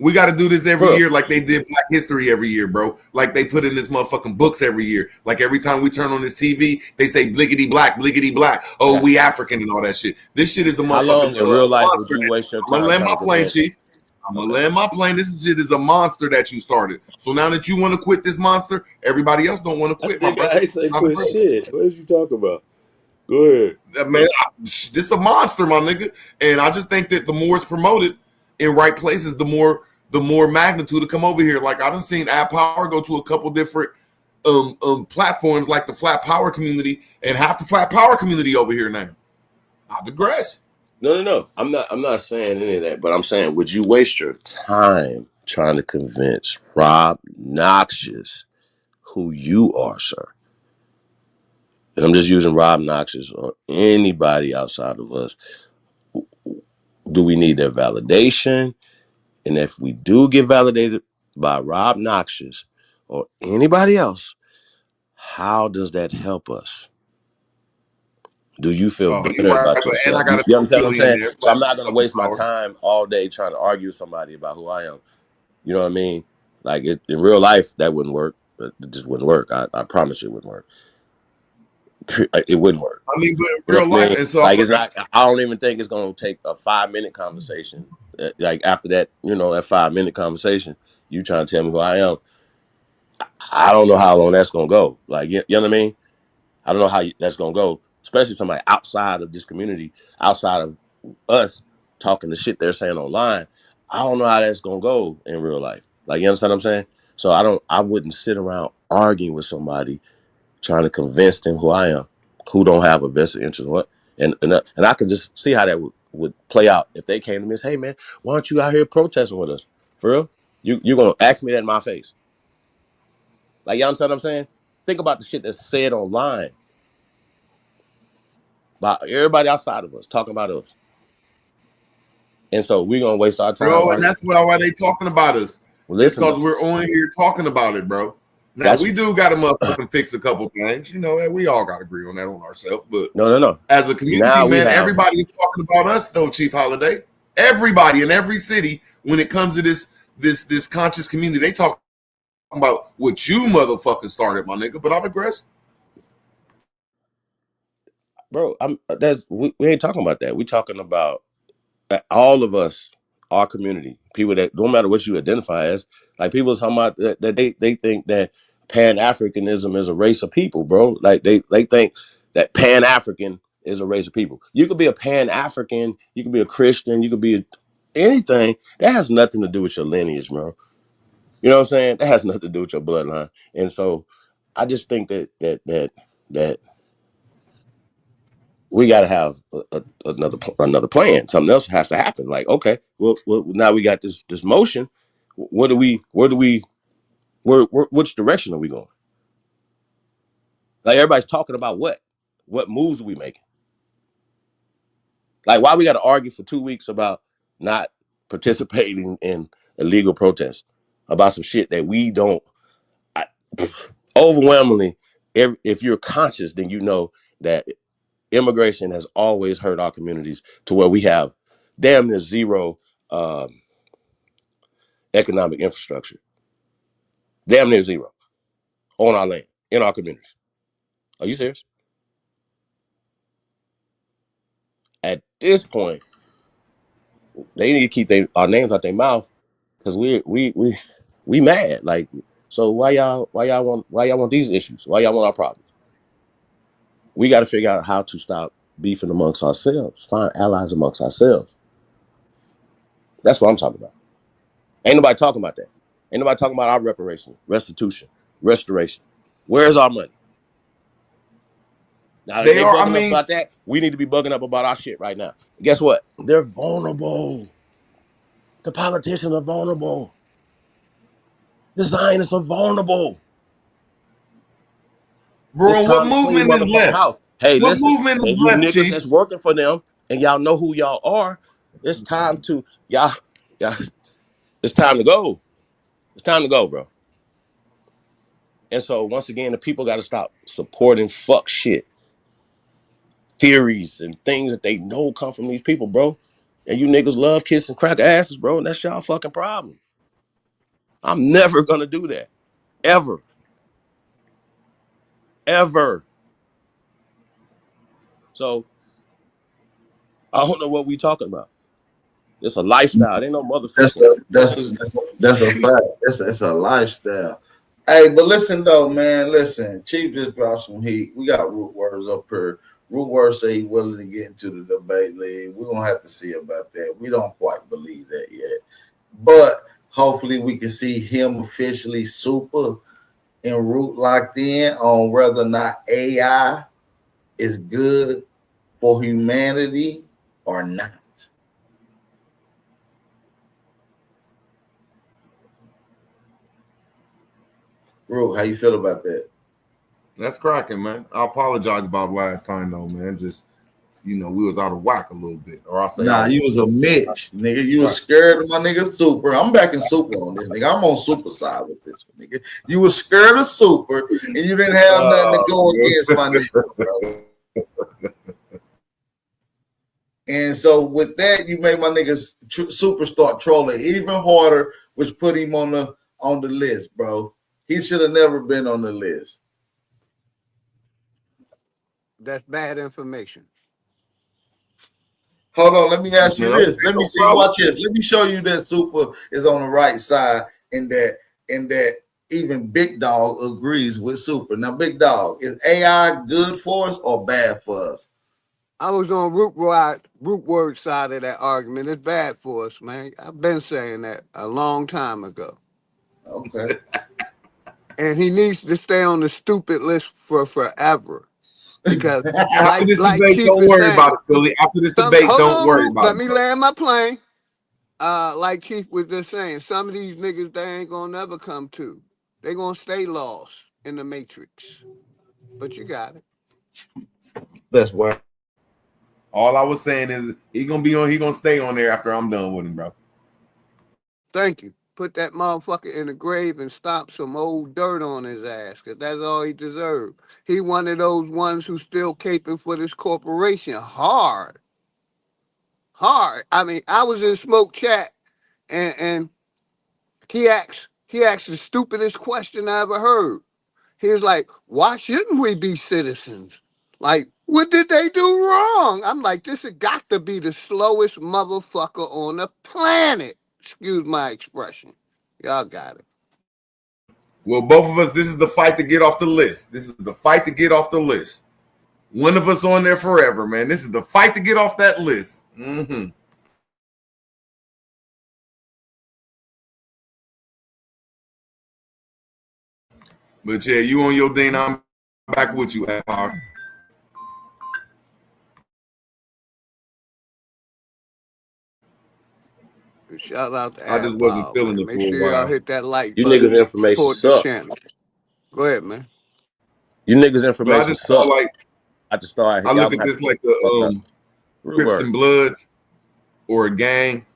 we got to do this every For real. year, like they did Black History every year, bro. Like they put in this motherfucking books every year. Like every time we turn on this TV, they say bliggity black, bliggity black. Oh, Okay. we African and all that shit. This shit is a How long motherfucking in real life would monster. you waste your I'm gonna time land trying my to plane, convince? Chief. I'm gonna Okay. land my plane. This shit is a monster that you started. So now that you want to quit this monster, everybody else don't want to That quit, my nigga, brother. I ain't say Not the quit first. shit. What is you talking about? Go ahead. Man, this is a monster, my nigga. And I just think that the more it's promoted in right places, the more magnitude to come over here. Like I done seen App Power go to a couple different platforms like the Flat Power community, and half the Flat Power community over here now. I digress. No. I'm not saying any of that, but I'm saying, would you waste your time trying to convince Rob Noxious who you are, sir? And I'm just using Rob Noxious or anybody outside of us. Do we need their validation? And if we do get validated by Rob Noxious or anybody else, how does that help us? Do you feel Oh, you better right, about but and I yourself? got a You true understand what I'm affiliate in saying? there. So Flat I'm not going to waste my Power. time all day trying to argue with somebody about who I am. You know what I mean? Like in real life, that wouldn't work. It just wouldn't work. I promise you it wouldn't work. It wouldn't work. I mean, but in You know real what I life, mean? and so I Like feel it's not. I don't even think it's going to take a 5-minute conversation. Like after that, that 5-minute conversation, you trying to tell me who I am. I don't know how long that's going to go. Like you know what I mean? I don't know how that's going to go, especially somebody outside of this community, outside of us talking the shit they're saying online. I don't know how that's going to go in real life. Like, you understand what I'm saying? So I wouldn't sit around arguing with somebody trying to convince them who I am, who don't have a vested interest in what. And I could just see how that would play out if they came to me and say, hey, man, why aren't you out here protesting with us? For real? You're going to ask me that in my face. Like, you understand what I'm saying? Think about the shit that's said online by everybody outside of us talking about us. And so we're gonna waste our time bro, and arguing. that's why they talking about us. Well, It's listen because though. we're on here talking about it, bro. Now Got we you. do got to motherfucking fix a couple things, and we all got to agree on that on ourselves. But No. as a community, Now we man, have everybody is talking about us, though, Chief Holiday. Everybody in every city, when it comes to this conscious community, they talk about what you motherfucking started, my nigga. But I digress. bro, we ain't talking about that. We talking about all of us, our community, people that don't matter what you identify as, like people talking about that they think that Pan Africanism is a race of people, bro. Like they think that Pan African is a race of people. You could be a Pan African, you could be a Christian, you could be anything. That has nothing to do with your lineage, bro. You know what I'm saying? That has nothing to do with your bloodline. And so I just think that we got to have another plan. Something else has to happen. Like, okay, well now we got this motion. Which direction are we going? Like everybody's talking about what moves are we making? Like why we got to argue for 2 weeks about not participating in illegal protests about some shit that we don't. I, overwhelmingly, if you're conscious, then you know that immigration has always hurt our communities to where we have damn near zero economic infrastructure, damn near zero on our land, in our communities. Are you serious? At this point, they need to keep our names out their mouth because we mad. Like So why y'all want these issues? Why y'all want our problems? We got to figure out how to stop beefing amongst ourselves, find allies amongst ourselves. That's what I'm talking about. Ain't nobody talking about that. Ain't nobody talking about our reparation, restitution, restoration. Where's our money? Now that They they are. I bugging up mean, about that, we need to be bugging up about our shit right now. Guess what? They're vulnerable. The politicians are vulnerable. The Zionists are vulnerable. It's bro, what time to clean movement is motherfucking left? house. Hey, What listen, movement is and you left, niggas Chief? that's working for them, and y'all know who y'all are. It's time to y'all. It's time to go. It's time to go, bro. And so once again, the people got to stop supporting fuck shit theories and things that they know come from these people, bro. And you niggas love kissing crack asses, bro, and that's y'all fucking problem. I'm never gonna do that. Ever. Ever. So I don't know what we talking about. It's a lifestyle. It ain't no That's motherfucking. a that's a fact. That's a lifestyle. Hey, but listen though, man. Listen, Chief just dropped some heat. We got Root Words up here. Root Words say he's willing to get into the debate league. We're gonna have to see about that. We don't quite believe that yet. But hopefully we can see him officially super and Root locked in on whether or not AI is good for humanity or not. Root, how you feel about that? That's cracking, man. I apologize about last time, though, man. Just we was out of whack a little bit, or I'll say Nah, you was a Mitch, nigga. You was scared of my nigga Super. I'm back in Super on this, nigga. I'm on Super side with this one, nigga. You was scared of Super, and you didn't have nothing to go against my nigga, bro. And so with that, you made my niggas Super start trolling even harder, which put him on the list, bro. He should have never been on the list. That's bad information. Hold on, let me ask you this. Let me no see. problem. Watch this. Let me show you that Super is on the right side, and that even Big Dog agrees with Super. Now, Big Dog, is AI good for us or bad for us? I was on root word side of that argument. It's bad for us, man. I've been saying that a long time ago. Okay. And he needs to stay on the stupid list for forever. Because After this like debate, Chief don't is worry saying, about it, Philly. After this debate, hold don't on, worry Root, about let it, me bro. land my plane. Like Chief was just saying, some of these niggas they ain't gonna never come to. They gonna stay lost in the matrix. But you got it. That's why. All I was saying is he gonna stay on there after I'm done with him, bro. Thank you. Put that motherfucker in the grave and stomp some old dirt on his ass, because that's all he deserved. He one of those ones who's still caping for this corporation hard. Hard. I mean, I was in Smoke Chat and he asked the stupidest question I ever heard. He was like, why shouldn't we be citizens? Like, what did they do wrong? I'm like, this has got to be the slowest motherfucker on the planet. Excuse my expression. Y'all got it. Well, both of us, this is the fight to get off the list. This is the fight to get off the list. One of us on there forever, man. This is the fight to get off that list. Mm-hmm. But yeah, you on your Dana, I'm back with you, Power. Shout out to I Ad just wasn't Power, feeling man. it Make for a sure y'all while. hit that like You button niggas' and information support the suck. channel. Go ahead, man. You niggas' But I information just felt suck. like I just thought I y'all look gonna at have to this clean like the fuck up. the Real Crips word. and Bloods or a gang,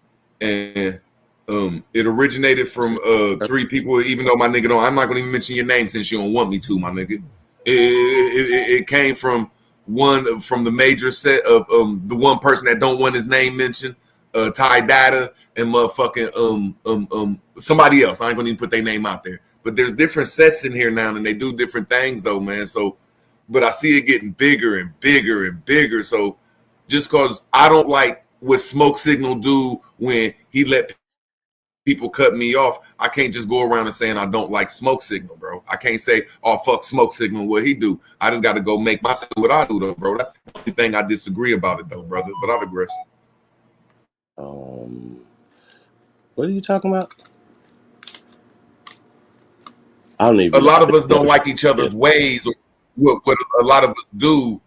and it originated That's from it. three people. Even though my nigga don't, I'm not gonna even mention your name since you don't want me to, my nigga. It came from one from the major set of the one person that don't want his name mentioned, Tate and motherfucking somebody else. I ain't gonna even put their name out there. But there's different sets in here now, and they do different things though, man. So, but I see it getting bigger and bigger and bigger. So, just cause I don't like what Smoke Signal do when he let people cut me off, I can't just go around and saying I don't like Smoke Signal, bro. I can't say, oh, fuck Smoke Signal, what he do. I just got to go make myself what I do, though, bro. That's the only thing I disagree about it, though, brother. But I digress. What are you talking about? I don't even A know. lot of us don't like each other's ways, or what a lot of us do.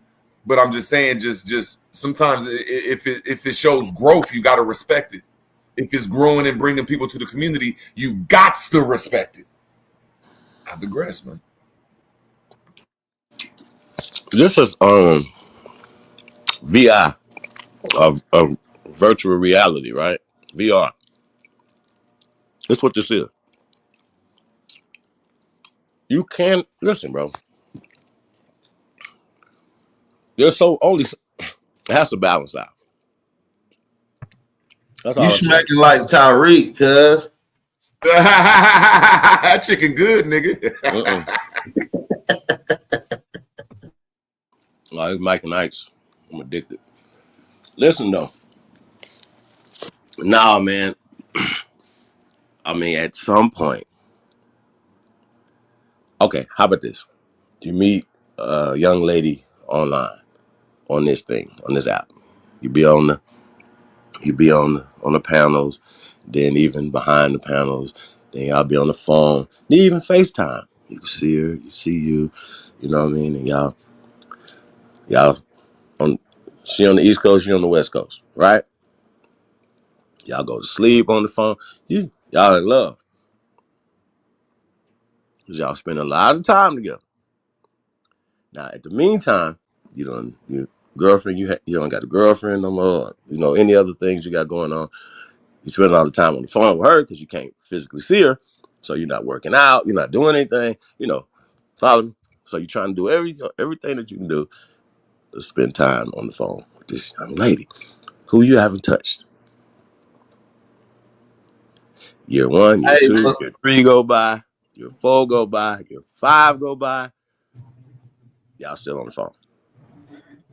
But I'm just saying, just sometimes if it shows growth, you got to respect it. If it's growing and bringing people to the community, you got to respect it. I digress, man. This is VI of virtual reality, right? VR. That's what this is. You can listen, bro. There's so only it has to balance out. That's You all I'm saying. smacking like Tariq, cuz. That chicken good, nigga. Like Mike and Ike's. I'm addicted. Listen though. Nah, man. I mean, at some point. Okay, how about this? You meet a young lady online on this thing, on this app. You be on the panels, then even behind the panels, then y'all be on the phone, then even FaceTime. You see her, you see you, you know what I mean? And y'all on she on the East Coast, you on the West Coast, right? Y'all go to sleep on the phone. Y'all in love. Cause y'all spend a lot of time together. Now, at the meantime, your girlfriend, you don't got a girlfriend no more. You know, any other things you got going on. You spend all the time on the phone with her because you can't physically see her. So you're not working out. You're not doing anything. You know, follow me. So you're trying to do everything that you can do to spend time on the phone with this young lady who you haven't touched. Year 1, year Hey, 2, year 3 go by. Year 4 go by. Year 5 go by. Y'all still on the phone.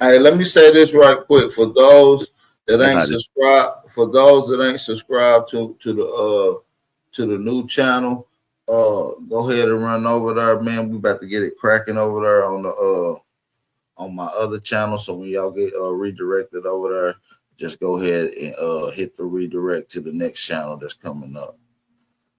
hey, let me say this right quick for those that That's ain't how this. subscribed. For those that ain't subscribed to the new channel, go ahead and run over there, man. We about to get it cracking over there on my other channel. So when y'all get redirected over there, just go ahead and hit the redirect to the next channel that's coming up.